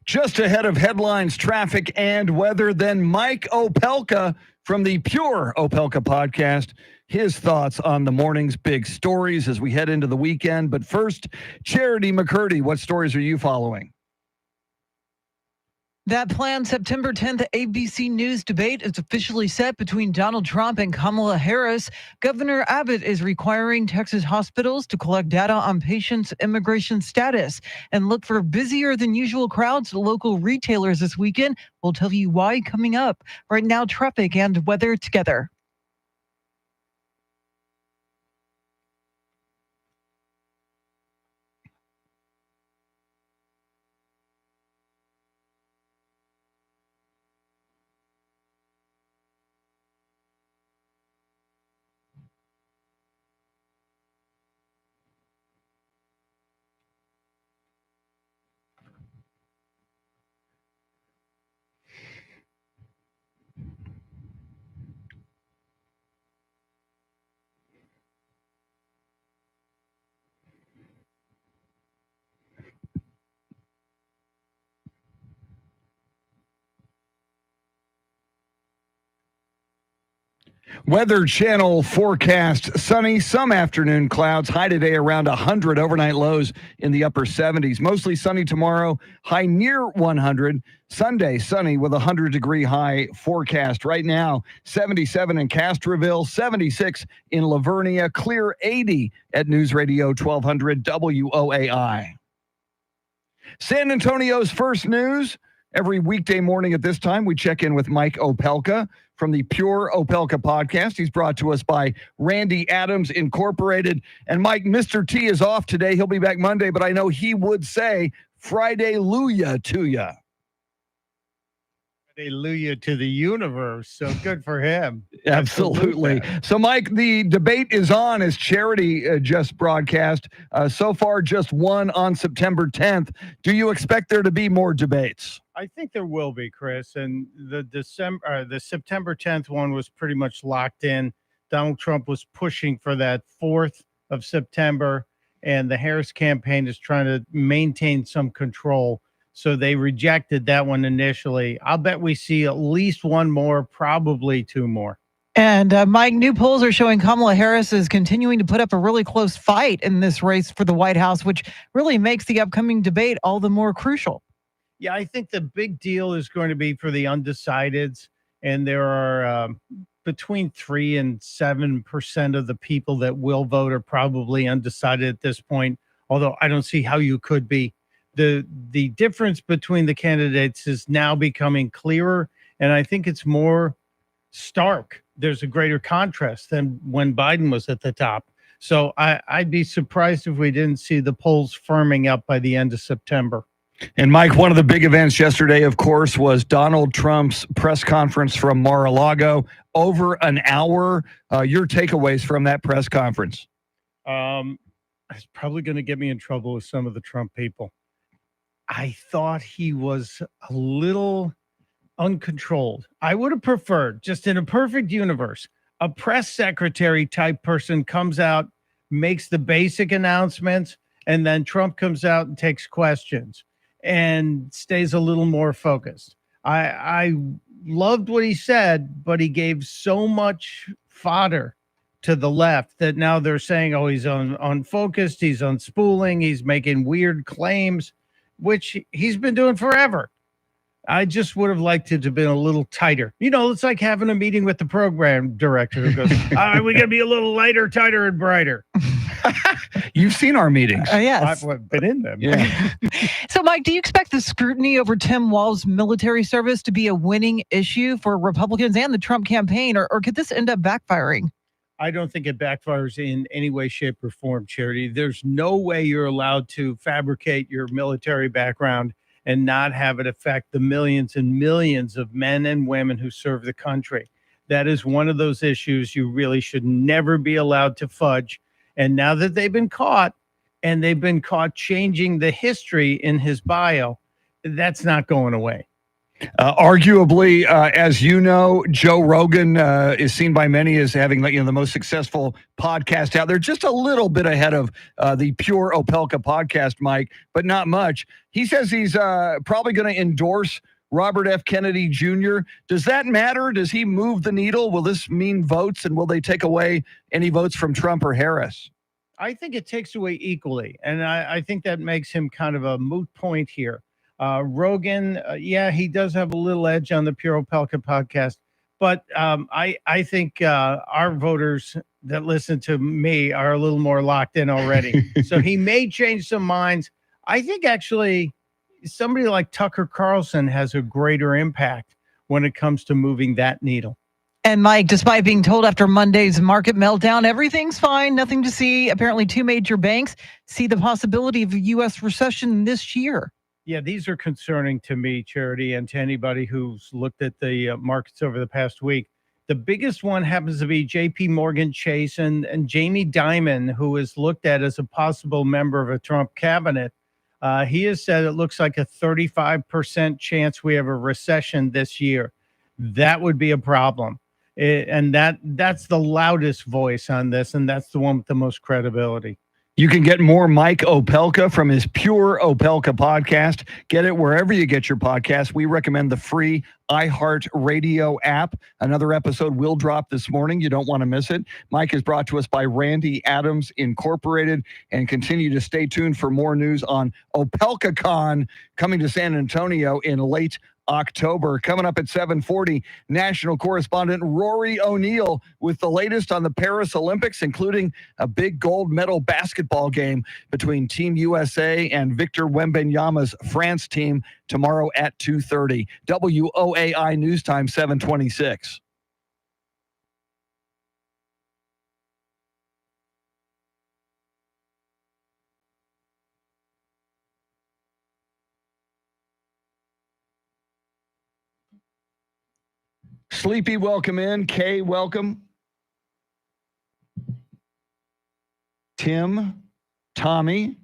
Just ahead of headlines, traffic, and weather, then Mike Opelka from the Pure Opelka podcast. His thoughts on the morning's big stories as we head into the weekend. But first, Charity McCurdy, what stories are you following? That planned September 10th ABC News debate is officially set between Donald Trump and Kamala Harris. Governor Abbott is requiring Texas hospitals to collect data on patients' immigration status and look for busier than usual crowds at local retailers this weekend. We'll tell you why coming up. Right now, traffic and weather together. Weather Channel forecast: sunny, some afternoon clouds, high today around 100, overnight lows in the upper 70s. Mostly sunny tomorrow, high near 100. Sunday, sunny with a 100-degree high forecast. Right now, 77 in Castroville, 76 in Lavernia, clear 80 at News Radio 1200 WOAI. San Antonio's first news. Every weekday morning at this time, we check in with Mike Opelka from the Pure Opelka podcast. He's brought to us by Randy Adams Incorporated. And Mike, Mr. T is off today. He'll be back Monday, but I know he would say Friday-luya to you. Hallelujah to the universe. So good for him. Absolutely. So, Mike, the debate is on, as Charity just broadcast. So far, just one on September 10th. Do you expect there to be more debates? I think there will be, Chris. And the September 10th one was pretty much locked in. Donald Trump was pushing for that 4th of September, and the Harris campaign is trying to maintain some control. So they rejected that one initially. I'll bet we see at least one more, probably two more. And Mike, new polls are showing Kamala Harris is continuing to put up a really close fight in this race for the White House, which really makes the upcoming debate all the more crucial. Yeah, I think the big deal is going to be for the undecideds. And there are between 3 and 7% of the people that will vote are probably undecided at this point, although I don't see how you could be. The difference between the candidates is now becoming clearer, and I think it's more stark. There's a greater contrast than when Biden was at the top. So I'd be surprised if we didn't see the polls firming up by the end of September. And Mike, one of the big events yesterday, of course, was Donald Trump's press conference from Mar-a-Lago. Over an hour. Your takeaways from that press conference? It's probably going to get me in trouble with some of the Trump people. I thought he was a little uncontrolled. I would have preferred, just in a perfect universe, a press secretary type person comes out, makes the basic announcements, and then Trump comes out and takes questions and stays a little more focused. I loved what he said, but he gave so much fodder to the left that now they're saying, oh, he's unfocused, he's unspooling, he's making weird claims, which he's been doing forever. I just would have liked it to have been a little tighter. It's like having a meeting with the program director who goes, all right, we got to be a little lighter, tighter, and brighter. You've seen our meetings. Yes. I've been in them. Yeah. So, Mike, do you expect the scrutiny over Tim Walz's military service to be a winning issue for Republicans and the Trump campaign, or could this end up backfiring? I don't think it backfires in any way, shape, or form, Charity. There's no way you're allowed to fabricate your military background and not have it affect the millions and millions of men and women who serve the country. That is one of those issues you really should never be allowed to fudge. And now that they've been caught, and they've been caught changing the history in his bio, that's not going away. Arguably, as you know, Joe Rogan is seen by many as having the most successful podcast out there, just a little bit ahead of the Pure Opelka podcast, Mike, but not much. He says he's probably going to endorse Robert F. Kennedy Jr. Does that matter? Does he move the needle? Will this mean votes, and will they take away any votes from Trump or Harris? I think it takes away equally, and I think that makes him kind of a moot point here. Rogan, he does have a little edge on the Pure Opelka podcast, but I think our voters that listen to me are a little more locked in already. So he may change some minds. I think actually somebody like Tucker Carlson has a greater impact when it comes to moving that needle. And Mike, despite being told after Monday's market meltdown, everything's fine, nothing to see. Apparently, two major banks see the possibility of a U.S. recession this year. Yeah, these are concerning to me, Charity, and to anybody who's looked at the markets over the past week. The biggest one happens to be JP Morgan Chase and Jamie Dimon, who is looked at as a possible member of a Trump cabinet. He has said it looks like a 35% chance we have a recession this year. That would be a problem. And that's the loudest voice on this, and that's the one with the most credibility. You can get more Mike Opelka from his Pure Opelka podcast. Get it wherever you get your podcast. We recommend the free iHeartRadio app. Another episode will drop this morning. You don't want to miss it. Mike is brought to us by Randy Adams Incorporated, and continue to stay tuned for more news on OpelkaCon coming to San Antonio in late October. Coming up at 7:40, national correspondent Rory O'Neill with the latest on the Paris Olympics, including a big gold medal basketball game between Team USA and Victor Wembanyama's France team tomorrow at 2:30. WOAI News Time 7:26. Sleepy, welcome in. Kay, welcome. Tim, Tommy,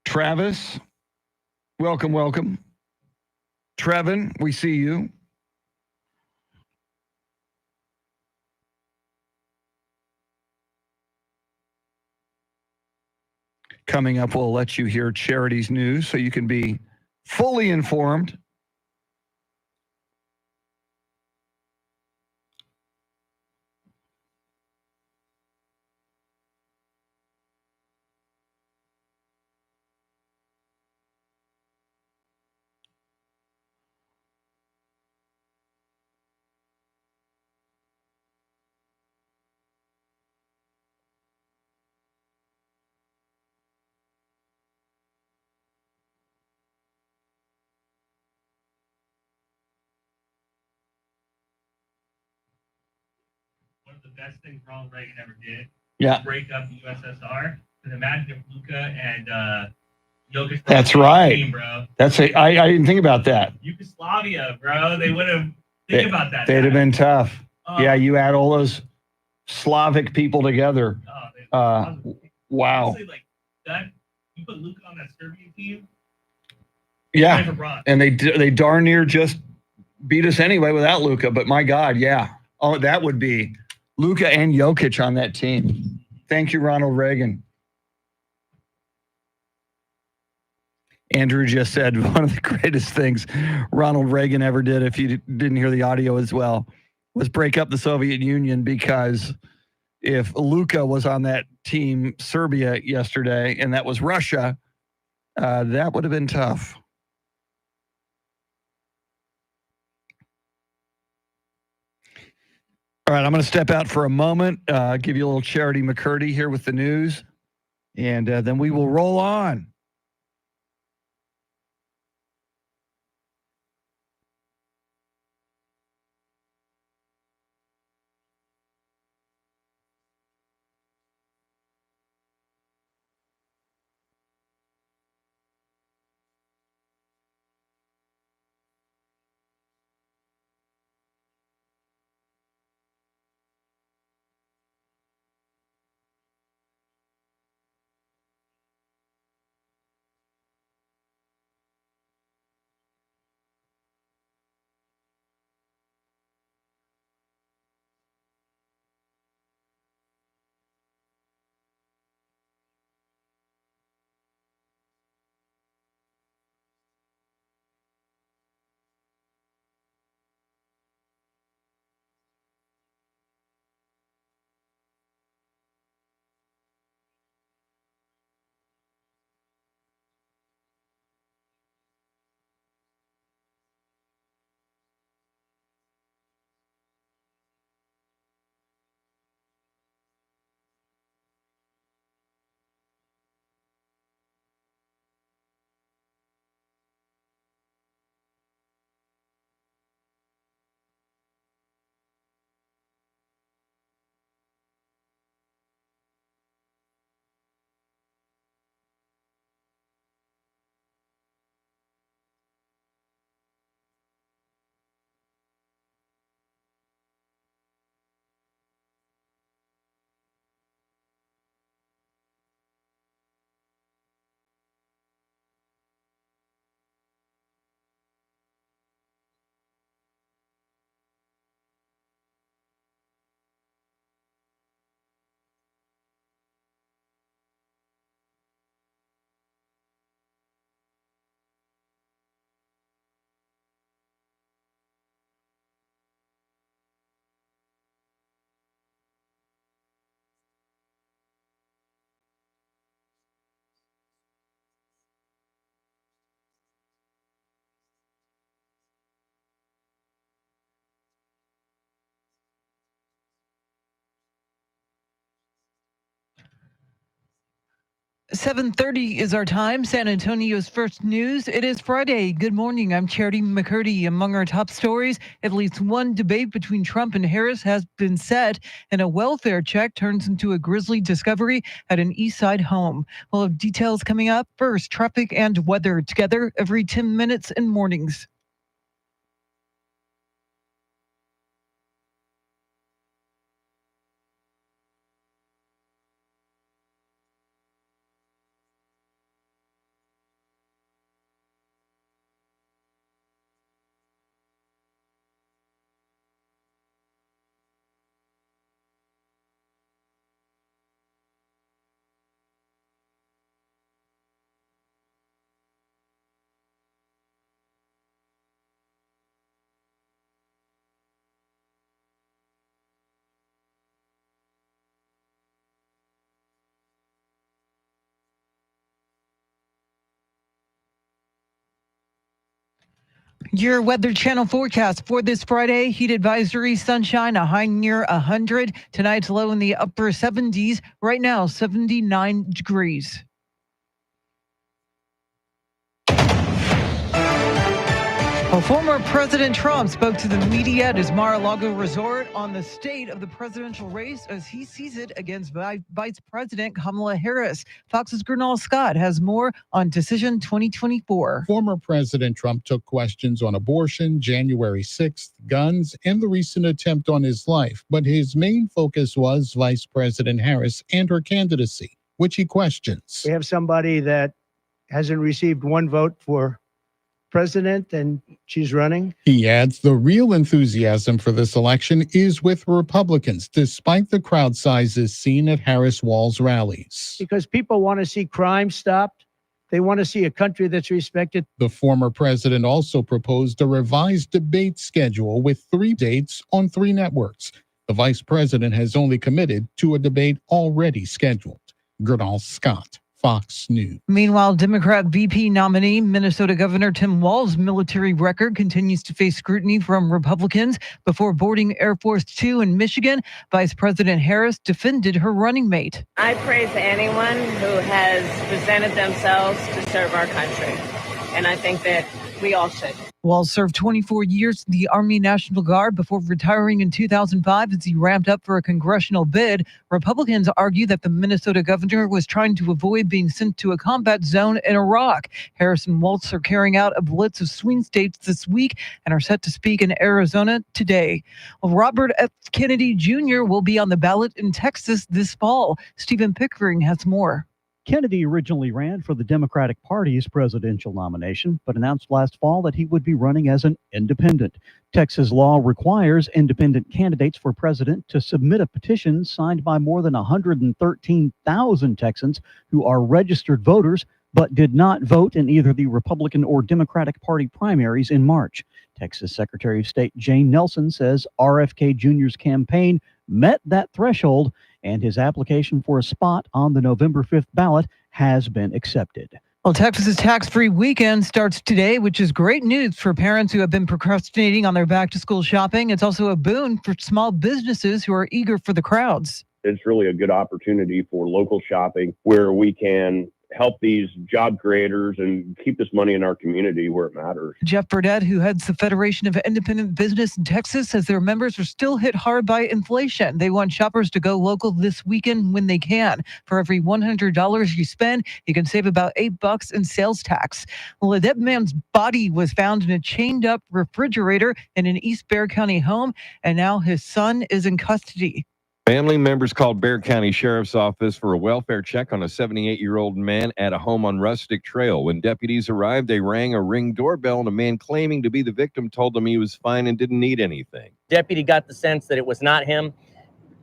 Travis, welcome. Trevin, we see you. Coming up, we'll let you hear Charity's news so you can be fully informed. One of the best things Ronald Reagan ever did. Yeah. Break up the USSR. Because imagine if Luka and Jokic. That's right. Team, bro. I didn't think about that. Yugoslavia, bro. They would have. Think about that. They'd have been tough. Yeah, you add all those Slavic people together. Wow. Honestly, like that, you put Luka on that Serbian team. Yeah, and they darn near just beat us anyway without Luka. But my God, yeah. Oh, that would be Luka and Jokic on that team. Thank you, Ronald Reagan. Andrew just said one of the greatest things Ronald Reagan ever did, if you didn't hear the audio as well, was break up the Soviet Union, because if Luka was on that team, Serbia, yesterday, and that was Russia, That would have been tough. All right, I'm going to step out for a moment, give you a little Charity McCurdy here with the news, and then we will roll on. .30 is our time. San Antonio's first news. It is Friday. Good morning. I'm Charity McCurdy. Among our top stories, at least one debate between Trump and Harris has been set, and a welfare check turns into a grisly discovery at an East Side home. We'll have details coming up. First, traffic and weather together every 10 minutes in mornings. Your Weather Channel forecast for this Friday: heat advisory, sunshine, a high near 100. Tonight's low in the upper 70s. Right now, 79 degrees. Well, former President Trump spoke to the media at his Mar-a-Lago resort on the state of the presidential race as he sees it against Vice President Kamala Harris. Fox's Gernal Scott has more on Decision 2024. Former President Trump took questions on abortion, January 6th, guns, and the recent attempt on his life. But his main focus was Vice President Harris and her candidacy, which he questions. We have somebody that hasn't received one vote for president, and she's running. He adds the real enthusiasm for this election is with Republicans, despite the crowd sizes seen at Harris-Walz rallies. Because people want to see crime stopped. They want to see a country that's respected. The former president also proposed a revised debate schedule with 3 dates on 3 networks. The vice president has only committed to a debate already scheduled. Gernal Scott, Fox News. Meanwhile, Democrat VP nominee Minnesota Governor Tim Walz's military record continues to face scrutiny from Republicans. Before boarding Air Force Two in Michigan, Vice President Harris defended her running mate. I praise anyone who has presented themselves to serve our country, and I think that we all should. Walz served 24 years in the Army National Guard before retiring in 2005 as he ramped up for a congressional bid. Republicans argue that the Minnesota governor was trying to avoid being sent to a combat zone in Iraq. Harris and Walz are carrying out a blitz of swing states this week and are set to speak in Arizona today. Well, Robert F. Kennedy Jr. will be on the ballot in Texas this fall. Stephen Pickering has more. Kennedy originally ran for the Democratic Party's presidential nomination, but announced last fall that he would be running as an independent. Texas law requires independent candidates for president to submit a petition signed by more than 113,000 Texans who are registered voters but did not vote in either the Republican or Democratic Party primaries in March. Texas Secretary of State Jane Nelson says RFK Jr.'s campaign met that threshold, and his application for a spot on the November 5th ballot has been accepted. Well, Texas's tax-free weekend starts today, which is great news for parents who have been procrastinating on their back-to-school shopping. It's also a boon for small businesses who are eager for the crowds. It's really a good opportunity for local shopping where we can help these job creators and keep this money in our community where it matters. Jeff Burdett, who heads the Federation of Independent Business in Texas, says their members are still hit hard by inflation. They want shoppers to go local this weekend when they can. For every $100 you spend, you can save about $8 in sales tax. Well, a dead man's body was found in a chained up refrigerator in an East Bexar County home, and now his son is in custody. Family members called Bexar County Sheriff's Office for a welfare check on a 78-year-old man at a home on Rustic Trail. When deputies arrived, they rang a Ring doorbell, and a man claiming to be the victim told them he was fine and didn't need anything. Deputy got the sense that it was not him.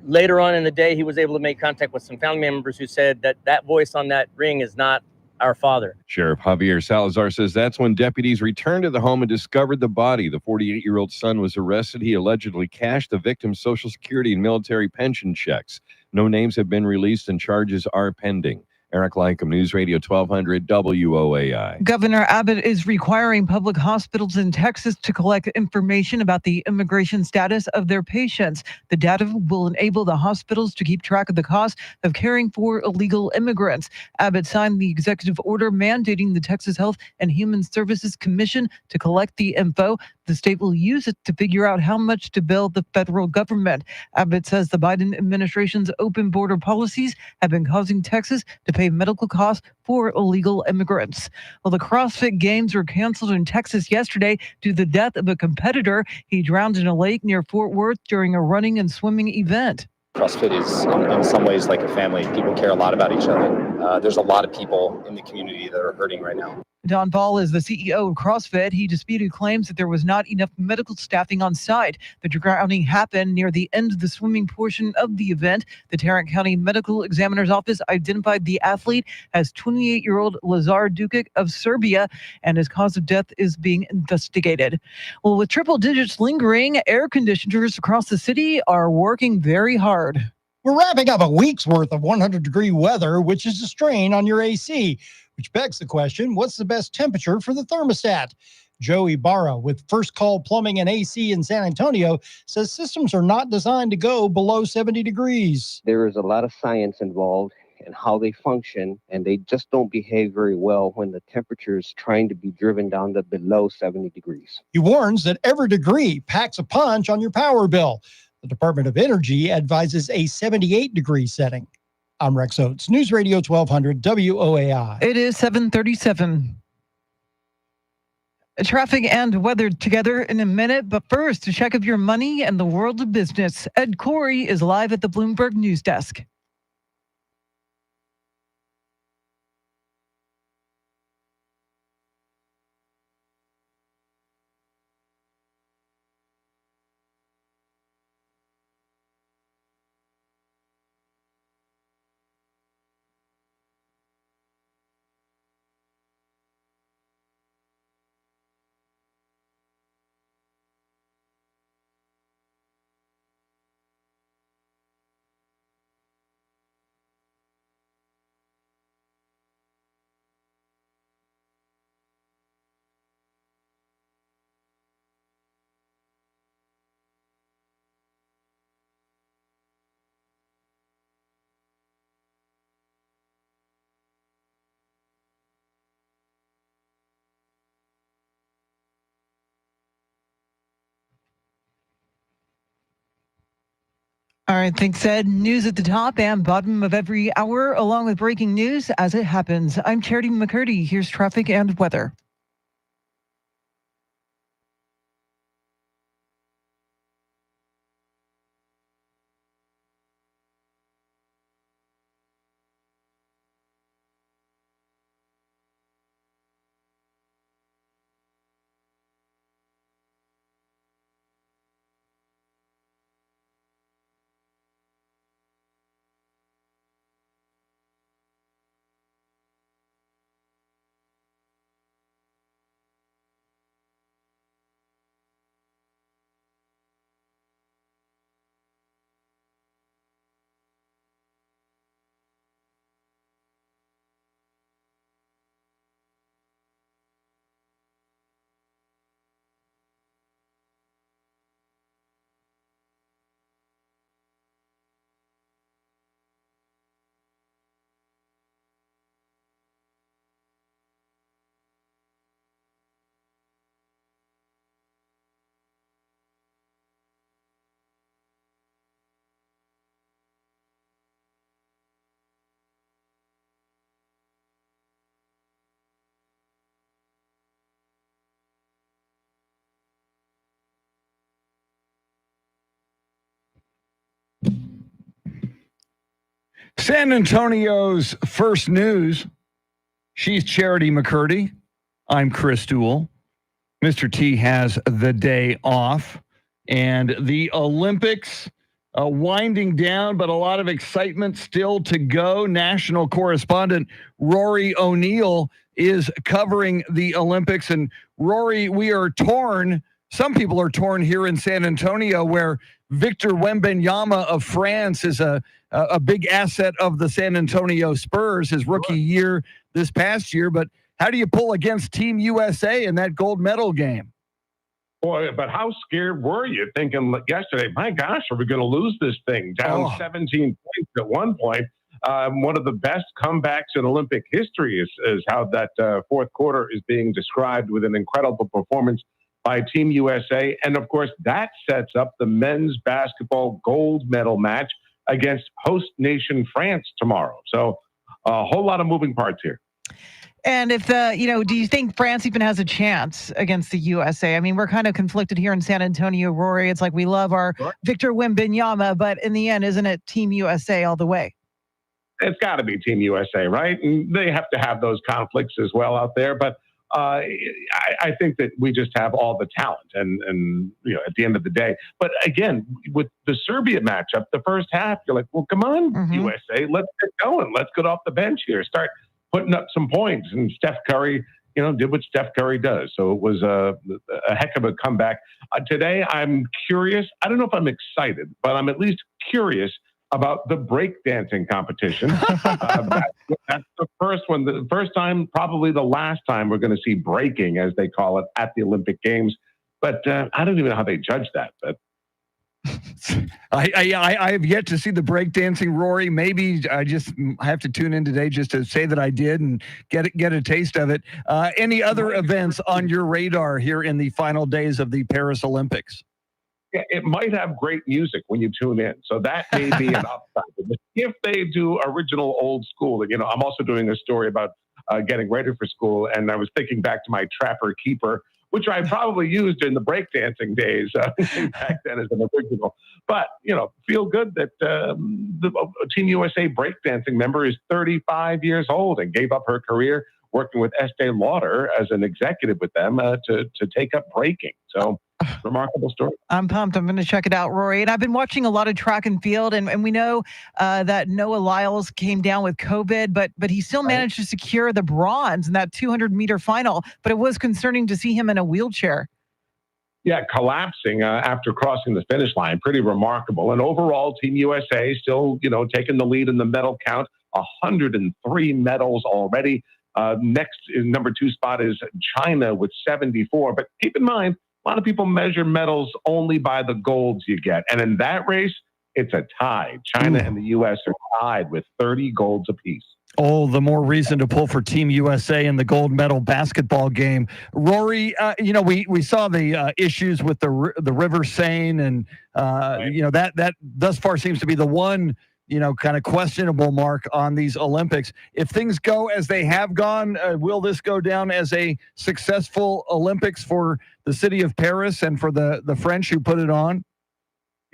Later on in the day, he was able to make contact with some family members who said that that voice on that ring is not our father. Sheriff Javier Salazar says that's when deputies returned to the home and discovered the body. The 48-year-old son was arrested. He allegedly cashed the victim's Social Security and military pension checks. No names have been released and charges are pending. Eric Lycum, News Radio 1200 WOAI. Governor Abbott is requiring public hospitals in Texas to collect information about the immigration status of their patients. The data will enable the hospitals to keep track of the cost of caring for illegal immigrants. Abbott signed the executive order mandating the Texas Health and Human Services Commission to collect the info. The state will use it to figure out how much to bill the federal government. Abbott says the Biden administration's open border policies have been causing Texas to pay medical costs for illegal immigrants. Well, the CrossFit Games were canceled in Texas yesterday due to the death of a competitor. He drowned in a lake near Fort Worth during a running and swimming event. CrossFit is in some ways like a family. People care a lot about each other. There's a lot of people in the community that are hurting right now. Don Ball is the CEO of CrossFit. He disputed claims that there was not enough medical staffing on site. The drowning happened near the end of the swimming portion of the event. The Tarrant County Medical Examiner's Office identified the athlete as 28-year-old Lazar Dukic of Serbia, and his cause of death is being investigated. Well, with triple digits lingering, air conditioners across the city are working very hard. We're wrapping up a week's worth of 100-degree weather, which is a strain on your AC, which begs the question, what's the best temperature for the thermostat? Joe Ibarra with First Call Plumbing and AC in San Antonio says systems are not designed to go below 70 degrees. There is a lot of science involved in how they function, and they just don't behave very well when the temperature is trying to be driven down to below 70 degrees. He warns that every degree packs a punch on your power bill. The Department of Energy advises a 78-degree setting. I'm Rex Oates, News Radio 1200 WOAI. It is 7:37. Traffic and weather together in a minute, but first, a check of your money and the world of business. Ed Corey is live at the Bloomberg News Desk. All right, thanks, Ed. News at the top and bottom of every hour, along with breaking news as it happens. I'm Charity McCurdy. Here's traffic and weather. San Antonio's first news. She's Charity McCurdy. I'm Chris Duell. Mr. T has the day off. And the Olympics winding down, but a lot of excitement still to go. National correspondent Rory O'Neill is covering the Olympics. And Rory, we are torn. Some people are torn here in San Antonio, where Victor Wembanyama of France is a big asset of the San Antonio Spurs, his rookie year this past year. But how do you pull against Team USA in that gold medal game? Boy, but how scared were you thinking yesterday, my gosh, are we going to lose this thing? Down 17 points at one point. One of the best comebacks in Olympic history is how that fourth quarter is being described, with an incredible performance by Team USA. And of course, that sets up the men's basketball gold medal match against host nation France tomorrow. So a whole lot of moving parts here. And if do you think France even has a chance against the USA? I mean, we're kind of conflicted here in San Antonio, Rory. It's like we love our Victor Wembanyama, but in the end, isn't it Team USA all the way? It's got to be Team USA, right? And they have to have those conflicts as well out there. But I think that we just have all the talent, and at the end of the day. But again, with the Serbia matchup, the first half, you're like, well, come on, USA, let's get going. Let's get off the bench here. Start putting up some points. And Steph Curry, did what Steph Curry does. So it was a heck of a comeback. Today, I'm curious. I don't know if I'm excited, but I'm at least curious about the breakdancing competition. That's the first one. The first time, probably the last time, we're going to see breaking, as they call it, at the Olympic Games. But I don't even know how they judge that. But I have yet to see the breakdancing, Rory. Maybe I have to tune in today just to say that I did and get a taste of it. Any other events on your radar here in the final days of the Paris Olympics? Yeah, it might have great music when you tune in. So that may be an upside. If they do original old school, I'm also doing a story about getting ready for school. And I was thinking back to my Trapper Keeper, which I probably used in the breakdancing days back then as an original. But, feel good that the Team USA breakdancing member is 35 years old and gave up her career working with Estee Lauder as an executive with them to take up breaking. So remarkable story. I'm pumped. I'm going to check it out, Rory. And I've been watching a lot of track and field, and we know that Noah Lyles came down with COVID, but he still managed to secure the bronze in that 200-meter final. But it was concerning to see him in a wheelchair. Yeah, collapsing after crossing the finish line. Pretty remarkable. And overall, Team USA still, taking the lead in the medal count. 103 medals already. Next, in number 2 spot is China with 74. But keep in mind, a lot of people measure medals only by the golds you get. And in that race, it's a tie. China and the U.S. are tied with 30 golds apiece. Oh, the more reason to pull for Team USA in the gold medal basketball game. Rory, we saw the issues with the River Seine, and that thus far seems to be the one kind of questionable mark on these Olympics. If things go as they have gone, will this go down as a successful Olympics for the city of Paris and for the French who put it on?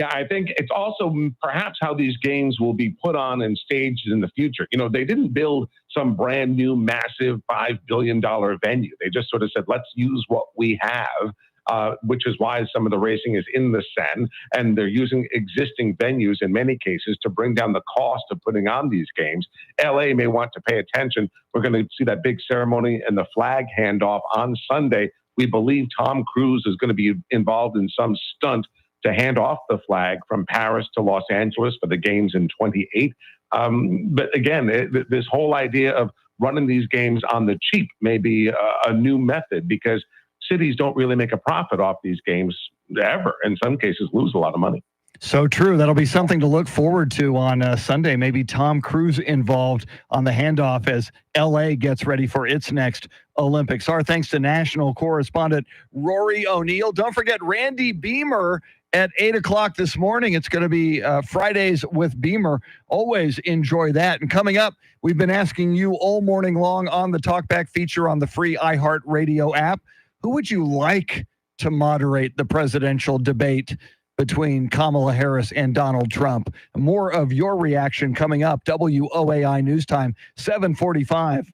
Yeah, I think it's also perhaps how these games will be put on and staged in the future. They didn't build some brand new, massive $5 billion venue. They just sort of said, let's use what we have, which is why some of the racing is in the Seine. And they're using existing venues in many cases to bring down the cost of putting on these games. LA may want to pay attention. We're going to see that big ceremony and the flag handoff on Sunday. We believe Tom Cruise is going to be involved in some stunt to hand off the flag from Paris to Los Angeles for the games in 28. But again, this whole idea of running these games on the cheap may be a new method, because cities don't really make a profit off these games ever. In some cases, lose a lot of money. So true. That'll be something to look forward to on Sunday. Maybe Tom Cruise involved on the handoff as LA gets ready for its next Olympics. Our thanks to national correspondent Rory O'Neill. Don't forget Randy Beamer at 8 o'clock this morning. It's going to be Fridays with Beamer. Always enjoy that. And coming up, we've been asking you all morning long on the Talkback feature on the free iHeartRadio app, who would you like to moderate the presidential debate between Kamala Harris and Donald Trump? More of your reaction coming up. WOAI News Time, 7:45.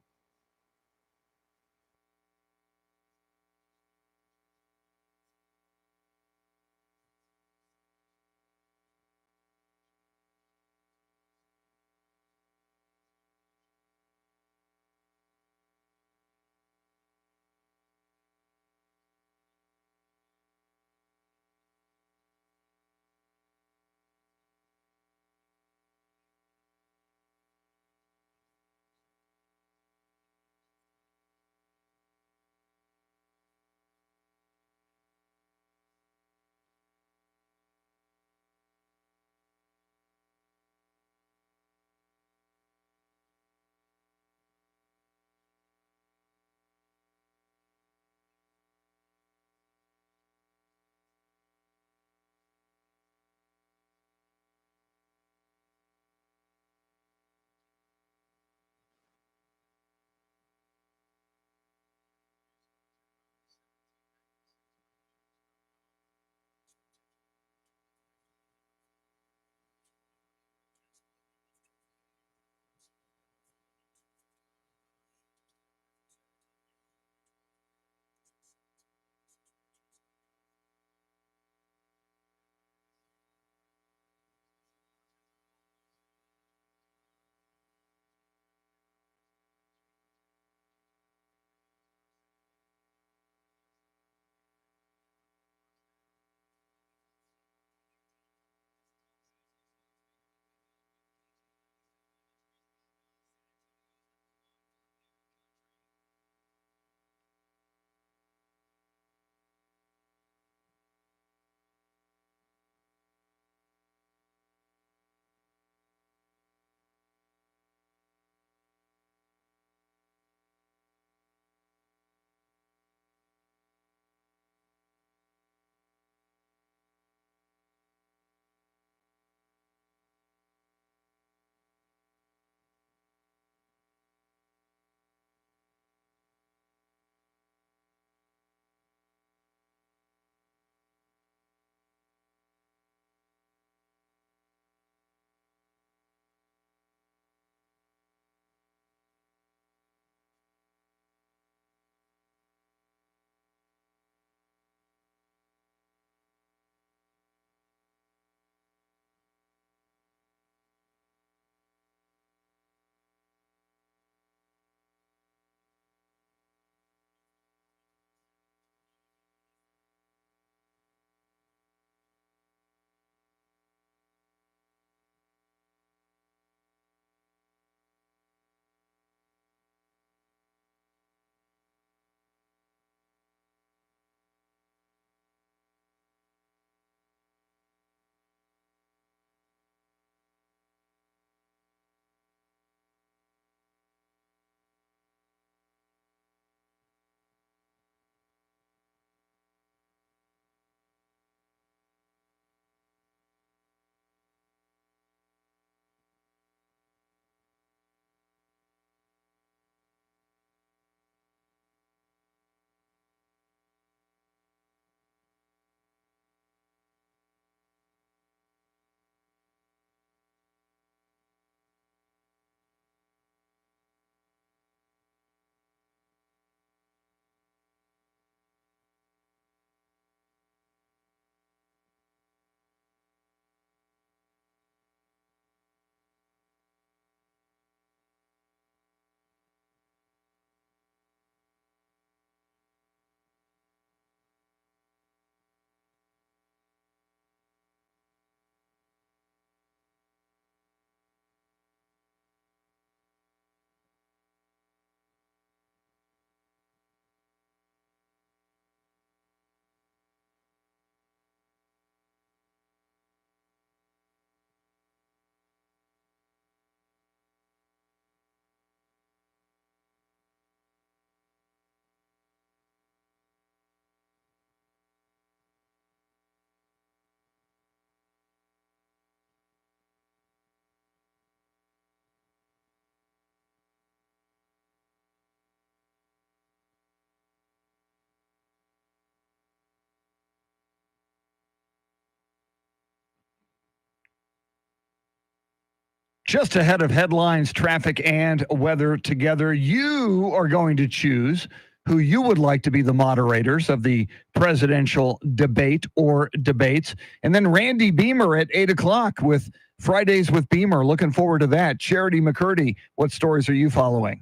Just ahead of headlines, traffic, and weather together, you are going to choose who you would like to be the moderators of the presidential debate or debates. And then Randy Beamer at 8 o'clock with Fridays with Beamer. Looking forward to that. Charity McCurdy, what stories are you following?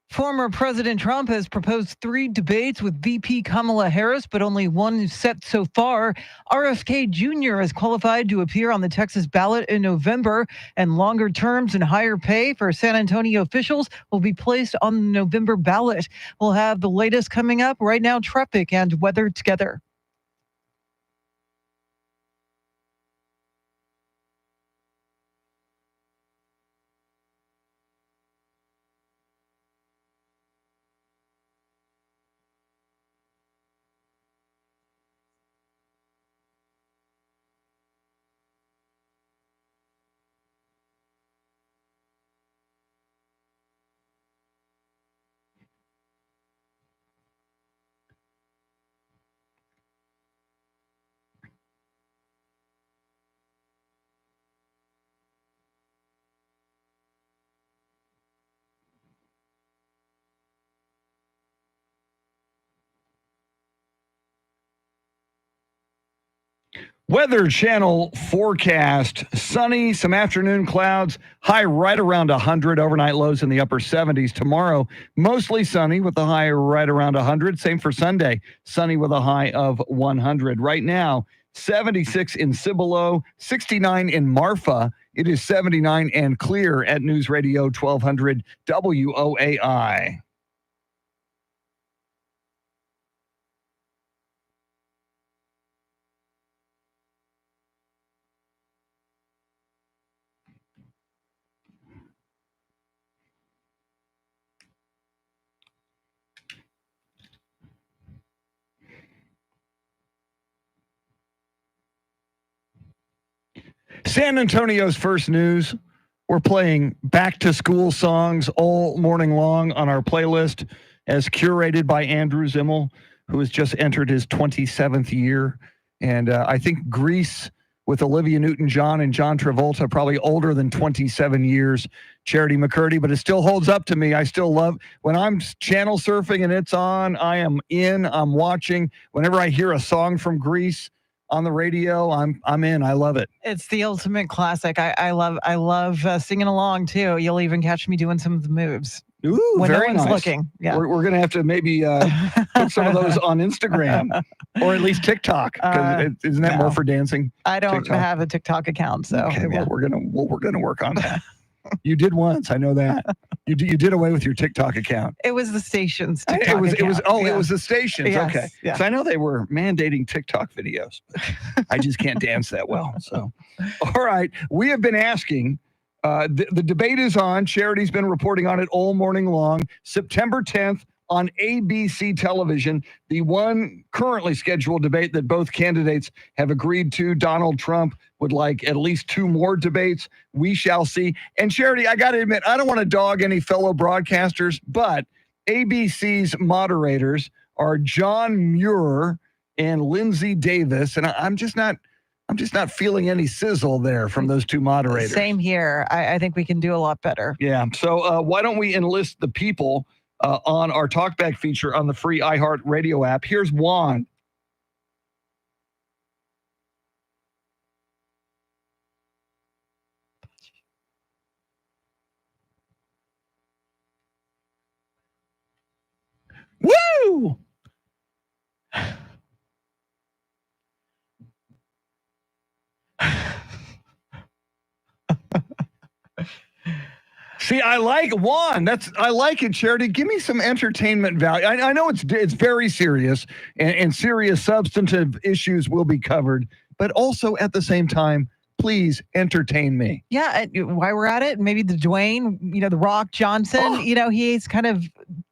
Former President Trump has proposed 3 debates with VP Kamala Harris, but only one is set so far. RFK Jr. is qualified to appear on the Texas ballot in November, and longer terms and higher pay for San Antonio officials will be placed on the November ballot. We'll have the latest coming up right now, traffic and weather together. Weather Channel forecast: sunny, some afternoon clouds, high right around 100, overnight lows in the upper 70s. Tomorrow, mostly sunny with the high right around 100. Same for Sunday, sunny with a high of 100. Right now, 76 in Cibolo, 69 in Marfa. It is 79 and clear at News Radio 1200 WOAI. San Antonio's first news. We're playing back to school songs all morning long on our playlist as curated by Andrew Zimmel, who has just entered his 27th year. And I think Grease with Olivia Newton-John and John Travolta, probably older than 27 years, Charity McCurdy, but it still holds up to me. I still love when I'm channel surfing and it's on, I am in, I'm watching. Whenever I hear a song from Grease on the radio, I'm in. I love it. It's the ultimate classic. I love singing along too. You'll even catch me doing some of the moves. Ooh, when very no one's nice. looking. Yeah. We're going to have to maybe put some of those on Instagram or at least TikTok. Isn't that more for dancing? I don't TikTok? have a TikTok account, so Okay, well, yeah. we're gonna work on that. You did once, I know that. You did away with your TikTok account. It was the station's TikTok It was account. the stations. Yes, Okay, yeah. so I know they were mandating TikTok videos. I just can't dance that well. So, all right, we have been asking. The debate is on. Charity's been reporting on it all morning long. September 10th on ABC television, the one currently scheduled debate that both candidates have agreed to. Donald Trump would like at least 2 more debates. We shall see. And Charity, I got to admit, I don't want to dog any fellow broadcasters, but ABC's moderators are John Muir and Lindsay Davis, and I'm just not feeling any sizzle there from those 2 moderators. Same here. I think we can do a lot better. Yeah. So why don't we enlist the people on our talkback feature on the free iHeart Radio app? Here's Juan. Woo! See, I like Juan. I like it, Charity. Give me some entertainment value. I know it's very serious, and serious substantive issues will be covered, but also at the same time, please entertain me. Yeah, while we're at it, maybe the Dwayne, the Rock Johnson, he's kind of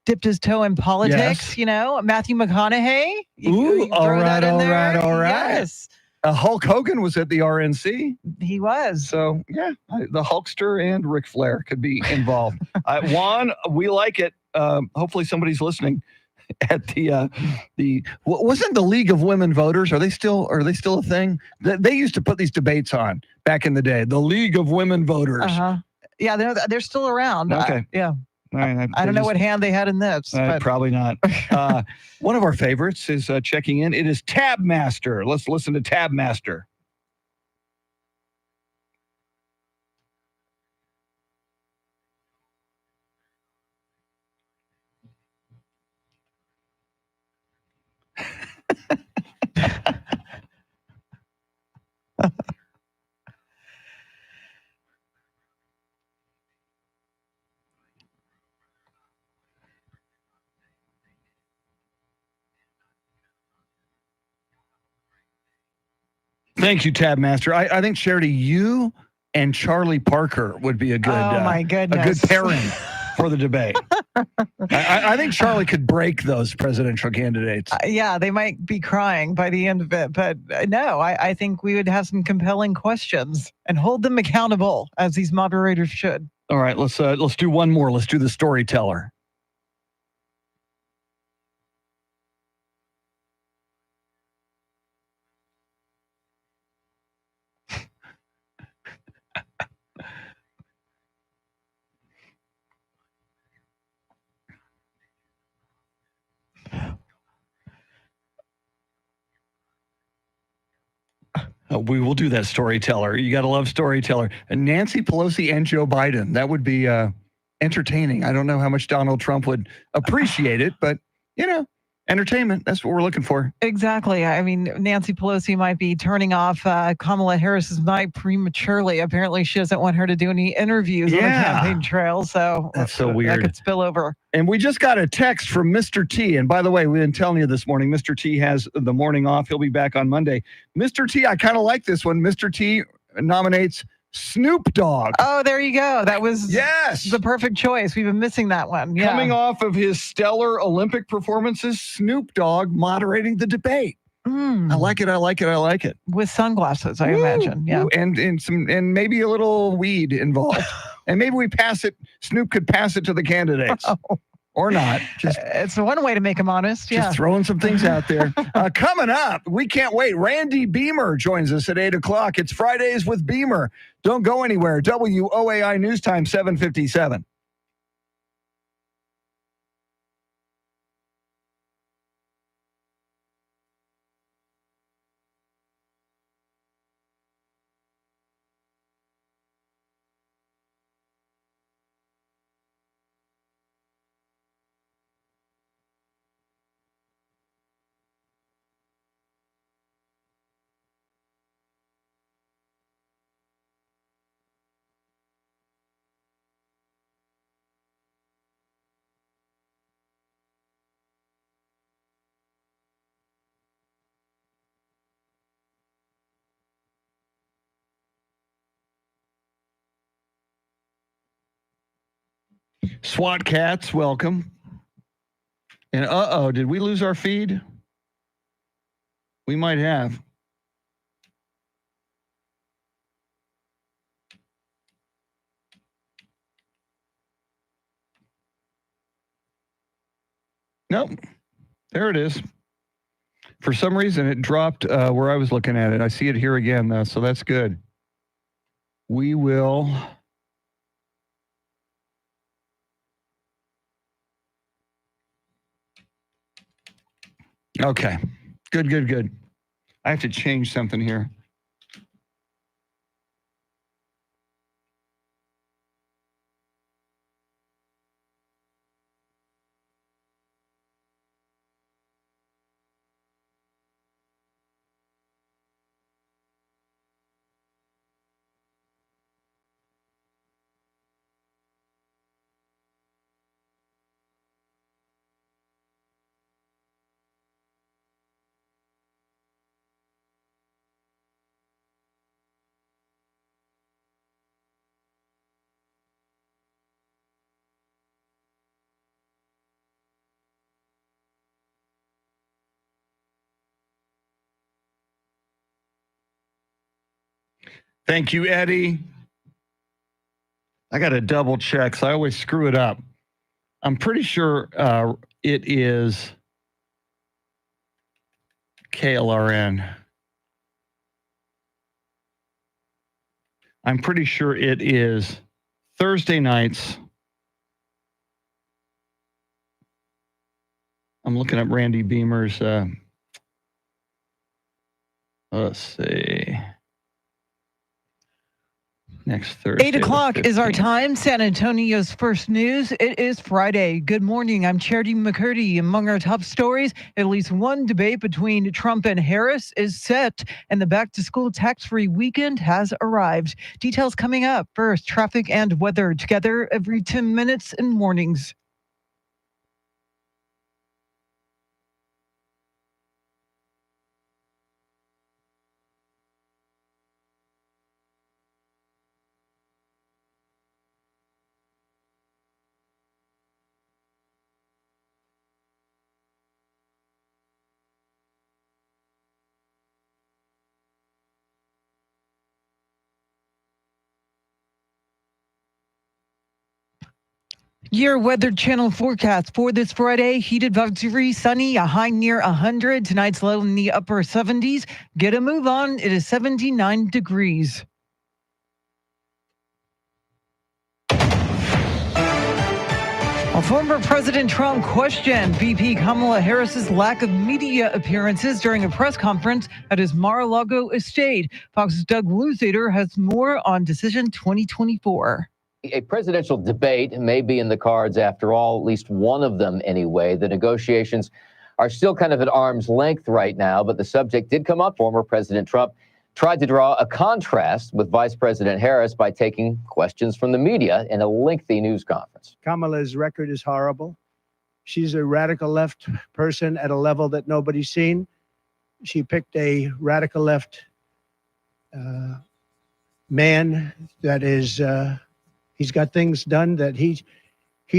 dipped his toe in politics, Yes. Matthew McConaughey. Ooh, all right. Yes. Hulk Hogan was at the RNC. He was. So, yeah, the Hulkster and Ric Flair could be involved. Juan, we like it. Hopefully somebody's listening. at wasn't the League of Women Voters? Are they still a thing? They used to put these debates on back in the day. The League of Women Voters. Yeah, they're still around. Okay. Yeah. All right, I don't know what hand they had in this. But probably not. One of our favorites is checking in. It is Tab Master. Let's listen to Tab Master. Thank you, Tab Master. I think, Charity, you and Charlie Parker would be a good, my a goodness. good pairing for the debate. I think Charlie could break those presidential candidates. Yeah, they might be crying by the end of it, but no, I think we would have some compelling questions and hold them accountable, as these moderators should. All right, let's do one more. Let's do the storyteller. We will do that, storyteller. You got to love storyteller. And Nancy Pelosi and Joe Biden. That would be entertaining. I don't know how much Donald Trump would appreciate it, but, entertainment. That's what we're looking for. Exactly. I mean, Nancy Pelosi might be turning off Kamala Harris's mic prematurely. Apparently, she doesn't want her to do any interviews on the campaign trail. So that's so weird. That could spill over. And we just got a text from Mr. T. And by the way, we've been telling you this morning, Mr. T has the morning off. He'll be back on Monday. Mr. T, I kind of like this one. Mr. T nominates Snoop Dogg. Oh, there you go. That was the perfect choice. We've been missing that one. Yeah. Coming off of his stellar Olympic performances, Snoop Dogg moderating the debate. I like it. With sunglasses, I imagine. Yeah. And maybe a little weed involved. And maybe Snoop could pass it to the candidates. Or not. It's one way to make him honest. Just throwing some things out there. Coming up, we can't wait. Randy Beamer joins us at 8 o'clock. It's Fridays with Beamer. Don't go anywhere. WOAI News Time 7:57. SWAT cats, welcome. And did we lose our feed? We might have. Nope. There it is. For some reason, it dropped where I was looking at it. I see it here again, so that's good. We will... Okay. Good. I have to change something here. Thank you, Eddie. I got to double check, so I always screw it up. I'm pretty sure it is KLRN. I'm pretty sure it is Thursday nights. I'm looking up Randy Beamer's. Let's see. Next Thursday. 8 o'clock is our time. San Antonio's first news. It is Friday. Good morning. I'm Charity McCurdy. Among our top stories, at least one debate between Trump and Harris is set, and the back-to-school tax-free weekend has arrived. Details coming up. First, traffic and weather together every 10 minutes in mornings. Your Weather Channel forecast for this Friday: heat advisory, sunny, a high near 100. Tonight's low in the upper 70s. Get a move on. It is 79 degrees. Former President Trump questioned VP Kamala Harris's lack of media appearances during a press conference at his Mar-a-Lago estate. Fox's Doug Luzader has more on Decision 2024. A presidential debate may be in the cards after all, at least one of them anyway. The negotiations are still kind of at arm's length right now, but the subject did come up. Former President Trump tried to draw a contrast with Vice President Harris by taking questions from the media in a lengthy news conference. Kamala's record is horrible. She's a radical left person at a level that nobody's seen. She picked a radical left man that is, he's got things done that he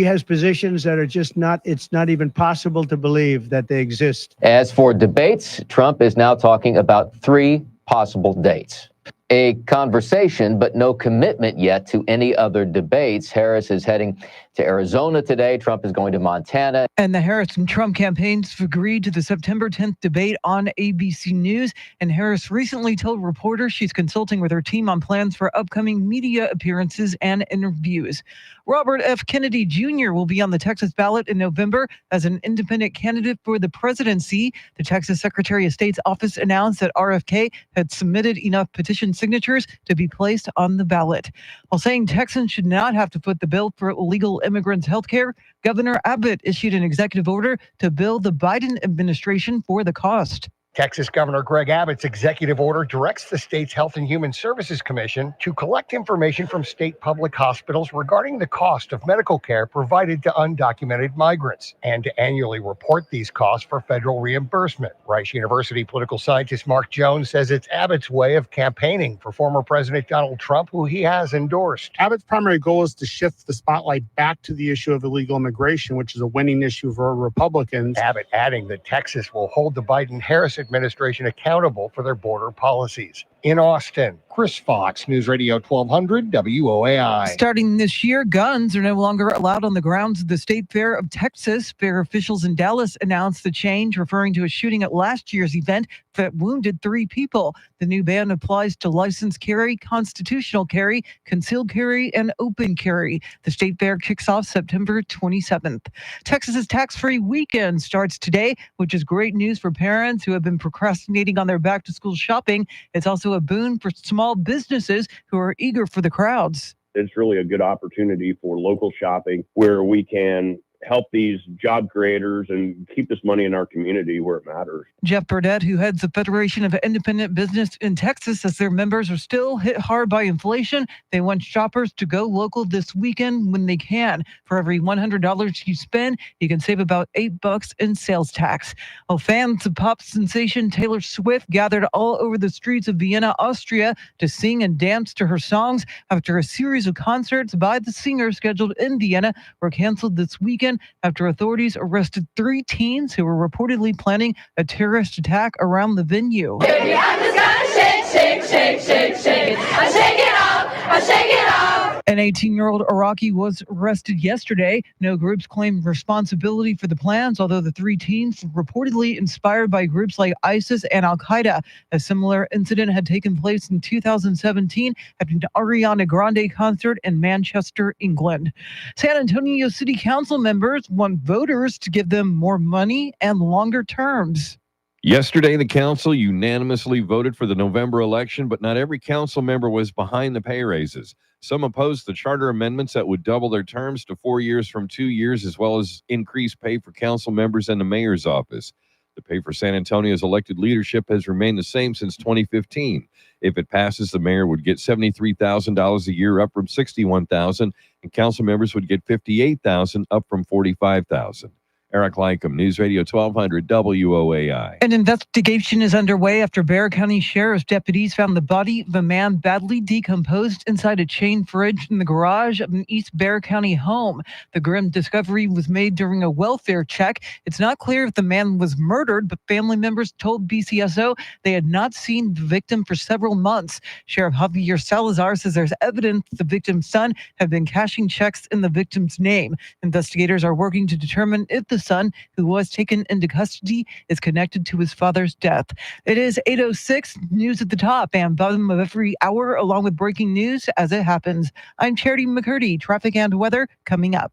has positions that are just not, it's not even possible to believe that they exist. As for debates, Trump is now talking about 3 possible dates. A conversation, but no commitment yet to any other debates. Harris is heading to Arizona today. Trump is going to Montana. And the Harris and Trump campaigns have agreed to the September 10th debate on ABC News. And Harris recently told reporters she's consulting with her team on plans for upcoming media appearances and interviews. Robert F. Kennedy Jr. will be on the Texas ballot in November as an independent candidate for the presidency. The Texas Secretary of State's office announced that RFK had submitted enough petition signatures to be placed on the ballot. While saying Texans should not have to foot the bill for illegal immigrants' health care, Governor Abbott issued an executive order to bill the Biden administration for the cost. Texas Governor Greg Abbott's executive order directs the state's Health and Human Services Commission to collect information from state public hospitals regarding the cost of medical care provided to undocumented migrants and to annually report these costs for federal reimbursement. Rice University political scientist Mark Jones says it's Abbott's way of campaigning for former President Donald Trump, who he has endorsed. Abbott's primary goal is to shift the spotlight back to the issue of illegal immigration, which is a winning issue for Republicans. Abbott adding that Texas will hold the Biden-Harris administration accountable for their border policies. In Austin, Chris Fox, News Radio 1200 WOAI. Starting this year, guns are no longer allowed on the grounds of the State Fair of Texas. Fair officials in Dallas announced the change, referring to a shooting at last year's event that wounded 3 people. The new ban applies to licensed carry, constitutional carry, concealed carry, and open carry. The State Fair kicks off September 27th. Texas's tax-free weekend starts today, which is great news for parents who have been procrastinating on their back-to-school shopping. It's also a boon for small businesses who are eager for the crowds. It's really a good opportunity for local shopping where we can help these job creators and keep this money in our community where it matters. Jeff Burdett, who heads the Federation of Independent Business in Texas, says their members are still hit hard by inflation. They want shoppers to go local this weekend when they can. For every $100 you spend, you can save about $8 in sales tax. Well, fans of pop sensation Taylor Swift gathered all over the streets of Vienna, Austria to sing and dance to her songs after a series of concerts by the singer scheduled in Vienna were canceled this weekend after authorities arrested 3 teens who were reportedly planning a terrorist attack around the venue. Baby, I'm just gonna shake, shake, shake, shake, shake. I shake it off, I shake it off. An 18-year-old Iraqi was arrested yesterday. No groups claimed responsibility for the plans, although the three teens were reportedly inspired by groups like ISIS and Al-Qaeda. A similar incident had taken place in 2017 at an Ariana Grande concert in Manchester, England. San Antonio City Council members want voters to give them more money and longer terms. Yesterday, the council unanimously voted for the November election, but not every council member was behind the pay raises. Some opposed the charter amendments that would double their terms to 4 years from 2 years, as well as increase pay for council members and the mayor's office. The pay for San Antonio's elected leadership has remained the same since 2015. If it passes, the mayor would get $73,000 a year, up from $61,000, and council members would get $58,000, up from $45,000. Eric Lycum, News Radio 1200 WOAI. An investigation is underway after Bexar County Sheriff's deputies found the body of a man badly decomposed inside a chain fridge in the garage of an East Bexar County home. The grim discovery was made during a welfare check. It's not clear if the man was murdered, but family members told BCSO they had not seen the victim for several months. Sheriff Javier Salazar says there's evidence the victim's son had been cashing checks in the victim's name. Investigators are working to determine if the son, who was taken into custody, is connected to his father's death. It is 8:06, news at the top and bottom of every hour, along with breaking news as it happens. I'm Charity McCurdy. Traffic and weather coming up.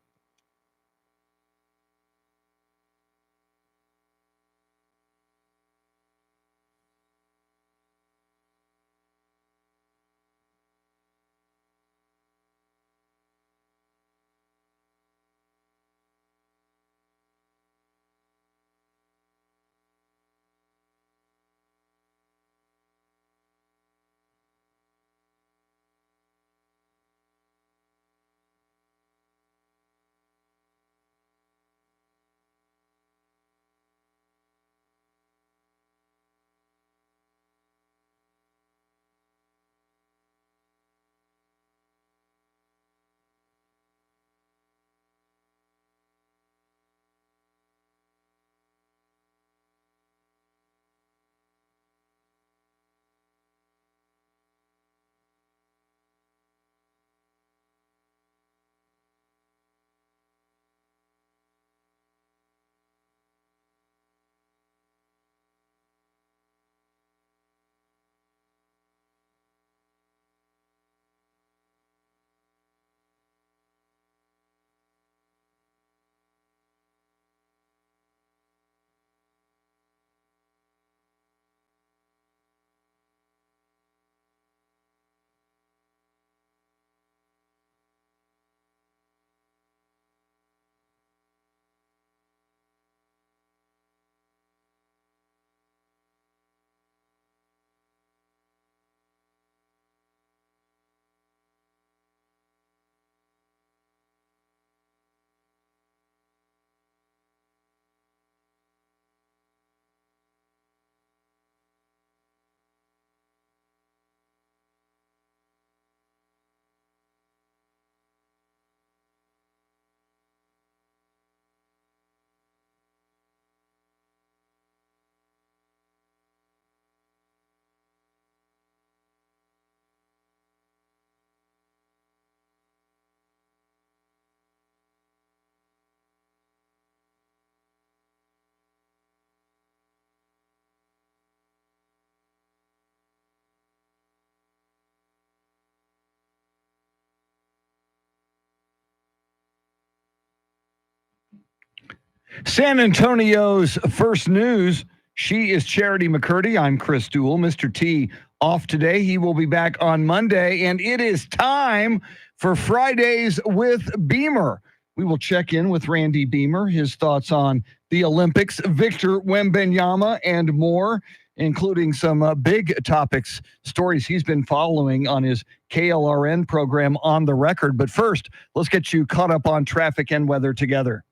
San Antonio's first news. She is Charity McCurdy. I'm Chris Duell. Mr. T off today. He will be back on Monday, and it is time for Fridays with Beamer. We will check in with Randy Beamer, his thoughts on the Olympics, Victor Wembanyama, and more, including some big topics, stories he's been following on his KLRN program On the Record. But first, let's get you caught up on traffic and weather together.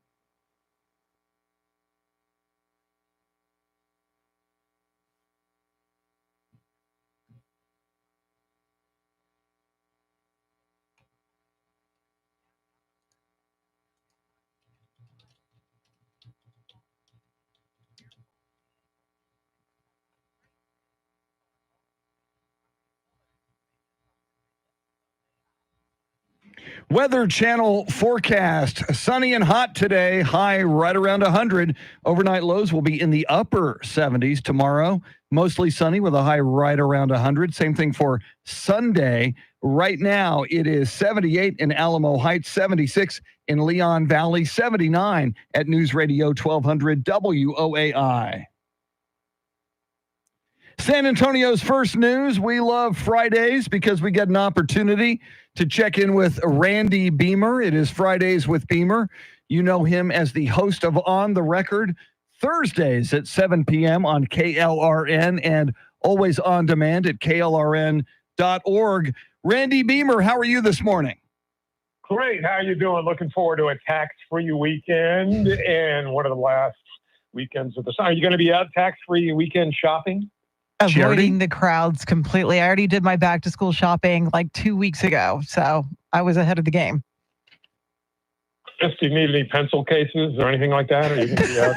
Weather Channel forecast. Sunny and hot today. High right around 100. Overnight lows will be in the upper 70s tomorrow. Mostly sunny with a high right around 100. Same thing for Sunday. Right now, it is 78 in Alamo Heights, 76 in Leon Valley, 79 at News Radio 1200 WOAI. San Antonio's first news. We love Fridays because we get an opportunity to check in with Randy Beamer. It is Fridays with Beamer. You know him as the host of On the Record, Thursdays at 7 p.m. on KLRN and always on demand at klrn.org. Randy Beamer, how are you this morning? Great. How are you doing? Looking forward to a tax-free weekend and one of the last weekends of the summer. Are you going to be out tax-free weekend shopping? Avoiding the crowds completely. I already did my back to school shopping like 2 weeks ago, so I was ahead of the game. Do you need any pencil cases or anything like that? Or you can be out?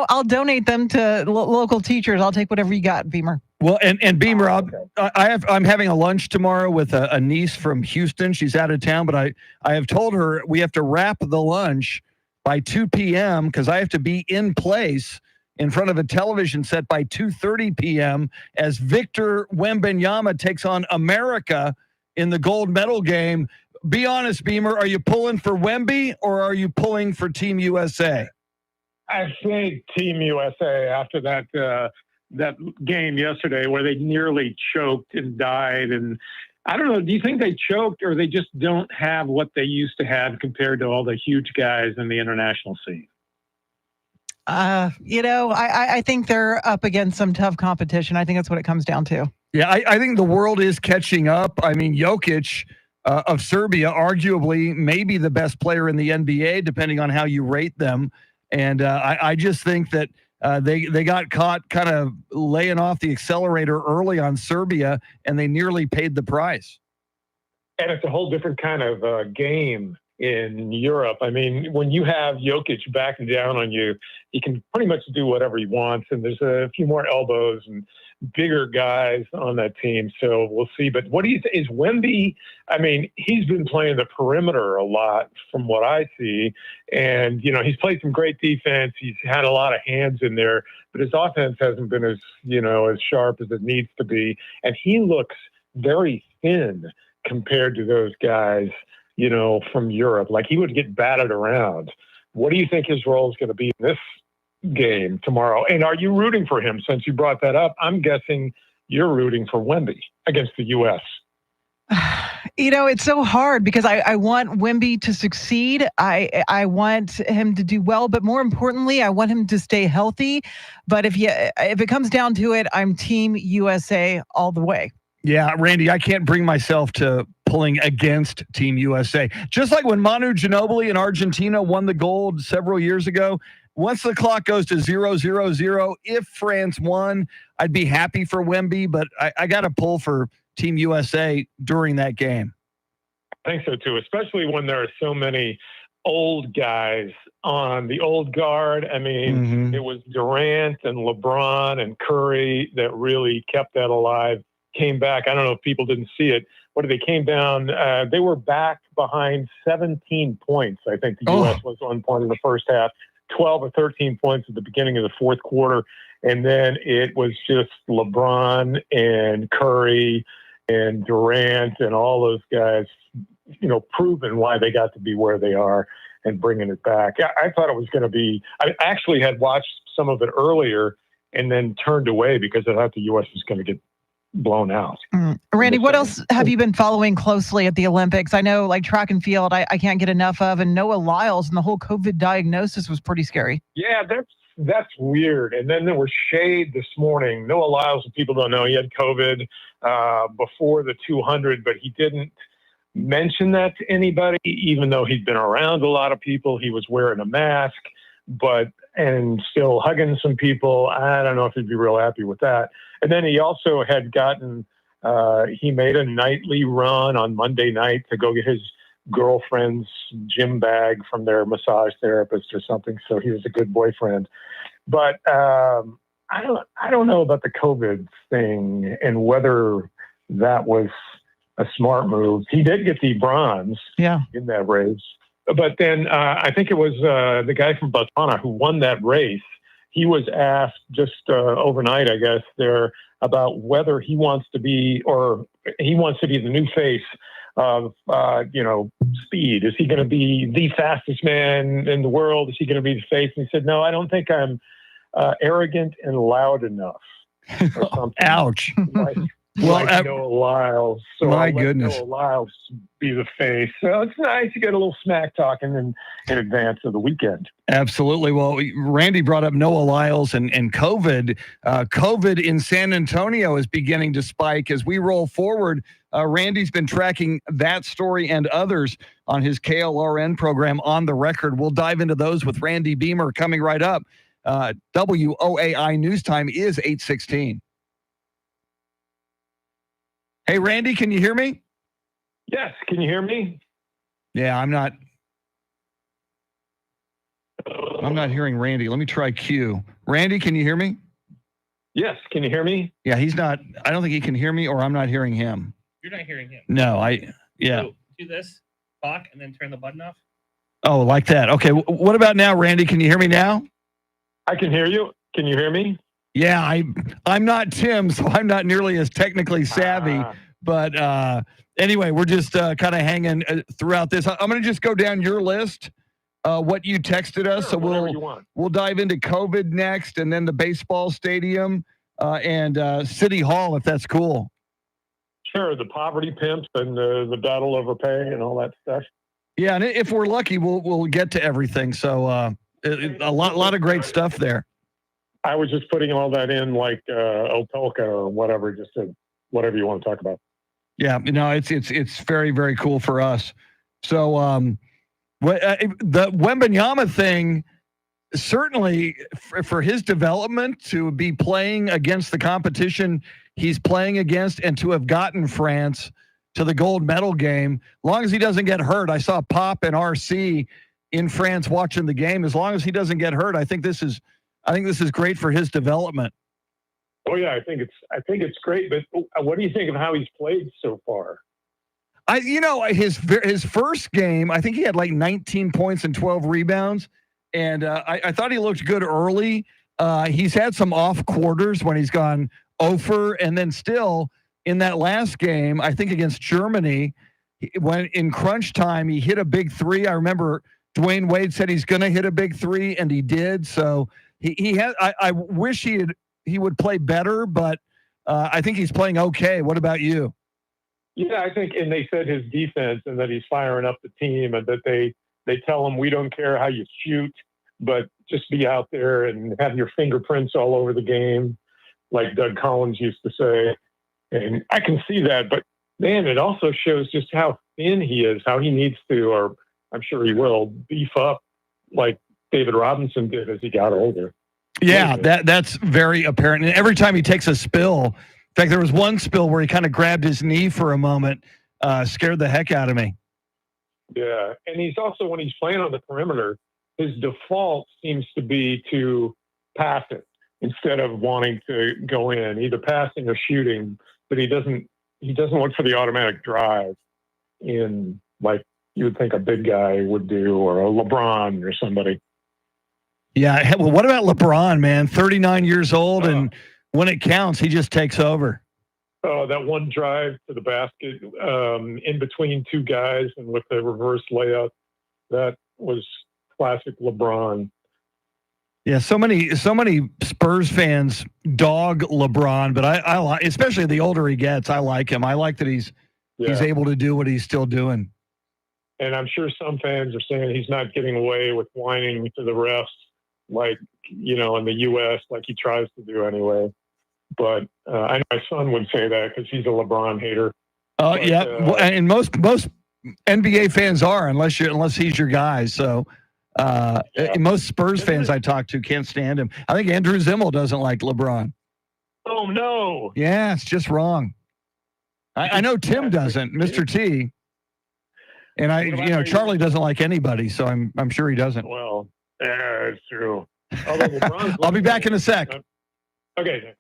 I'll donate them to local teachers. I'll take whatever you got, Beamer. Well, and Beamer, I'm having a lunch tomorrow with a niece from Houston. She's out of town, but I have told her we have to wrap the lunch by 2 p.m. because I have to be in place in front of a television set by 2:30 p.m. as Victor Wembanyama takes on America in the gold medal game. Be honest, Beamer, are you pulling for Wemby or are you pulling for Team USA? I think Team USA after that game yesterday where they nearly choked and died. And I don't know, do you think they choked or they just don't have what they used to have compared to all the huge guys in the international scene? I think they're up against some tough competition. I think that's what it comes down to. Yeah, I think the world is catching up. I mean, Jokic of Serbia, arguably maybe the best player in the NBA, depending on how you rate them. And I just think that they got caught kind of laying off the accelerator early on Serbia, and they nearly paid the price. And it's a whole different kind of game in Europe. I mean, when you have Jokic backing down on you, he can pretty much do whatever he wants. And there's a few more elbows and bigger guys on that team. So we'll see. But what do you think? Is Wemby, I mean, he's been playing the perimeter a lot from what I see. And, he's played some great defense. He's had a lot of hands in there, but his offense hasn't been as sharp as it needs to be. And he looks very thin compared to those guys from Europe. Like he would get batted around. What do you think his role is going to be in this game tomorrow? And are you rooting for him since you brought that up? I'm guessing you're rooting for Wemby against the U.S. It's so hard because I want Wemby to succeed. I want him to do well, but more importantly, I want him to stay healthy. But if it comes down to it, I'm Team USA all the way. Yeah, Randy, I can't bring myself to pulling against Team USA. Just like when Manu Ginobili in Argentina won the gold several years ago, once the clock goes to 0-0-0, if France won, I'd be happy for Wemby, but I got to pull for Team USA during that game. I think so too, especially when there are so many old guys on the old guard. I mean, It was Durant and LeBron and Curry that really kept that alive. Came back. I don't know if people didn't see it. They came down? They were back behind 17 points. I think the U.S. was 1 point in the first half, 12 or 13 points at the beginning of the fourth quarter. And then it was just LeBron and Curry and Durant and all those guys, proving why they got to be where they are and bringing it back. I thought it was going to be, I actually had watched some of it earlier and then turned away because I thought the U.S. was going to get blown out. Randy, what else have you been following closely at the Olympics? I know like track and field, I can't get enough of, and Noah Lyles and the whole COVID diagnosis was pretty scary. Yeah, that's weird. And then there was shade this morning. Noah Lyles, if people don't know, he had COVID before the 200, but he didn't mention that to anybody, even though he'd been around a lot of people. He was wearing a mask, and still hugging some people. I don't know if he'd be real happy with that. And then he also had he made a nightly run on Monday night to go get his girlfriend's gym bag from their massage therapist or something. So he was a good boyfriend. But I don't know about the COVID thing and whether that was a smart move. He did get the bronze Yeah. in that race. But then I think it was the guy from Botswana who won that race. He was asked just overnight, I guess, there about whether he wants to be the new face of, speed. Is he going to be the fastest man in the world? Is he going to be the face? And he said, no, I don't think I'm arrogant and loud enough. Or something. Ouch. Like Noah Lyles. So my I'll let goodness. Noah Lyles be the face. So it's nice to get a little smack talking in advance of the weekend. Absolutely. Well, Randy brought up Noah Lyles and COVID. COVID in San Antonio is beginning to spike as we roll forward. Randy's been tracking that story and others on his KLRN program On the Record. We'll dive into those with Randy Beamer coming right up. WOAI News Time is 8:16. Hey, Randy, can you hear me? Yes. Can you hear me? Yeah, I'm not hearing Randy. Let me try Q. Randy, can you hear me? Yes. Can you hear me? Yeah, he's not. I don't think he can hear me, or I'm not hearing him. You're not hearing him. No, yeah. So do this, talk, and then turn the button off. Oh, like that. Okay. What about now, Randy? Can you hear me now? I can hear you. Can you hear me? Yeah, I'm not Tim, so I'm not nearly as technically savvy. But anyway, we're just kind of hanging throughout this. I'm going to just go down your list, what you texted us. Sure, so we'll dive into COVID next, and then the baseball stadium and City Hall, if that's cool. Sure. The poverty pimps and the battle over pay and all that stuff. Yeah, and if we're lucky, we'll get to everything. So a lot of great stuff there. I was just putting all that in like Opelka or whatever, just to whatever you want to talk about. Yeah, it's very, very cool for us. So the Wembanyama thing, certainly for his development to be playing against the competition he's playing against and to have gotten France to the gold medal game, as long as he doesn't get hurt. I saw Pop and RC in France watching the game. As long as he doesn't get hurt, I think this is great for his development. Oh yeah, I think it's great. But what do you think of how he's played so far? His first game, I think he had like 19 points and 12 rebounds, and I thought he looked good early. He's had some off quarters when he's gone over, and then still in that last game, I think against Germany, when in crunch time he hit a big three. I remember Dwayne Wade said he's going to hit a big three, and he did. So he had. I wish he would play better, but I think he's playing okay. What about you? Yeah, I think, and they said his defense and that he's firing up the team and that they tell him we don't care how you shoot, but just be out there and have your fingerprints all over the game, like Doug Collins used to say. And I can see that, but man, it also shows just how thin he is, how he needs to, or I'm sure he will, beef up like David Robinson did as he got older. Yeah, that's very apparent. And every time he takes a spill, in fact, there was one spill where he kind of grabbed his knee for a moment, scared the heck out of me. Yeah, and he's also, when he's playing on the perimeter, his default seems to be to pass it instead of wanting to go in, either passing or shooting. But he doesn't look for the automatic drive in like you would think a big guy would do, or a LeBron or somebody. Yeah, well, what about LeBron, man? 39 years old, and when it counts, he just takes over. Oh, that one drive to the basket in between two guys and with the reverse layup, that was classic LeBron. Yeah, so many Spurs fans dog LeBron, but I like, especially the older he gets, I like him. I like that he's able to do what he's still doing. And I'm sure some fans are saying he's not getting away with whining to the refs like, in the U.S., like he tries to do anyway. But I know my son would say that because he's a LeBron hater. And most NBA fans are, unless he's your guy. So most Spurs fans I talk to can't stand him. I think Andrew Zimmel doesn't like LeBron. Oh no! Yeah, it's just wrong. I know Tim doesn't, Mr. T. And Charlie doesn't like anybody, so I'm sure he doesn't. Well, it's true. I'll be back in a sec. Okay. Thanks.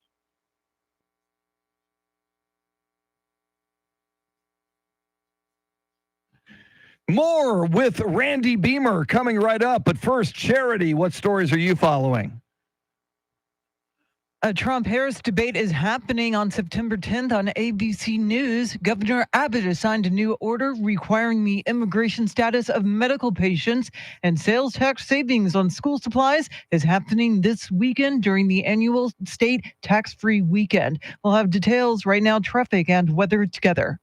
More with Randy Beamer coming right up. But first, Charity, what stories are you following? A Trump-Harris debate is happening on September 10th on ABC News. Governor Abbott has signed a new order requiring the immigration status of medical patients, and sales tax savings on school supplies is happening this weekend during the annual state tax-free weekend. We'll have details right now, traffic and weather together.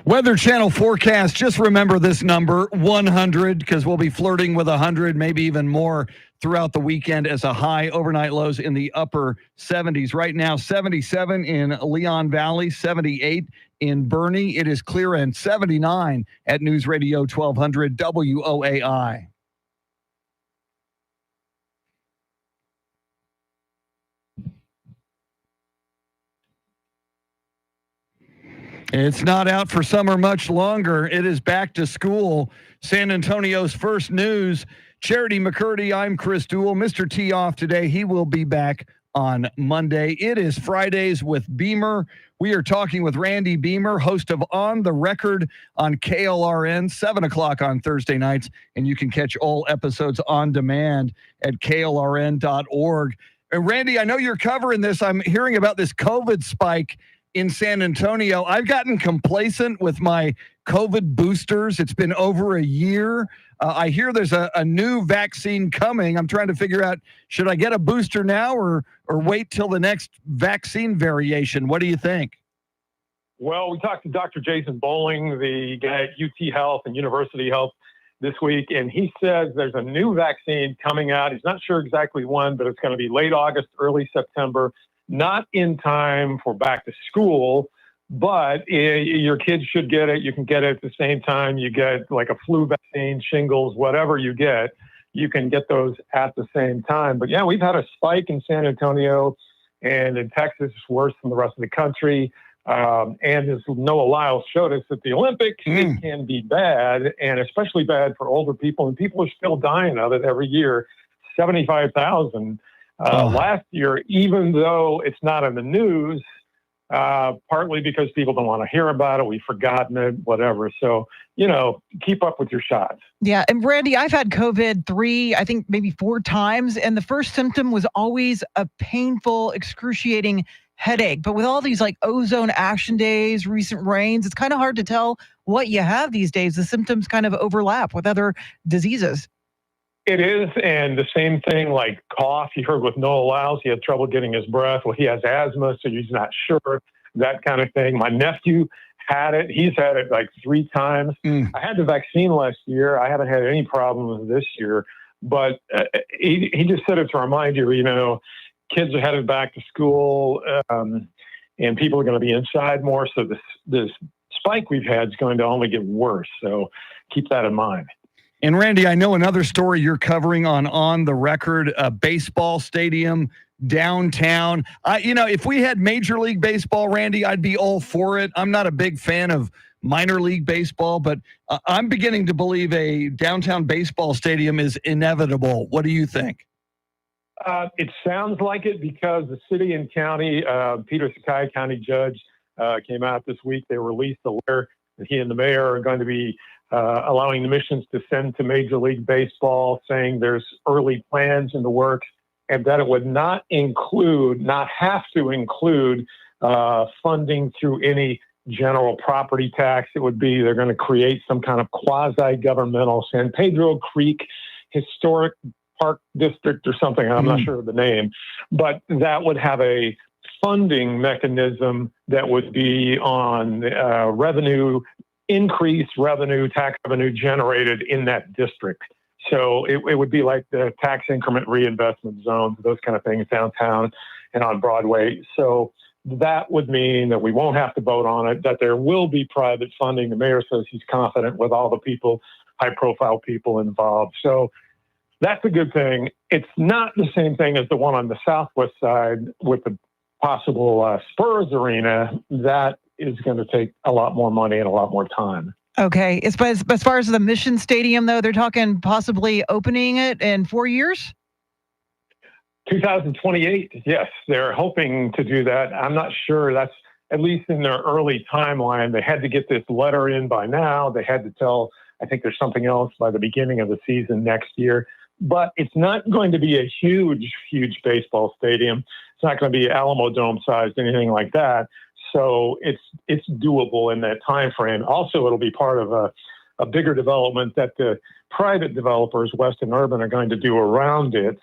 Weather Channel forecast. Just remember this number, 100, because we'll be flirting with 100, maybe even more throughout the weekend as a high. Overnight lows in the upper 70s. Right now, 77 in Leon Valley, 78 in Bernie. It is clear, and 79 at News Radio 1200 WOAI. It's not out for summer much longer. It is back to school. San Antonio's first news. Charity McCurdy, I'm Chris Duell. Mr. T off today. He will be back on Monday. It is Fridays with Beamer. We are talking with Randy Beamer, host of On the Record on KLRN, 7 o'clock on Thursday nights. And you can catch all episodes on demand at klrn.org. And Randy, I know you're covering this. I'm hearing about this COVID spike in San Antonio. I've gotten complacent with my COVID boosters. It's been over a year. I hear there's a new vaccine coming. I'm trying to figure out, should I get a booster now or wait till the next vaccine variation? What do you think? Well, we talked to Dr. Jason Bowling, the guy at UT Health and University Health this week, and he says there's a new vaccine coming out. He's not sure exactly when, but it's going to be late August, early September. Not in time for back to school, but your kids should get it. You can get it at the same time you get like a flu vaccine, shingles, whatever you get, you can get those at the same time. But yeah, we've had a spike in San Antonio and in Texas, worse than the rest of the country. And as Noah Lyles showed us at the Olympics, it can be bad, and especially bad for older people. And people are still dying of it every year. 75,000 last year, even though it's not in the news, partly because people don't want to hear about it. We've forgotten it, whatever. So, keep up with your shots. Yeah. And Randy, I've had COVID 3, I think maybe 4 times. And the first symptom was always a painful, excruciating headache. But with all these like ozone action days, recent rains, it's kind of hard to tell what you have these days. The symptoms kind of overlap with other diseases. It is, and the same thing like cough. You heard with Noah Lyles, he had trouble getting his breath. Well, he has asthma, so he's not sure, that kind of thing. My nephew had it. He's had it like 3 times. I had the vaccine last year. I haven't had any problems this year, but he just said it to remind you, kids are headed back to school, and people are going to be inside more. So this spike we've had is going to only get worse. So keep that in mind. And Randy, I know another story you're covering on the Record, a baseball stadium downtown. If we had Major League Baseball, Randy, I'd be all for it. I'm not a big fan of minor league baseball, but I'm beginning to believe a downtown baseball stadium is inevitable. What do you think? It sounds like it because the city and county, Peter Sakai, county judge, came out this week. They released a letter that he and the mayor are going to be allowing the missions to send to Major League Baseball, saying there's early plans in the works, and that it would not have to include funding through any general property tax. It would be, they're going to create some kind of quasi-governmental San Pedro Creek Historic Park District or something. I'm not sure of the name, but that would have a funding mechanism that would be on revenue increased revenue, tax revenue generated in that district. So it would be like the tax increment reinvestment zones, those kind of things downtown and on Broadway. So that would mean that we won't have to vote on it, that there will be private funding. The mayor says he's confident with all the people, high profile people involved. So that's a good thing. It's not the same thing as the one on the southwest side with the possible Spurs arena. That is going to take a lot more money and a lot more time. Okay. As far as the Mission Stadium, though, they're talking possibly opening it in 4 years? 2028, yes. They're hoping to do that. I'm not sure. That's at least in their early timeline. They had to get this letter in by now. They had to tell, I think there's something else by the beginning of the season next year. But it's not going to be a huge, huge baseball stadium. It's not going to be Alamo Dome sized, anything like that. So it's doable in that time frame. Also, it'll be part of a bigger development that the private developers, Weston Urban, are going to do around it.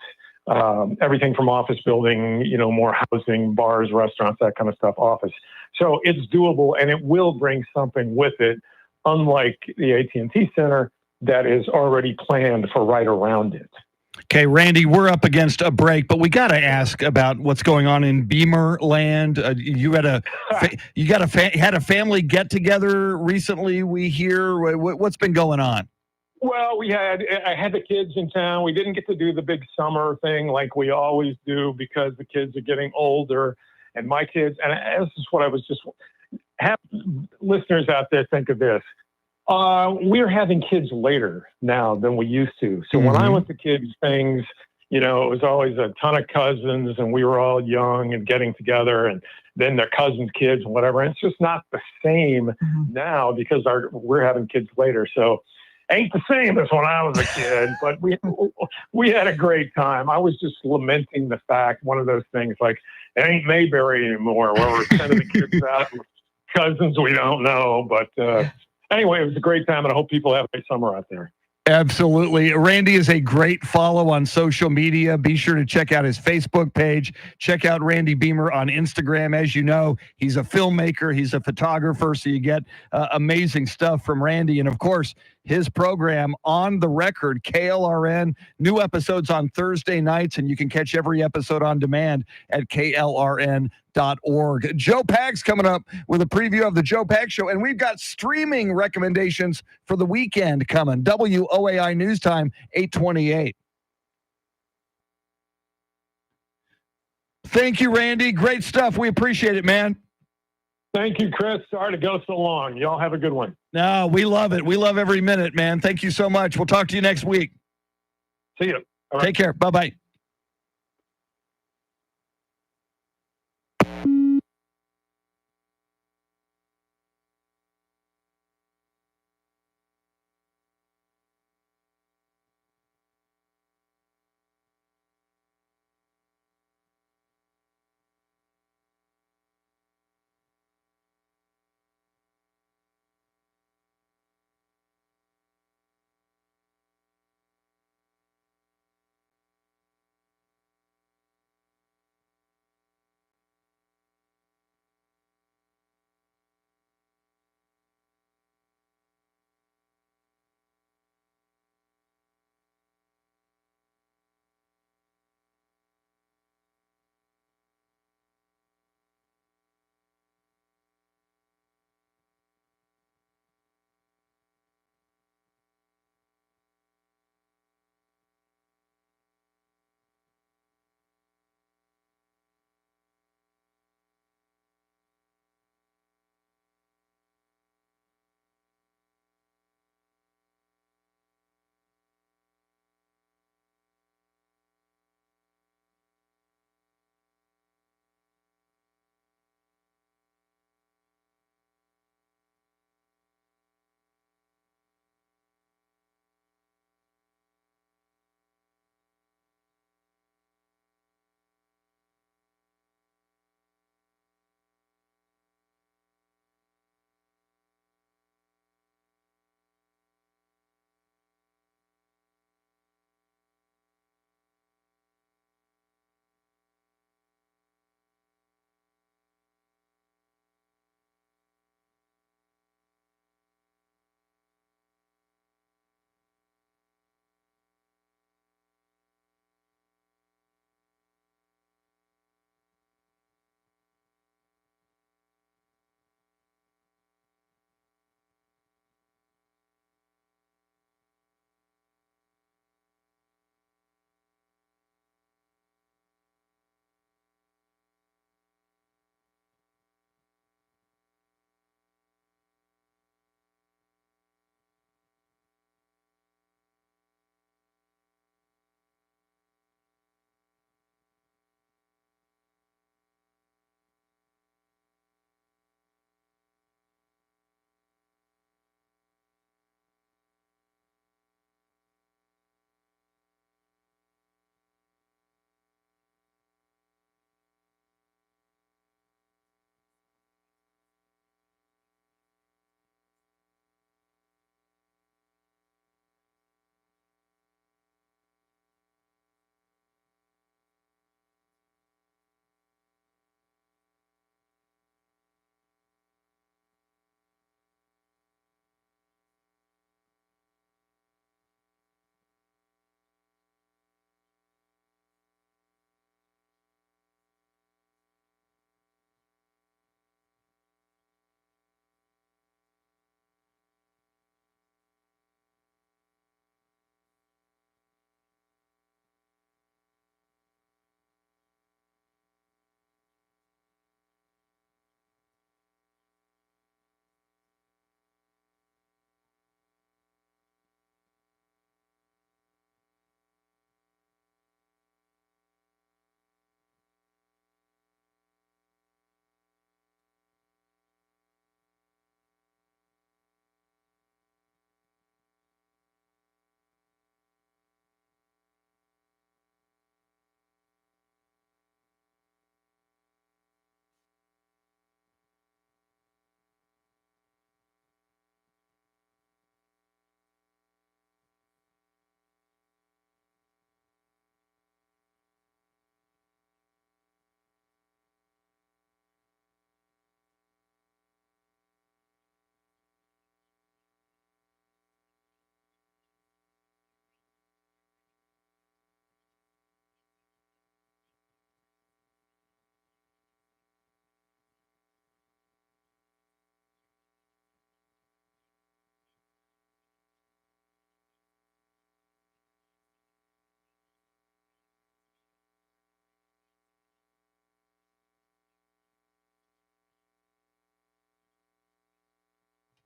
Everything from office building, more housing, bars, restaurants, that kind of stuff, office. So it's doable, and it will bring something with it, unlike the AT&T Center that is already planned for right around it. Okay, Randy, we're up against a break, but we got to ask about what's going on in Beamer Land. You had a family get together recently. We hear what's been going on. Well, I had the kids in town. We didn't get to do the big summer thing like we always do because the kids are getting older, and my kids. And this is what I was just have listeners out there think of this. We're having kids later now than we used to. So when I went to kids' things, it was always a ton of cousins and we were all young and getting together and then their cousins' kids and whatever. And it's just not the same now because we're having kids later. So ain't the same as when I was a kid, but we had a great time. I was just lamenting the fact, one of those things like it ain't Mayberry anymore where we're sending the kids out with cousins we don't know. But, anyway, it was a great time, and I hope people have a great summer out there. Absolutely. Randy is a great follow on social media. Be sure to check out his Facebook page. Check out Randy Beamer on Instagram. As you know, he's a filmmaker. He's a photographer, so you get amazing stuff from Randy. And, of course, his program, On the Record, KLRN, new episodes on Thursday nights, and you can catch every episode on demand at klrn.org. Joe Pags coming up with a preview of the Joe Pags Show, and we've got streaming recommendations for the weekend coming. WOAI News Time, 8:28. Thank you, Randy. Great stuff. We appreciate it, man. Thank you, Chris. Sorry to go so long. Y'all have a good one. No, we love it. We love every minute, man. Thank you so much. We'll talk to you next week. See you. All right. Take care. Bye-bye.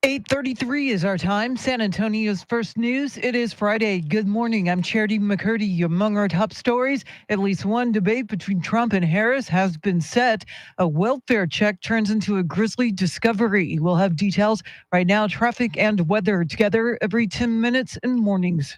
8:33 is our time. San Antonio's first news. It is Friday. Good morning. I'm Charity McCurdy. Among our top stories, at least one debate between Trump and Harris has been set. A welfare check turns into a grisly discovery. We'll have details right now. Traffic and weather together every 10 minutes in mornings.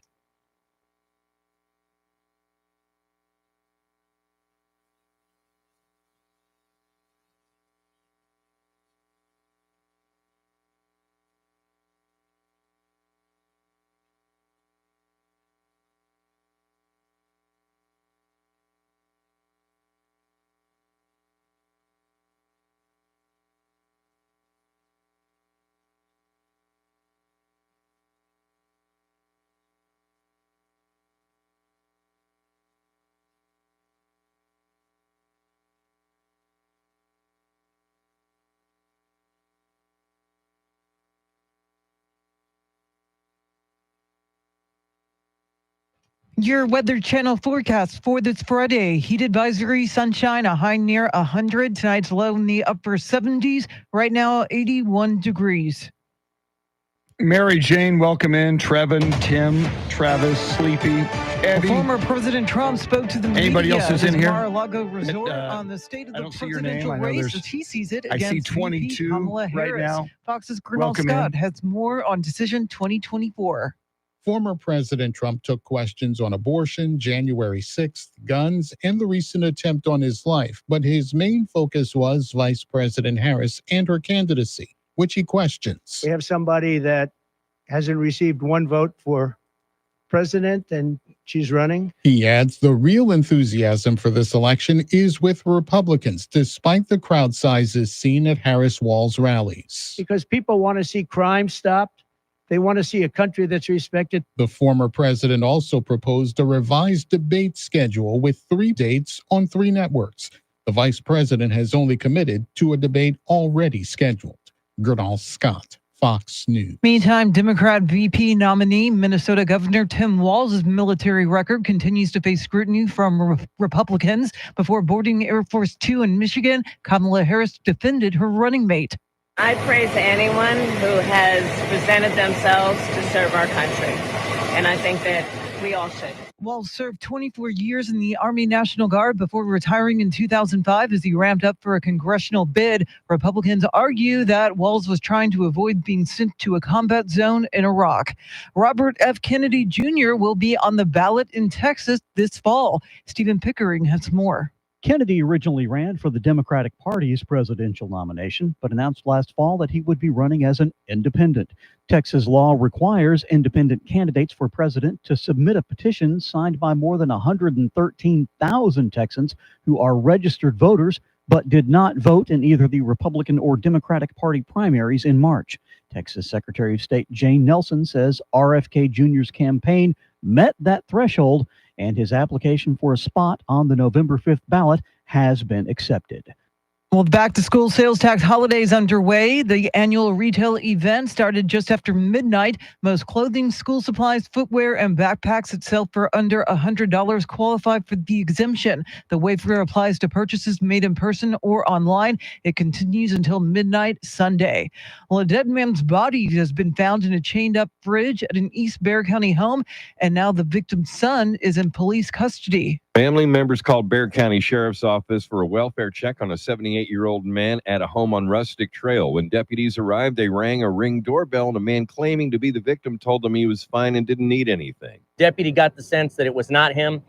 Your Weather Channel forecast for this Friday. Heat advisory, sunshine, a high near 100. Tonight's low in the upper 70s. Right now, 81 degrees. Mary Jane, welcome in. Trevin, Tim, Travis, Sleepy, Eddie. Former President Trump spoke to the Anybody media else is at in his here? Mar-a-Lago resort on the state of I the don't see your name. presidential I know race there's- as he sees it I see against 22 VP Kamala right Harris. now. Fox's Gernal Welcome in. Scott has more on Decision 2024. Former President Trump took questions on abortion, January 6th, guns, and the recent attempt on his life, but his main focus was Vice President Harris and her candidacy, which he questions. We have somebody that hasn't received one vote for president, and she's running. He adds the real enthusiasm for this election is with Republicans, despite the crowd sizes seen at Harris Walz rallies. Because people want to see crime stopped. They want to see a country that's respected. The former president also proposed a revised debate schedule with 3 dates on 3 networks. The vice president has only committed to a debate already scheduled. Gernal Scott, Fox News. Meantime, Democrat VP nominee Minnesota Governor Tim Walz's military record continues to face scrutiny from Republicans. Before boarding Air Force Two in Michigan, Kamala Harris defended her running mate. I praise anyone who has presented themselves to serve our country, and I think that we all should. Walz served 24 years in the Army National Guard before retiring in 2005 as he ramped up for a congressional bid. Republicans argue that Walz was trying to avoid being sent to a combat zone in Iraq. Robert F. Kennedy Jr. will be on the ballot in Texas this fall. Stephen Pickering has more. Kennedy originally ran for the Democratic Party's presidential nomination, but announced last fall that he would be running as an independent. Texas law requires independent candidates for president to submit a petition signed by more than 113,000 Texans who are registered voters but did not vote in either the Republican or Democratic Party primaries in March. Texas Secretary of State Jane Nelson says RFK Jr.'s campaign met that threshold, and his application for a spot on the November 5th ballot has been accepted. Well, the back-to-school sales tax holiday is underway. The annual retail event started just after midnight. Most clothing, school supplies, footwear, and backpacks that sell for under $100 qualify for the exemption. The waiver applies to purchases made in person or online. It continues until midnight Sunday. Well, a dead man's body has been found in a chained-up fridge at an East Bexar County home, and now the victim's son is in police custody. Family members called Bexar County Sheriff's Office for a welfare check on a 78-year-old man at a home on Rustic Trail. When deputies arrived, they rang a Ring doorbell, and a man claiming to be the victim told them he was fine and didn't need anything. Deputy got the sense that it was not him.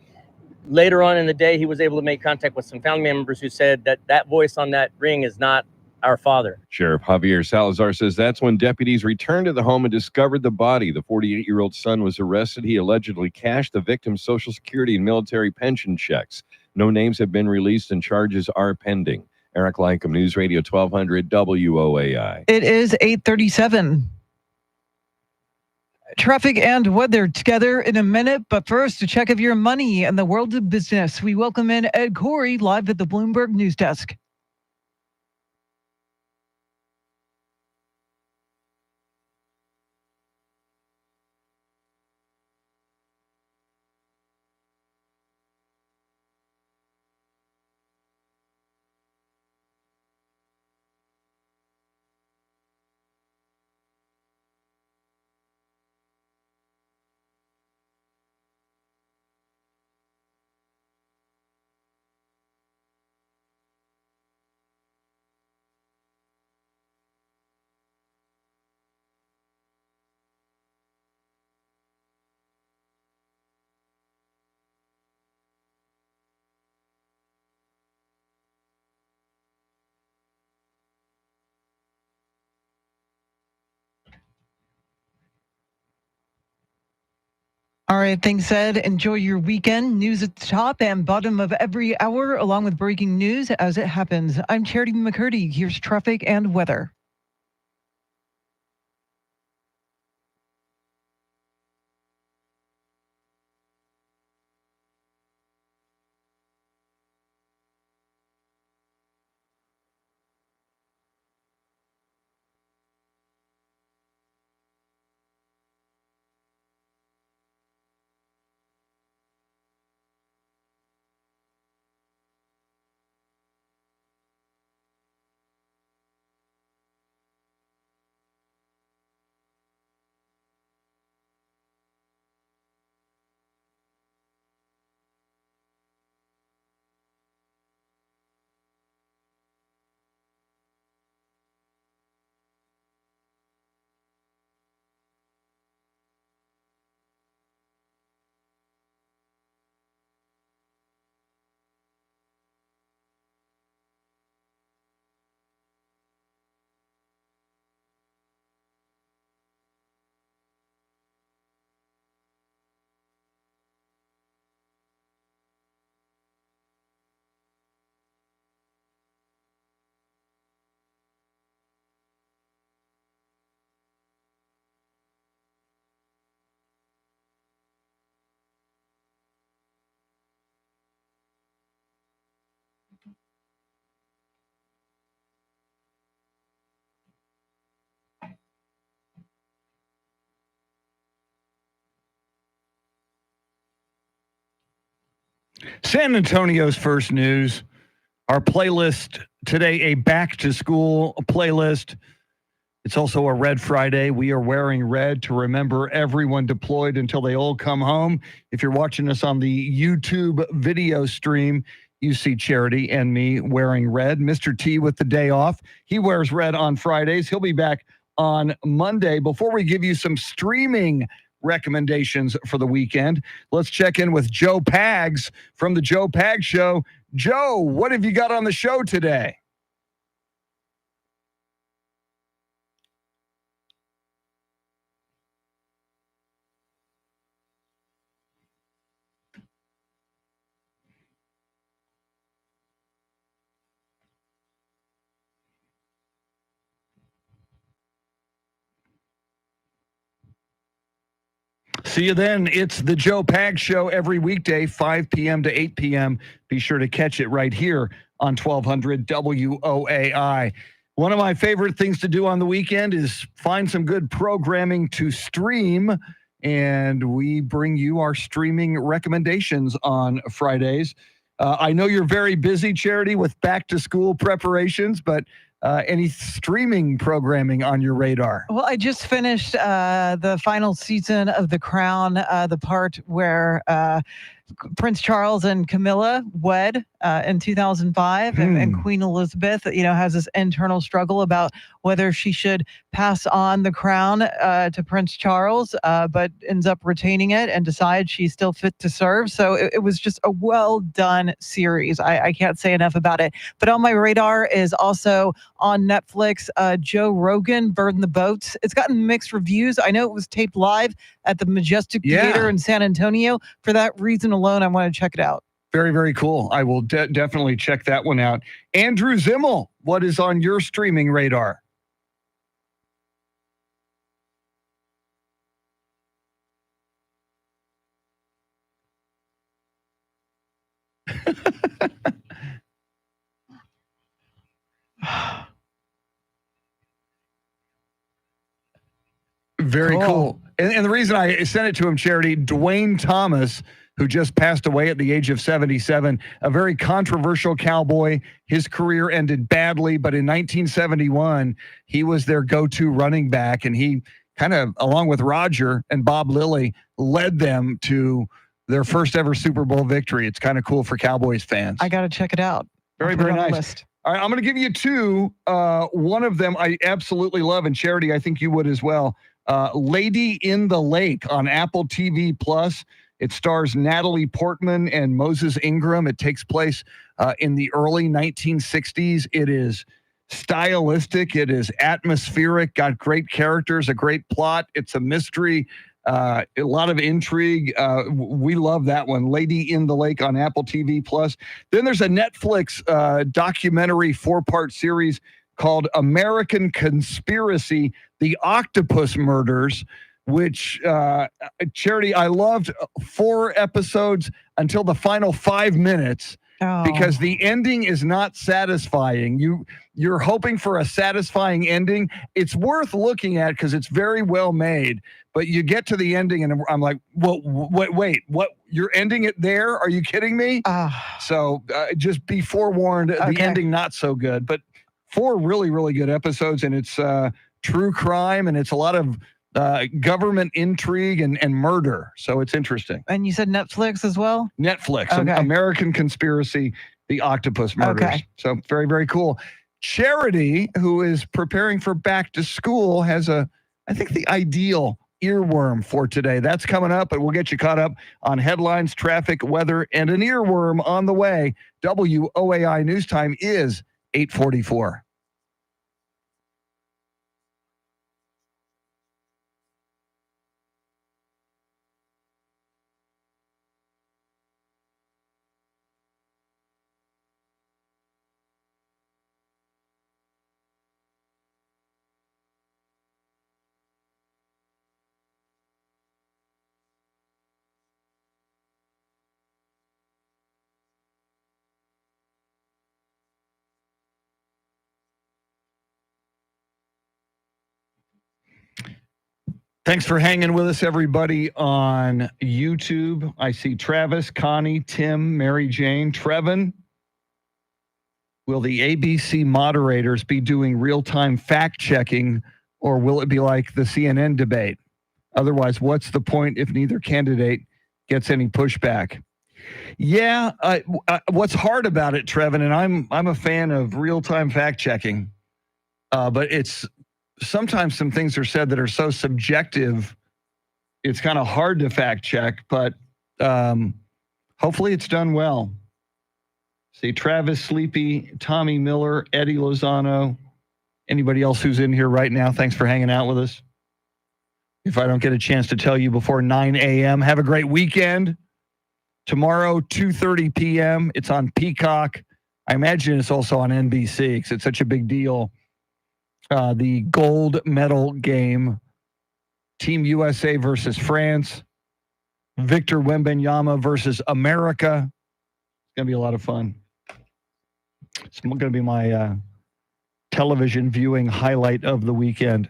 Later on in the day, he was able to make contact with some family members who said that that voice on that ring is not our father. Sheriff Javier Salazar says that's when deputies returned to the home and discovered the body. The 48-year-old son was arrested. He allegedly cashed the victim's Social Security and military pension checks. No names have been released and charges are pending. Eric Lycom, News Radio 1200 WOAI. It is 8:37. Traffic and weather together in a minute, but first, a check of your money and the world of business. We welcome in Ed Corey live at the Bloomberg News Desk. All right, things said. Enjoy your weekend. News at the top and bottom of every hour, along with breaking news as it happens. I'm Charity McCurdy. Here's traffic and weather. San Antonio's first news. Our playlist today, a back to school playlist. It's also a Red Friday. We are wearing red to remember everyone deployed until they all come home. If you're watching us on the YouTube video stream, you see Charity and me wearing red. Mr. T with the day off. He wears red on Fridays. He'll be back on Monday. Before we give you some streaming recommendations for the weekend, let's check in with Joe Pags from the Joe Pags Show. Joe, what have you got on the show today? See you then. It's the Joe Pags Show every weekday, 5 p.m. to 8 p.m. Be sure to catch it right here on 1200 WOAI. One of my favorite things to do on the weekend is find some good programming to stream, and we bring you our streaming recommendations on Fridays. I know you're very busy, Charity, with back-to-school preparations, but any streaming programming on your radar? Well, I just finished the final season of The Crown, the part where Prince Charles and Camilla wed in 2005, and Queen Elizabeth, has this internal struggle about whether she should pass on the crown to Prince Charles, but ends up retaining it and decides she's still fit to serve. So it was just a well done series. I can't say enough about it. But on my radar is also on Netflix, Joe Rogan, Bird in the Boats. It's gotten mixed reviews. I know it was taped live at the Majestic Theater in San Antonio. For that reason alone, I want to check it out. Very, very cool. I will definitely check that one out. Andrew Zimmel, what is on your streaming radar? Very cool. And the reason I sent it to him, Charity, Dwayne Thomas, who just passed away at the age of 77, a very controversial cowboy. His career ended badly, but in 1971, he was their go-to running back, and he kind of, along with Roger and Bob Lilly, led them to their first ever Super Bowl victory. It's kind of cool for Cowboys fans. I got to check it out. Very, very nice. All right, I'm going to give you two. One of them I absolutely love, and Charity, I think you would as well. Lady in the Lake on Apple TV Plus. It stars Natalie Portman and Moses Ingram. It takes place in the early 1960s. It is stylistic. It is atmospheric, got great characters, a great plot. It's a mystery. A lot of intrigue. We love that one. Lady in the Lake on Apple TV Plus. Then there's a Netflix documentary 4-part series called American Conspiracy: The Octopus Murders, which Charity, I loved 4 episodes until the final 5 minutes. Because the ending is not satisfying. You're hoping for a satisfying ending. It's worth looking at because it's very well made. But you get to the ending, and I'm like, well, wait, what? You're ending it there? Are you kidding me? So just be forewarned. The ending not so good, but 4 really, really good episodes, and it's true crime, and it's a lot of government intrigue and murder. So it's interesting. And you said Netflix as well? Netflix, Okay. American Conspiracy: The Octopus Murders. Okay. So very, very cool. Charity, who is preparing for back to school, has I think the ideal earworm for today. That's coming up, but we'll get you caught up on headlines, traffic, weather, and an earworm on the way. WOAI News Time is 8:44. Thanks for hanging with us, everybody, on YouTube. I see Travis, Connie, Tim, Mary Jane, Trevin. Will the ABC moderators be doing real-time fact-checking, or will it be like the CNN debate? Otherwise, what's the point if neither candidate gets any pushback? Yeah, what's hard about it, Trevin, and I'm a fan of real-time fact-checking, but it's sometimes some things are said that are so subjective, it's kind of hard to fact check, but hopefully it's done well. See, Travis, Sleepy, Tommy Miller, Eddie Lozano, anybody else who's in here right now, thanks for hanging out with us. If I don't get a chance to tell you before 9 a.m., have a great weekend. Tomorrow, 2:30 p.m., it's on Peacock. I imagine it's also on NBC because it's such a big deal. The gold medal game, Team USA versus France, Victor Wembanyama versus America. It's going to be a lot of fun. It's going to be my television viewing highlight of the weekend.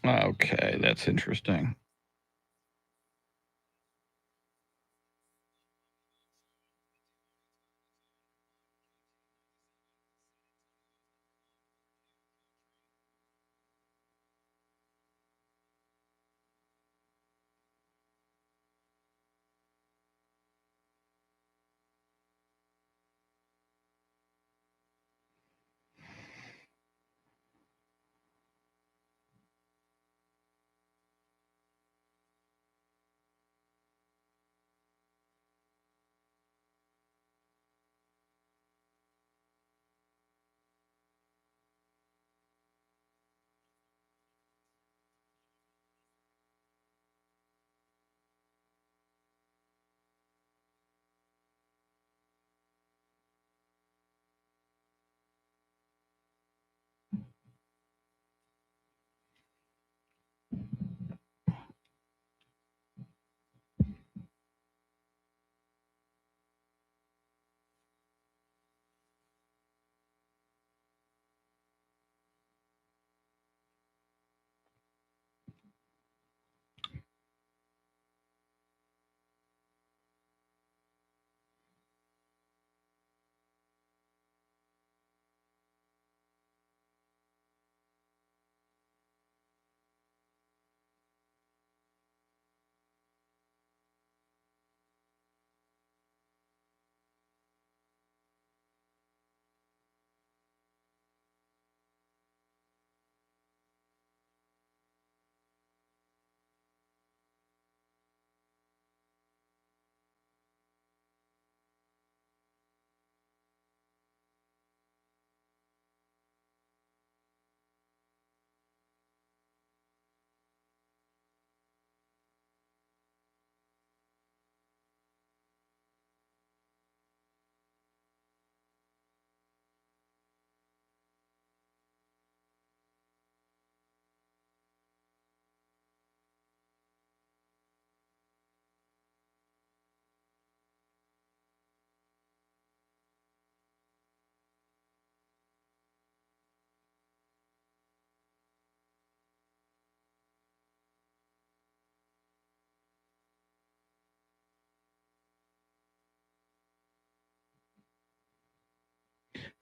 Okay, that's interesting.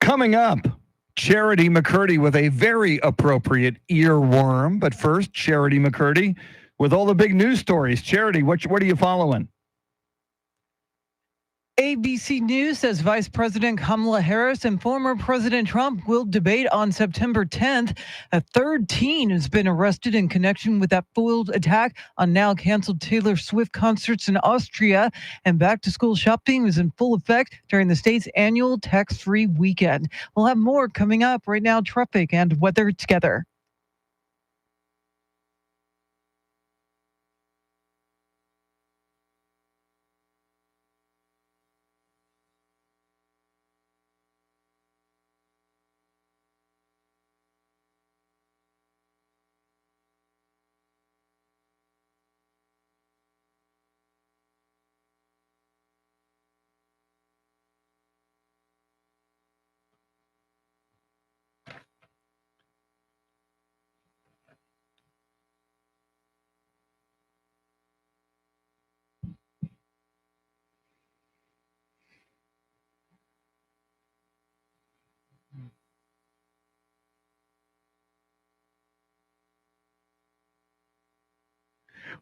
Coming up, Charity McCurdy with a very appropriate earworm. But first, Charity McCurdy with all the big news stories. Charity, what are you following? ABC News says Vice President Kamala Harris and former President Trump will debate on September 10th. A third teen has been arrested in connection with that foiled attack on now canceled Taylor Swift concerts in Austria. And back-to-school shopping is in full effect during the state's annual tax-free weekend. We'll have more coming up. Right now, traffic and weather together.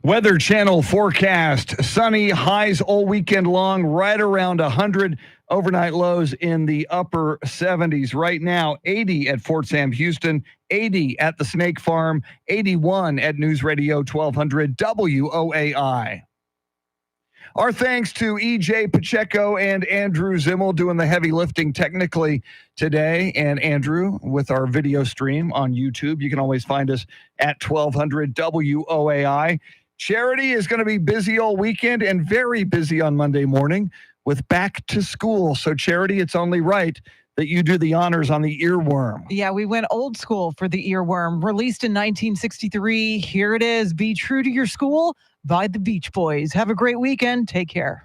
Weather Channel forecast. Sunny, highs all weekend long, right around 100. Overnight lows in the upper 70s. Right now, 80 at Fort Sam Houston, 80 at the Snake Farm, 81 at News Radio 1200 WOAI. Our thanks to EJ Pacheco and Andrew Zimmel doing the heavy lifting technically today. And Andrew with our video stream on YouTube. You can always find us at 1200 WOAI. Charity is going to be busy all weekend and very busy on Monday morning with back to school. So Charity, it's only right that you do the honors on the earworm. Yeah, we went old school for the earworm. Released in 1963. Here it is. Be True to Your School by the Beach Boys. Have a great weekend. Take care.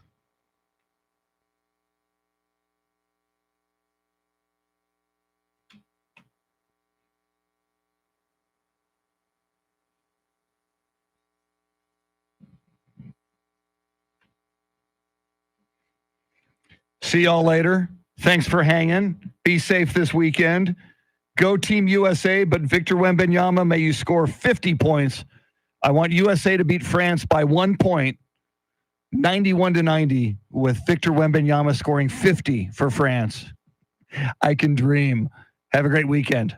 See y'all later. Thanks for hanging. Be safe this weekend. Go Team USA, but Victor Wembanyama, may you score 50 points. I want USA to beat France by 1 point, 91-90, with Victor Wembanyama scoring 50 for France. I can dream. Have a great weekend.